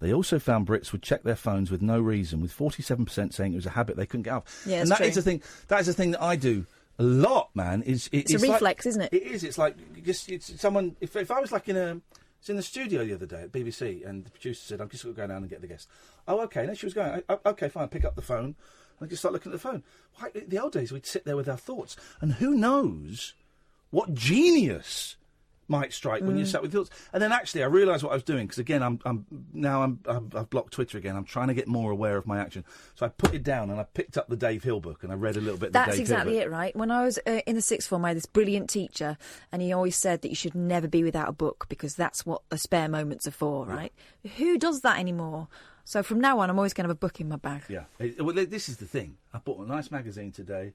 They also found Brits would check their phones with no reason, with 47% saying it was a habit they couldn't get off. Yeah, and that is the thing. That is the thing that I do a lot, man. It's a reflex, isn't it? It is. It's like it's someone. If I was in the studio the other day at BBC, and the producer said, "I'm just going to go down and get the guest." Oh, okay. And she was going. Okay, fine. Pick up the phone. And I just start looking at the phone. Why, the old days, we'd sit there with our thoughts, and who knows what genius might strike when you sat with thoughts. And then actually I realised what I was doing, because again I've blocked Twitter again. I'm trying to get more aware of my action. So I put it down and I picked up the Dave Hill book and I read a little bit of the Dave Hill book. That's exactly it, right? When I was in the sixth form, I had this brilliant teacher, and he always said that you should never be without a book, because that's what the spare moments are for, right? Who does that anymore? So from now on, I'm always going to have a book in my bag. Yeah. Well, this is the thing. I bought a nice magazine today.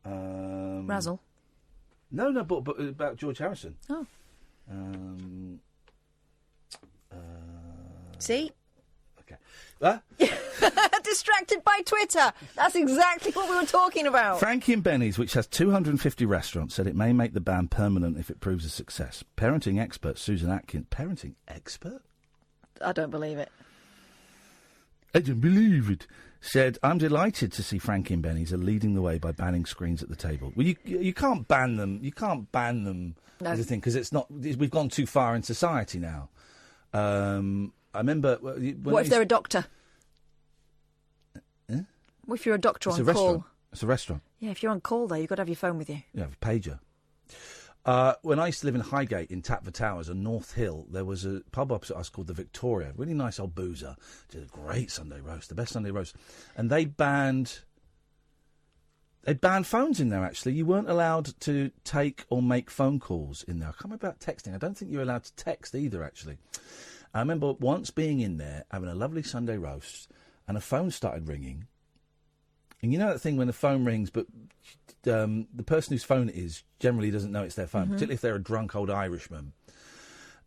Razzle? No, but about George Harrison. Oh. See? Okay. Distracted by Twitter. That's exactly what we were talking about. Frankie and Benny's, which has 250 restaurants, said it may make the ban permanent if it proves a success. Parenting expert Susan Atkins... Parenting expert? I don't believe it. I don't believe it. Said, I'm delighted to see Frankie and Benny's are leading the way by banning screens at the table. Well, you can't ban them. You can't ban them as a thing, because it's not. We've gone too far in society now. I remember. What if they're a doctor? What if you're a doctor on call? It's a restaurant. Yeah, if you're on call, though, you've got to have your phone with you. You have a pager. When I used to live in Highgate in Tapford Towers and North Hill, there was a pub opposite us called the Victoria. Really nice old boozer. Did a great Sunday roast, the best Sunday roast. And they banned phones in there, actually. You weren't allowed to take or make phone calls in there. I can't remember about texting. I don't think you were allowed to text either, actually. I remember once being in there, having a lovely Sunday roast, and a phone started ringing. And you know that thing when the phone rings, but the person whose phone it is generally doesn't know it's their phone, particularly if they're a drunk old Irishman.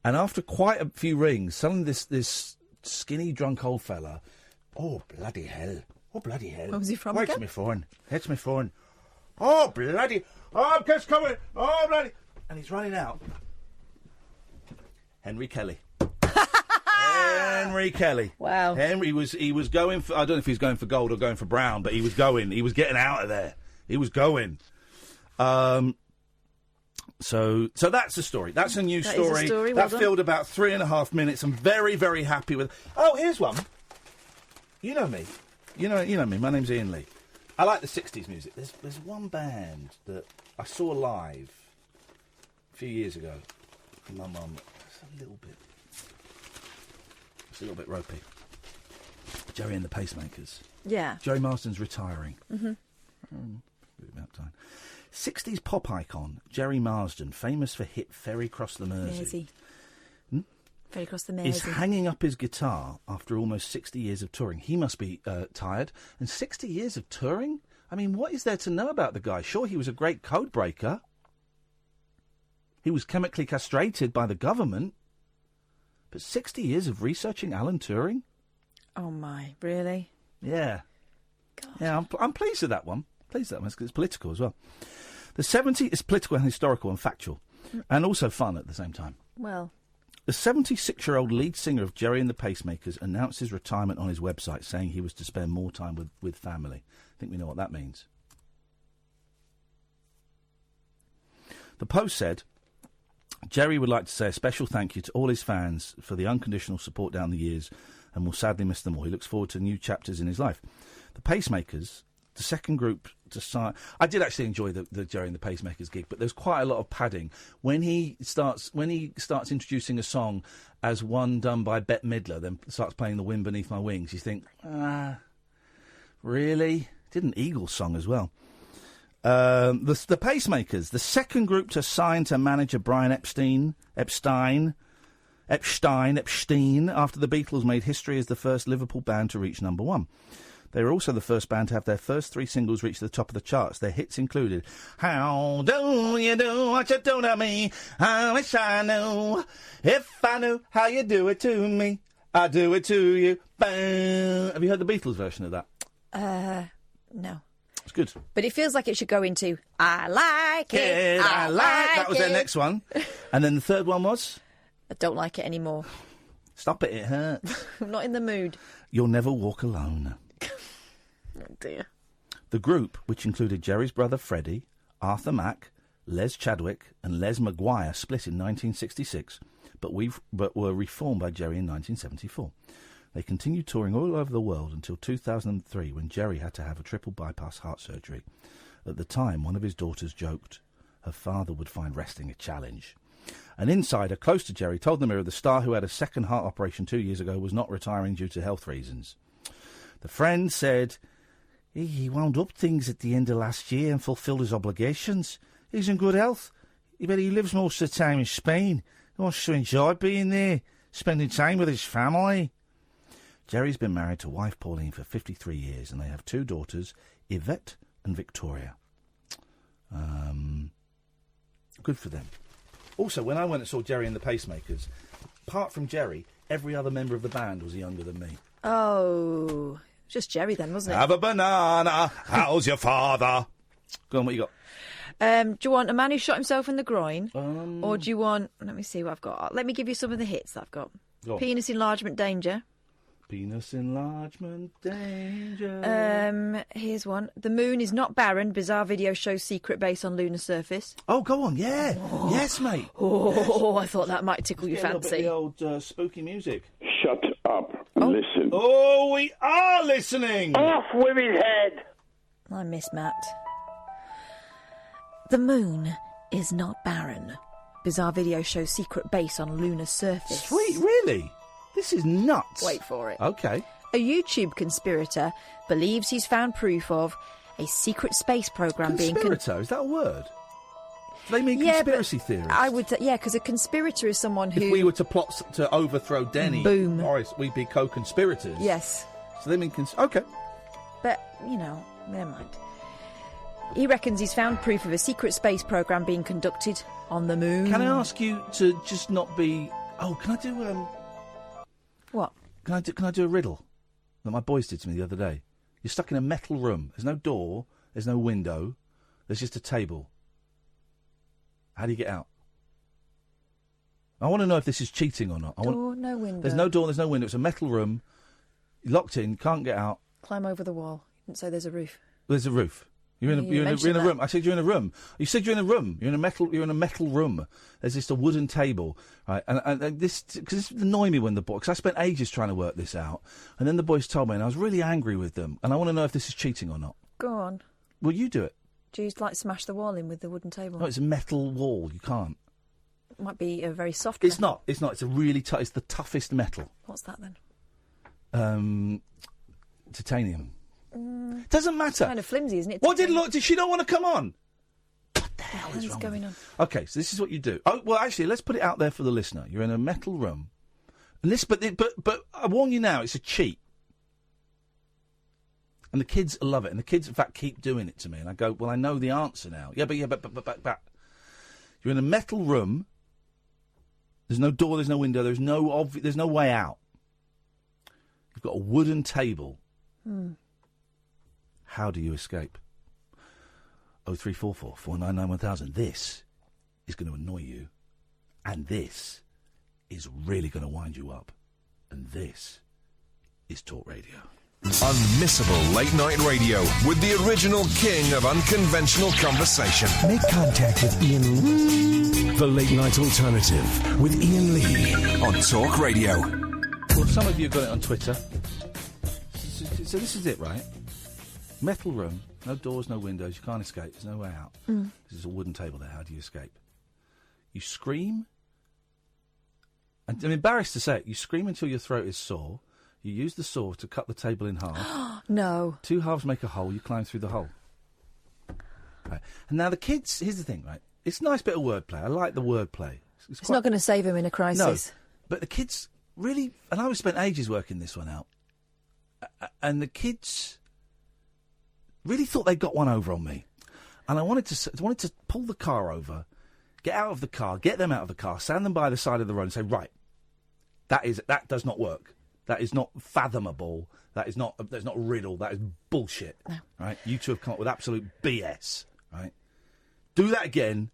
And after quite a few rings, suddenly this skinny drunk old fella, oh bloody hell, Where was he from again? It's my phone. Oh bloody, I'm just coming, oh bloody, and he's running out. Henry Kelly. Henry Kelly. Wow. Henry he was going for, I don't know if he's going for gold or going for brown, but he was getting out of there. He was going. So that's the story. That's a new story. Is a story. Well that filled about 3.5 minutes. I'm very, very happy with. Oh, here's one. You know me. You know me. My name's Iain Lee. I like the 60s music. There's one band that I saw live few years ago from my mum. It's a little bit ropey. Jerry and the Pacemakers. Yeah. Jerry Marsden's retiring. Mm-hmm. About time. 60s pop icon Jerry Marsden, famous for hit Ferry Cross the Mersey. Ferry Cross the Is Mersey. hanging up his guitar after almost 60 years of touring. He must be tired. And 60 years of touring? I mean, what is there to know about the guy? Sure, he was a great code breaker. He was chemically castrated by the government. But 60 years of researching Alan Turing? Oh, my. Really? Yeah. God. Yeah, I'm pleased with that one. Pleased with that one, because it's political as well. The 70s is political and historical and factual. And also fun at the same time. Well... The 76-year-old lead singer of Jerry and the Pacemakers announced his retirement on his website, saying he was to spend more time with family. I think we know what that means. The Post said, Jerry would like to say a special thank you to all his fans for the unconditional support down the years and will sadly miss them all. He looks forward to new chapters in his life. The Pacemakers, the second group to sign... I did actually enjoy the Jerry and the Pacemakers gig, but there's quite a lot of padding. When he starts introducing a song as one done by Bette Midler, then starts playing The Wind Beneath My Wings, you think, really? Did an Eagles song as well. The Pacemakers, the second group to sign to manager Brian Epstein, after the Beatles made history as the first Liverpool band to reach number one. They were also the first band to have their first 3 singles reach the top of the charts. Their hits included How Do You Do What You Do To Me? I wish I knew. If I knew how you do it to me, I'd do it to you. Bam. Have you heard the Beatles version of that? No. It's good. But it feels like it should go into I like it, I like That was it. their next one. And then the third one was? I don't like it anymore. Stop it hurts. I'm not in the mood. You'll Never Walk Alone. Oh dear. The group, which included Jerry's brother Freddie, Arthur Mack, Les Chadwick and Les Maguire, split in 1966, but were reformed by Jerry in 1974. They continued touring all over the world until 2003, when Jerry had to have a triple bypass heart surgery. At the time, one of his daughters joked her father would find resting a challenge. An insider close to Jerry told the Mirror the star, who had a second heart operation 2 years ago, was not retiring due to health reasons. The friend said... He wound up things at the end of last year and fulfilled his obligations. He's in good health. But he lives most of the time in Spain. He wants to enjoy being there, spending time with his family. Jerry's been married to wife Pauline for 53 years, and they have 2 daughters, Yvette and Victoria. Good for them. Also, when I went and saw Jerry and the Pacemakers, apart from Jerry, every other member of the band was younger than me. Oh... Just Jerry then, wasn't it? Have a banana. How's your father? Go on, what you got? Do you want a man who shot himself in the groin? Or do you want... Let me see what I've got. Let me give you some of the hits that I've got. Go on. Penis enlargement danger. Penis enlargement danger. Here's one. The moon is not barren. Bizarre video shows secret base on lunar surface. Oh, go on, yeah. Oh. Yes, mate. Oh, I thought that might tickle your fancy. A little bit of the old spooky music. Shut up and listen. Oh, we are listening. Off with his head. I miss Matt. The moon is not barren. Bizarre video shows secret base on lunar surface. Sweet, really? This is nuts. Wait for it. Okay. A YouTube conspirator believes he's found proof of a secret space program being... Conspirator? Is that a word? Do they mean conspiracy theories? I would... because a conspirator is someone who... If we were to plot to overthrow Denny... Boom. Boris, we'd be co-conspirators. Yes. So they mean... Okay. But, never mind. He reckons he's found proof of a secret space program being conducted on the moon. Can I ask you to just not be... Oh, can I do... What? Can I do a riddle that my boys did to me the other day? You're stuck in a metal room. There's no door. There's no window. There's just a table. How do you get out? I want to know if this is cheating or not. No window. There's no door, there's no window. It's a metal room. You're locked in, can't get out. Climb over the wall. You didn't say there's a roof. There's a roof. You're in a room. I said you're in a room. You said you're in a room. You're in a metal room. There's just a wooden table, right? And this, because this would annoy me when the boy, because I spent ages trying to work this out, and then the boys told me, and I was really angry with them. And I want to know if this is cheating or not. Go on. Well, you do it. Do you smash the wall in with the wooden table? No, it's a metal wall. You can't. might be a very soft. It's metal. not. It's not. It's a really tough. It's the toughest metal. What's that then? Titanium. Doesn't matter. Kind of flimsy, isn't it? What did she not want to come on? What the hell is going on? Okay, so this is what you do. Oh, well, actually, let's put it out there for the listener. You're in a metal room, and but I warn you now, it's a cheat. And the kids love it, and the kids, in fact, keep doing it to me. And I go, well, I know the answer now. But you're in a metal room. There's no door, there's no window, there's no way out. You've got a wooden table. How do you escape? 0344 499 1000. This is going to annoy you, and this is really going to wind you up, and this is Talk Radio. Unmissable late-night radio with the original king of unconventional conversation. Make contact with Iain Lee. The Late-Night Alternative with Iain Lee on Talk Radio. Well, some of you got it on Twitter. So this is it, right? Metal room, no doors, no windows, you can't escape, there's no way out. This is a wooden table there, how do you escape? You scream, and I'm embarrassed to say it, you scream until your throat is sore. You use the saw to cut the table in half. No. 2 halves make a hole, you climb through the hole. Right. And now the kids, here's the thing, right? It's a nice bit of wordplay. I like the wordplay. It's not going to save him in a crisis. No, but the kids really, and I spent ages working this one out, and the kids really thought they got one over on me. And I wanted to pull the car over, get out of the car, get them out of the car, stand them by the side of the road and say, right, that does not work. That is not fathomable. That's not a riddle. That is bullshit. No. Right? You two have come up with absolute BS. Right? Do that again,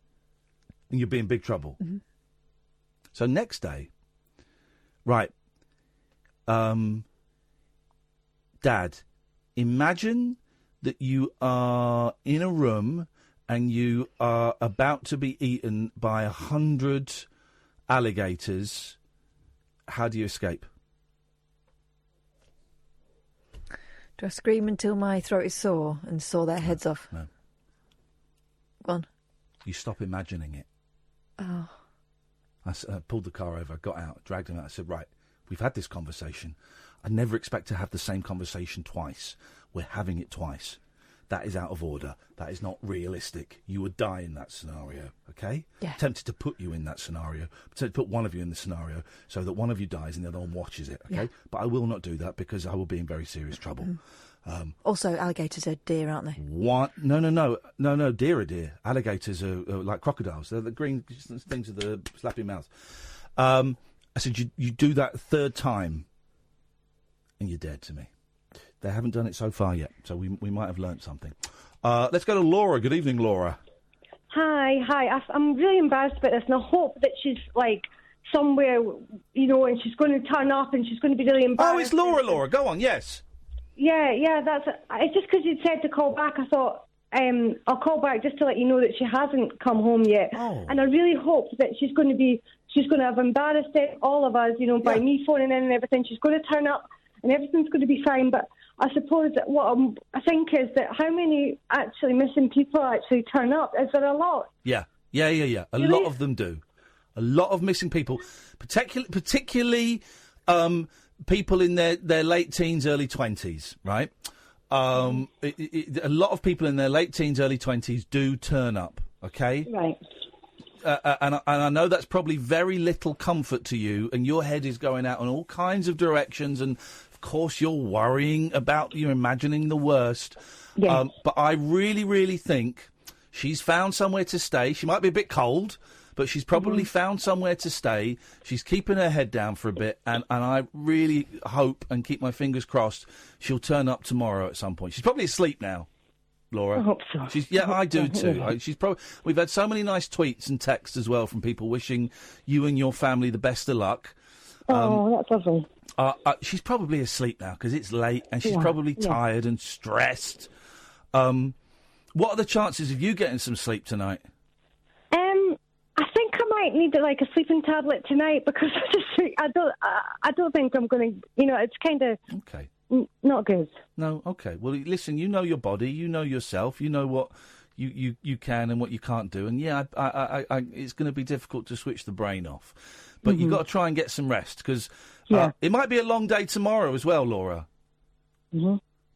and you'll be in big trouble. Mm-hmm. So next day, right, Dad, imagine that you are in a room and you are about to be eaten by 100 alligators. How do you escape? Do I scream until my throat is sore and saw their heads off? No. Go on. You stop imagining it. Oh. I pulled the car over, got out, dragged him out. I said, right, we've had this conversation. I never expect to have the same conversation twice. We're having it twice. That is out of order. That is not realistic. You would die in that scenario, okay? Yeah. Tempted to put you in that scenario. To put one of you in the scenario so that one of you dies and the other one watches it, okay? Yeah. But I will not do that because I will be in very serious trouble. Also, alligators are deer, aren't they? What? No. Deer are deer. Alligators are like crocodiles. They're the green things with the slappy mouths. I said, you do that third time and you're dead to me. They haven't done it so far yet, so we might have learnt something. Let's go to Laura. Good evening, Laura. Hi. I'm really embarrassed about this, and I hope that she's, somewhere, and she's going to turn up and she's going to be really embarrassed. Oh, it's Laura. Go on, yes. Yeah, it's just because you'd said to call back, I thought, I'll call back just to let you know that she hasn't come home yet. Oh. And I really hope that she's going to have embarrassed all of us, by me phoning in and everything. She's going to turn up and everything's going to be fine, but I suppose that what I think is that how many actually missing people actually turn up? Is there a lot? Yeah. A lot of them do. A lot of missing people, particularly people in their late teens, early 20s, right? A lot of people in their late teens, early 20s do turn up, okay? Right. And I know that's probably very little comfort to you, and your head is going out in all kinds of directions, and of course you're worrying about, you're imagining the worst. Yes. But I really, really think she's found somewhere to stay. She might be a bit cold, but she's probably found somewhere to stay. She's keeping her head down for a bit, and I really hope and keep my fingers crossed she'll turn up tomorrow at some point. She's probably asleep now, Laura. I hope so. I do too. We've had so many nice tweets and texts as well from people wishing you and your family the best of luck. That's lovely. She's probably asleep now because it's late and she's probably tired and stressed. What are the chances of you getting some sleep tonight? I think I might need a sleeping tablet tonight because I don't think I'm going to. It's kind of not good. No, okay. Well, listen. You know your body. You know yourself. You know what you can and what you can't do. And yeah, I it's going to be difficult to switch the brain off, but you've got to try and get some rest because it might be a long day tomorrow as well, Laura.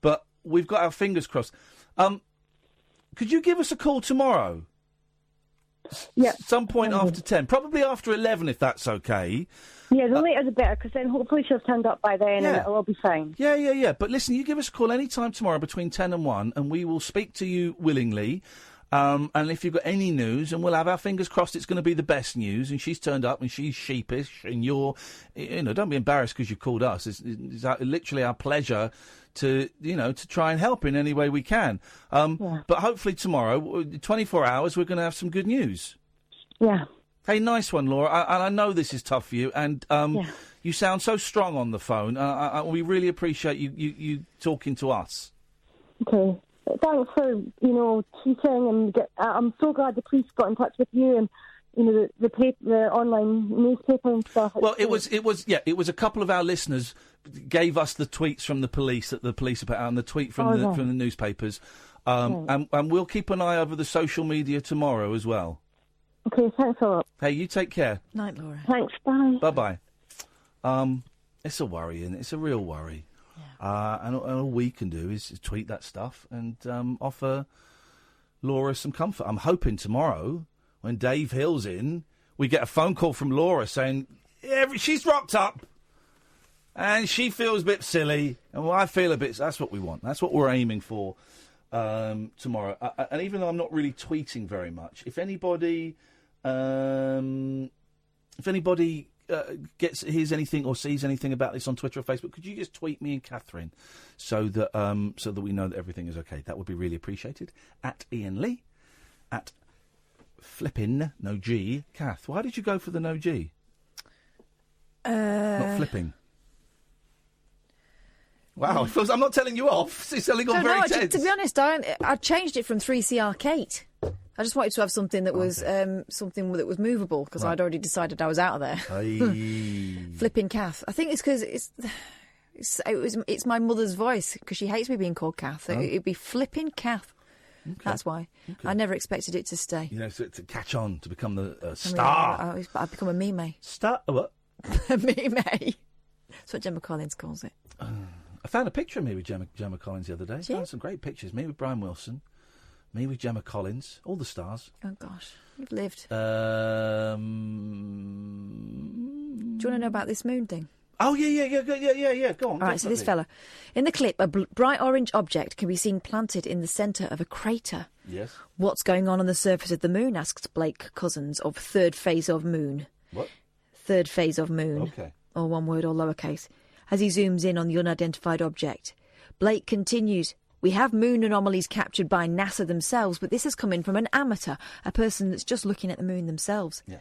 But we've got our fingers crossed. Could you give us a call tomorrow? Yeah. Some point after 10, probably after 11 if that's okay. Yeah, the later the better, because then hopefully she'll stand up by then and it'll all be fine. Yeah. But listen, you give us a call any time tomorrow between 10 and 1, and we will speak to you willingly. And if you've got any news, and we'll have our fingers crossed it's going to be the best news, and she's turned up and she's sheepish, and you're, don't be embarrassed because you called us. It's literally our pleasure to try and help in any way we can. But hopefully tomorrow, 24 hours, we're going to have some good news. Yeah. Hey, nice one, Laura. I know this is tough for you, and you sound so strong on the phone. We really appreciate you talking to us. Okay. Thanks for, tweeting, and I'm so glad the police got in touch with you, and the online newspaper and stuff. Well, it was a couple of our listeners gave us the tweets from the police that the police have put out, and the tweet from the newspapers, and we'll keep an eye over the social media tomorrow as well. Okay, thanks a lot. Hey, you take care. Night, Laura. Thanks, bye. Bye-bye. It's a worry, and it's a real worry. And all we can do is tweet that stuff and offer Laura some comfort. I'm hoping tomorrow, when Dave Hill's in, we get a phone call from Laura saying, she's rocked up, and she feels a bit silly, and I feel a bit... That's what we want. That's what we're aiming for tomorrow. And even though I'm not really tweeting very much, if anybody... hears anything or sees anything about this on Twitter or Facebook, could you just tweet me and Katherine so that we know that everything is okay? That would be really appreciated. At Iain Lee, at flippin' no G, Kath. Why did you go for the no G? Not flipping. Wow, I'm not telling you off. It's only gone very tense. To be honest, I changed it from 3CR Kate. I just wanted to have something that was something that was movable because I'd already decided I was out of there. Flipping Kath. I think it's because it's my mother's voice because she hates me being called Kath. It'd be flipping Kath. Okay. That's why. Okay. I never expected it to stay. To catch on, to become the star. I've become a meme. Star? What? A meme. That's what Gemma Collins calls it. I found a picture of me with Gemma Collins the other day. I found some great pictures. Me with Brian Wilson. Me with Gemma Collins, all the stars. Oh, gosh. You've lived. Do you want to know about this moon thing? Oh, yeah. Go on. All right, so this fella. In the clip, a bright orange object can be seen planted in the centre of a crater. Yes. What's going on the surface of the moon, asks Blake Cousins of Third Phase of Moon. What? Third Phase of Moon. Okay. All one word or lowercase. As he zooms in on the unidentified object. Blake continues... We have moon anomalies captured by NASA themselves, but this has come in from an amateur, a person that's just looking at the moon themselves. Yeah.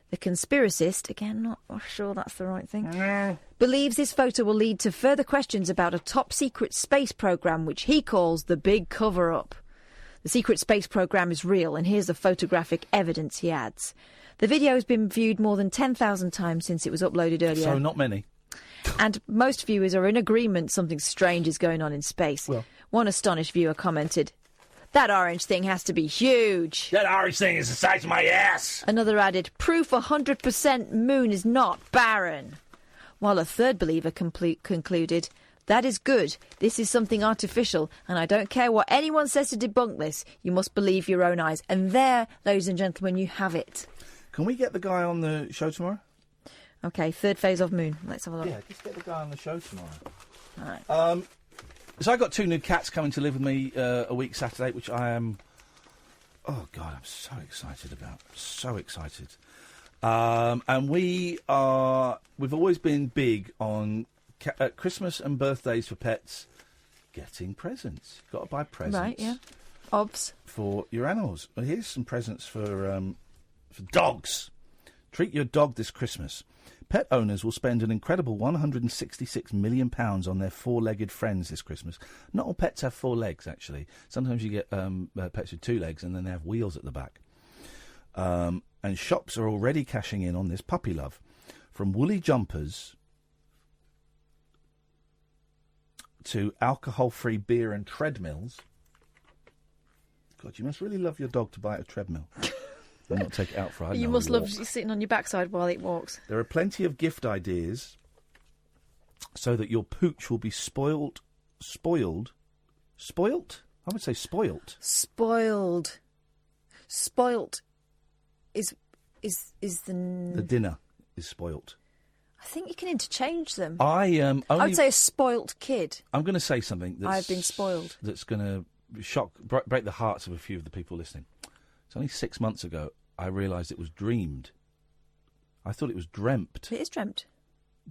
The conspiracist, again, not sure that's the right thing, believes this photo will lead to further questions about a top-secret space program, which he calls the Big Cover-Up. The secret space program is real, and here's the photographic evidence, he adds. The video has been viewed more than 10,000 times since it was uploaded earlier. So not many. And most viewers are in agreement something strange is going on in space. Well, one astonished viewer commented, "That orange thing has to be huge. That orange thing is the size of my ass." Another added, "Proof 100% moon is not barren." While a third believer concluded, "That is good. This is something artificial, and I don't care what anyone says to debunk this. You must believe your own eyes." And there, ladies and gentlemen, you have it. Can we get the guy on the show tomorrow? Okay, Third Phase of Moon. Let's have a look. Yeah, just get the guy on the show tomorrow. All right. So I got 2 new cats coming to live with me a week Saturday, which I am... Oh, God, I'm so excited about. So excited. And we've always been big on at Christmas and birthdays for pets, getting presents. You've got to buy presents. Right, yeah. Obs. For your animals. Well, here's some presents for dogs. Treat your dog this Christmas. Pet owners will spend an incredible £166 million on their 4-legged friends this Christmas. Not all pets have 4 legs, actually. Sometimes you get pets with 2 legs and then they have wheels at the back. And shops are already cashing in on this puppy love. From woolly jumpers to alcohol-free beer and treadmills. God, you must really love your dog to buy a treadmill and not take it out for. You must love sitting on your backside while it walks. There are plenty of gift ideas so that your pooch will be spoilt. I would say spoilt. Spoilt is the dinner is spoilt. I think you can interchange them. I would say a spoilt kid. I'm going to say something that's... I've been spoiled. That's going to break the hearts of a few of the people listening. It's only 6 months ago I realised it was dreamed. I thought it was dreamt. It is dreamt.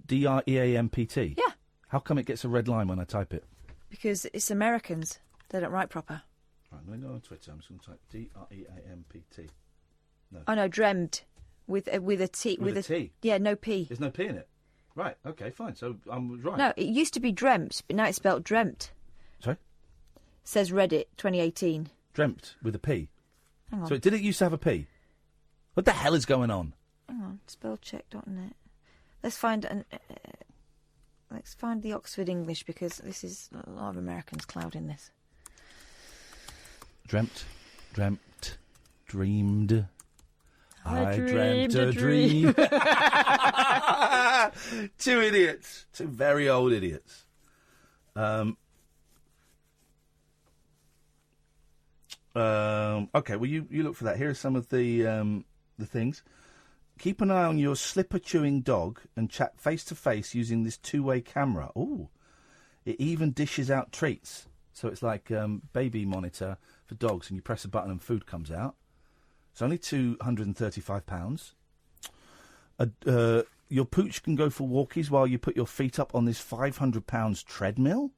Dreampt. Yeah. How come it gets a red line when I type it? Because it's Americans. They don't write proper. Right, I'm going to go on Twitter. I'm just going to type Dreampt. No. Oh no, Dreamt with a T. With a T? Yeah, no P. There's no P in it. Right, okay, fine. So I'm right. No, it used to be Dreamt, but now it's spelled Dreamt. Sorry? Says Reddit 2018. Dreamt with a P. Hang on. So did it used to have a P? What the hell is going on? Hang on, spellcheck.net. Let's find the Oxford English, because this is a lot of Americans clouding this. Dreamt, dreamed. I dreamt a dream. Two idiots. Two very old idiots. Okay, well, you look for that. Here are some of the things. Keep an eye on your slipper-chewing dog and chat face-to-face using this two-way camera. Ooh. It even dishes out treats. So it's like baby monitor for dogs, and you press a button and food comes out. It's only £235. Your pooch can go for walkies while you put your feet up on this £500 treadmill.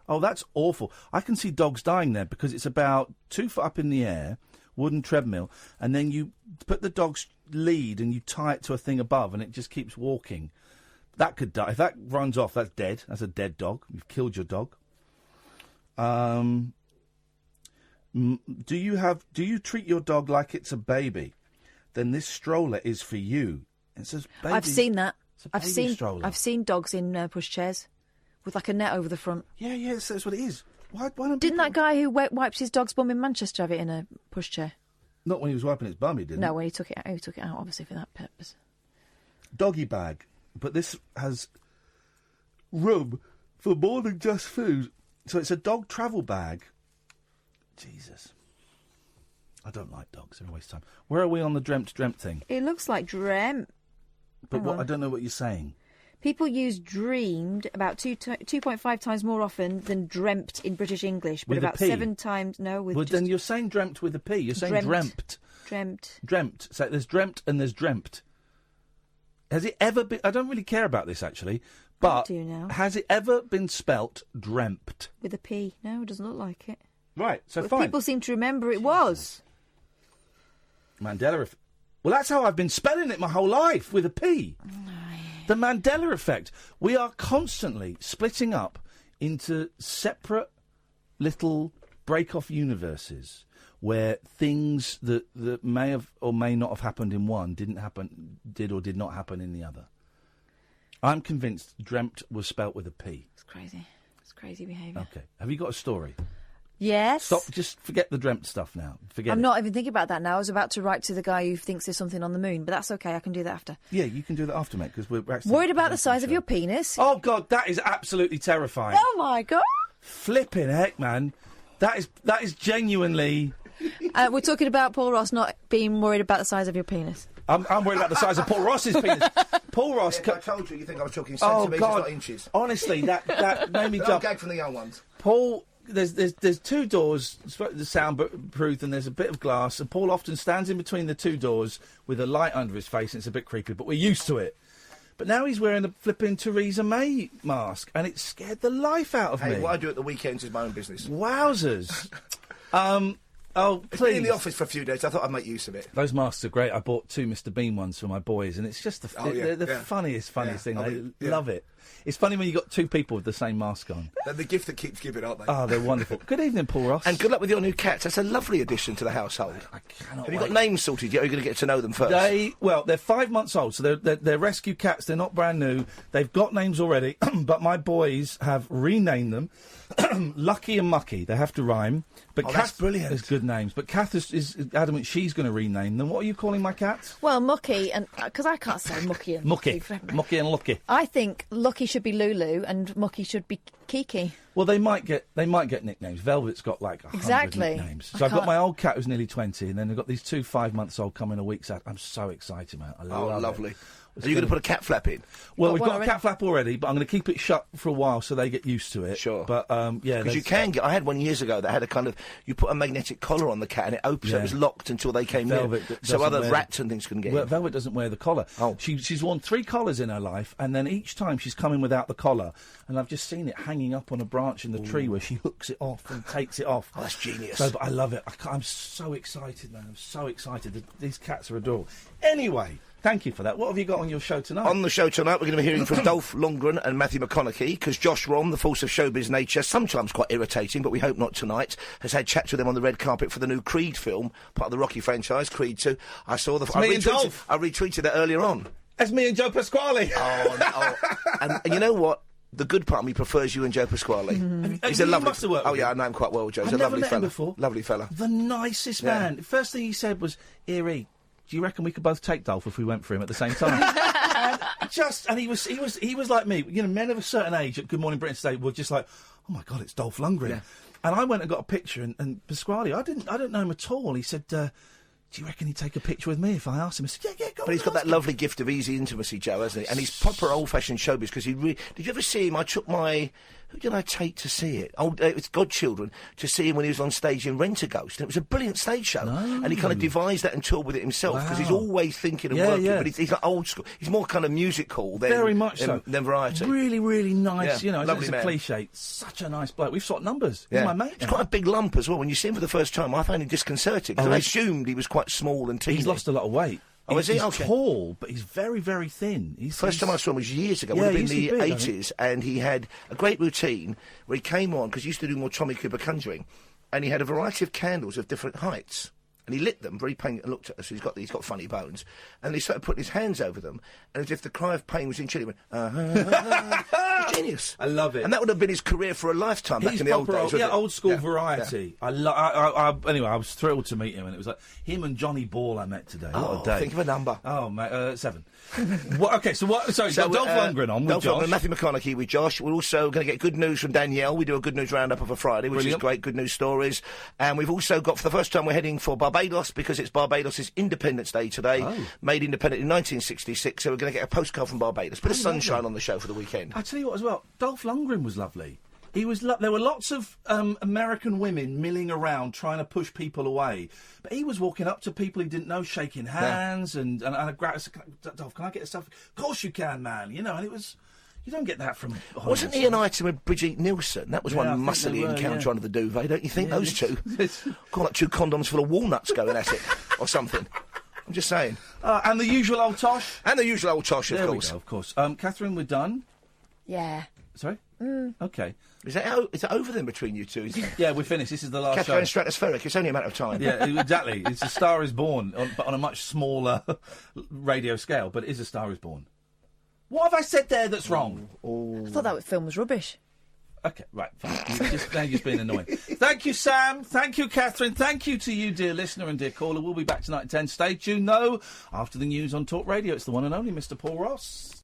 Oh, that's awful. I can see dogs dying there because it's about 2 foot up in the air, wooden treadmill, and then you put the dog's lead and you tie it to a thing above and it just keeps walking. That could die. If that runs off, that's dead. That's a dead dog. You've killed your dog. Do you treat your dog like it's a baby? Then this stroller is for you. It says baby. I've seen that. I've seen dogs in pushchairs with like a net over the front. Yeah, that's what it is. Why don't Didn't that guy who wipes his dog's bum in Manchester have it in a pushchair? Not when he was wiping his bum, he didn't. No, when he took it out. He took it out, obviously, for that purpose. Doggy bag. But this has room for more than just food. So it's a dog travel bag. Jesus. I don't like dogs. They're a waste of time. Where are we on the Dreamt thing? It looks like Dreamt. But what? I don't know what you're saying. People use dreamed about 2.5 times more often than dreamt in British English, but with about a P? 7 times... No, with Well, just... then you're saying dreamt with a P. You're saying dreamt. Dreamt. So there's dreamt and there's dreamt. Has it ever been... I don't really care about this, actually, but I do now. Has it ever been spelt dreamt? With a P. No, it doesn't look like it. Right, so but fine. People seem to remember it was. Mandela effect. Well, that's how I've been spelling it my whole life, with a P. Oh, The Mandela effect. We are constantly splitting up into separate little break-off universes where things that may have or may not have happened in one did or did not happen in the other. I'm convinced Dreamt was spelt with a P. It's crazy. It's crazy behaviour. Okay. Have you got a story? Yes. Stop. Just forget the Dreamt stuff now. I'm not even thinking about that now. I was about to write to the guy who thinks there's something on the moon, but that's okay. I can do that after. Yeah, you can do that after, mate, because we're actually... Worried about the size of your penis? Oh, God, that is absolutely terrifying. Oh, my God. Flipping heck, man. That is genuinely... We're talking about Paul Ross not being worried about the size of your penis. I'm worried about the size of Paul Ross's penis. Paul Ross... Yeah, I told you, you think I was talking centimetres, not inches. Honestly, that made me jump. Don't gag from the young ones. Paul... There's 2 doors, the soundproof, and there's a bit of glass, and Paul often stands in between the 2 doors with a light under his face, and it's a bit creepy, but we're used to it. But now he's wearing a flipping Theresa May mask, and it scared the life out of me. Hey, what I do at the weekends is my own business. Wowzers. Oh, it's please. been in the office for a few days. I thought I'd make use of it. Those masks are great. I bought 2 Mr. Bean ones for my boys, and it's just the funniest thing. They love it. It's funny when you got two people with the same mask on. They're the gift that keeps giving, aren't they? Oh, they're wonderful. Good evening, Paul Ross. And good luck with your new cats. That's a lovely addition to the household. Have you got names sorted yet, or are you going to get to know them first? They're 5 months old, so they're rescue cats. They're not brand new. They've got names already, but my boys have renamed them. Lucky and Mucky. They have to rhyme. But that's brilliant. There's good names. But Kath is adamant she's going to rename them. What are you calling my cats? Well, Mucky, and because I can't say Mucky and Mucky and Lucky. I think Lucky should be Lulu and Mucky should be Kiki. Well, they might get nicknames. Velvet's got like 100 nicknames. So I've got my old cat who's nearly 20, and then I've got these 2 5-month-old coming a week's out. I'm so excited, man. I love lovely. It. Are you going to put a cat flap in? Well, we've got a cat flap already, but I'm going to keep it shut for a while so they get used to it. Sure. But, because you can get... I had one years ago that had a kind of... You put a magnetic collar on the cat and it opens, so it was locked until they came in. So other rats and things couldn't get in. Velvet doesn't wear the collar. Oh. She's worn 3 collars in her life, and then each time she's come in without the collar, and I've just seen it hanging up on a branch in the tree where she hooks it off and takes it off. Oh, that's genius. So, but I love it. I'm so excited, man. I'm so excited. These cats are adorable. Anyway... Thank you for that. What have you got on your show tonight? On the show tonight, we're going to be hearing from Dolph Lundgren and Matthew McConaughey, because Josh Rom, the force of showbiz nature, sometimes quite irritating, but we hope not tonight, has had chats with them on the red carpet for the new Creed film, part of the Rocky franchise, Creed 2. I saw the... I retweeted that earlier on. That's me and Joe Pasquale. And you know what? The good part of me prefers you and Joe Pasquale. He's a lovely... Must have worked with I know him quite well, Joe. He's I've a never lovely met fella. him before. Lovely fella. The nicest man. The first thing he said was, Eerie, do you reckon we could both take Dolph if we went for him at the same time? and he was like me. You know, men of a certain age at Good Morning Britain today were just like, oh my God, it's Dolph Lundgren. Yeah. And I went and got a picture, and Pasquale, I don't know him at all. He said, do you reckon he'd take a picture with me if I asked him? I said, yeah, go on. But he's got that lovely gift of easy intimacy, Joe, hasn't he? And he's proper old-fashioned showbiz, because he really... Did you ever see him? I took my... Who did I take to see it? It was Godchildren, to see him when he was on stage in Rent-A-Ghost. And it was a brilliant stage show. And he kind of devised that and toured with it himself, because he's always thinking and working. Yeah. But he's like old school. He's more kind of musical than... Very much so. Than variety. Really, really nice. Yeah, you know, lovely it's man. A cliche. Such a nice bloke. We've swapped numbers. Yeah. He's my mate. He's quite a big lump as well. When you see him for the first time, I found him disconcerting, because I assumed he was quite small and teeny. He's lost a lot of weight. Oh, is he? He's Okay. tall, but he's very, very thin. First time I saw him was years ago. Would have been the 80s, and he had a great routine where he came on, because he used to do more Tommy Cooper conjuring, and he had a variety of candles of different heights. And he lit them, very pain, and looked at us. He's got funny bones. And he started putting his hands over them, and as if the cry of pain was in Chile, he went, genius. I love it. And that would have been his career for a lifetime back in the old days. Old school variety. Yeah. Anyway, I was thrilled to meet him, and it was like him and Johnny Ball I met today. What a day. Think of a number. Oh, mate, 7. Sorry, Dolph Lundgren on with Josh. And Matthew McConaughey with Josh. We're also going to get good news from Danielle. We do a good news roundup of a Friday, which is great, good news stories. And we've also got, for the first time, we're heading for Barbados, because it's Barbados' Independence Day today. Made independent in 1966, so we're going to get a postcard from Barbados. Bit of sunshine on the show for the weekend. I tell you what as well, Dolph Lundgren was lovely. He was. There were lots of American women milling around trying to push people away, but he was walking up to people he didn't know, shaking hands, and I grabbed. Dolph, can I get stuff? Of course you can, man. You know, and it was. You don't get that from. Wasn't he an item with Brigitte Nielsen? That was one muscly encounter under the duvet, don't you think? Those two, call like 2 condoms full of walnuts going at it, or something. I'm just saying. And the usual old tosh. And the usual old tosh, of course. Of course. Katherine, we're done. Yeah. Sorry. Okay. Is that over then between you two? Yeah, we're finished. This is the last Katherine show. Stratospheric. It's only a matter of time. Yeah, exactly. It's A Star Is Born, but on a much smaller radio scale. But it is A Star Is Born. What have I said there that's wrong? I thought that film was rubbish. Okay, right, fine. Now you're just being annoying. Thank you, Sam. Thank you, Katherine. Thank you to you, dear listener and dear caller. We'll be back tonight at 10. Stay tuned, though. After the news on Talk Radio, it's the one and only Mr. Paul Ross.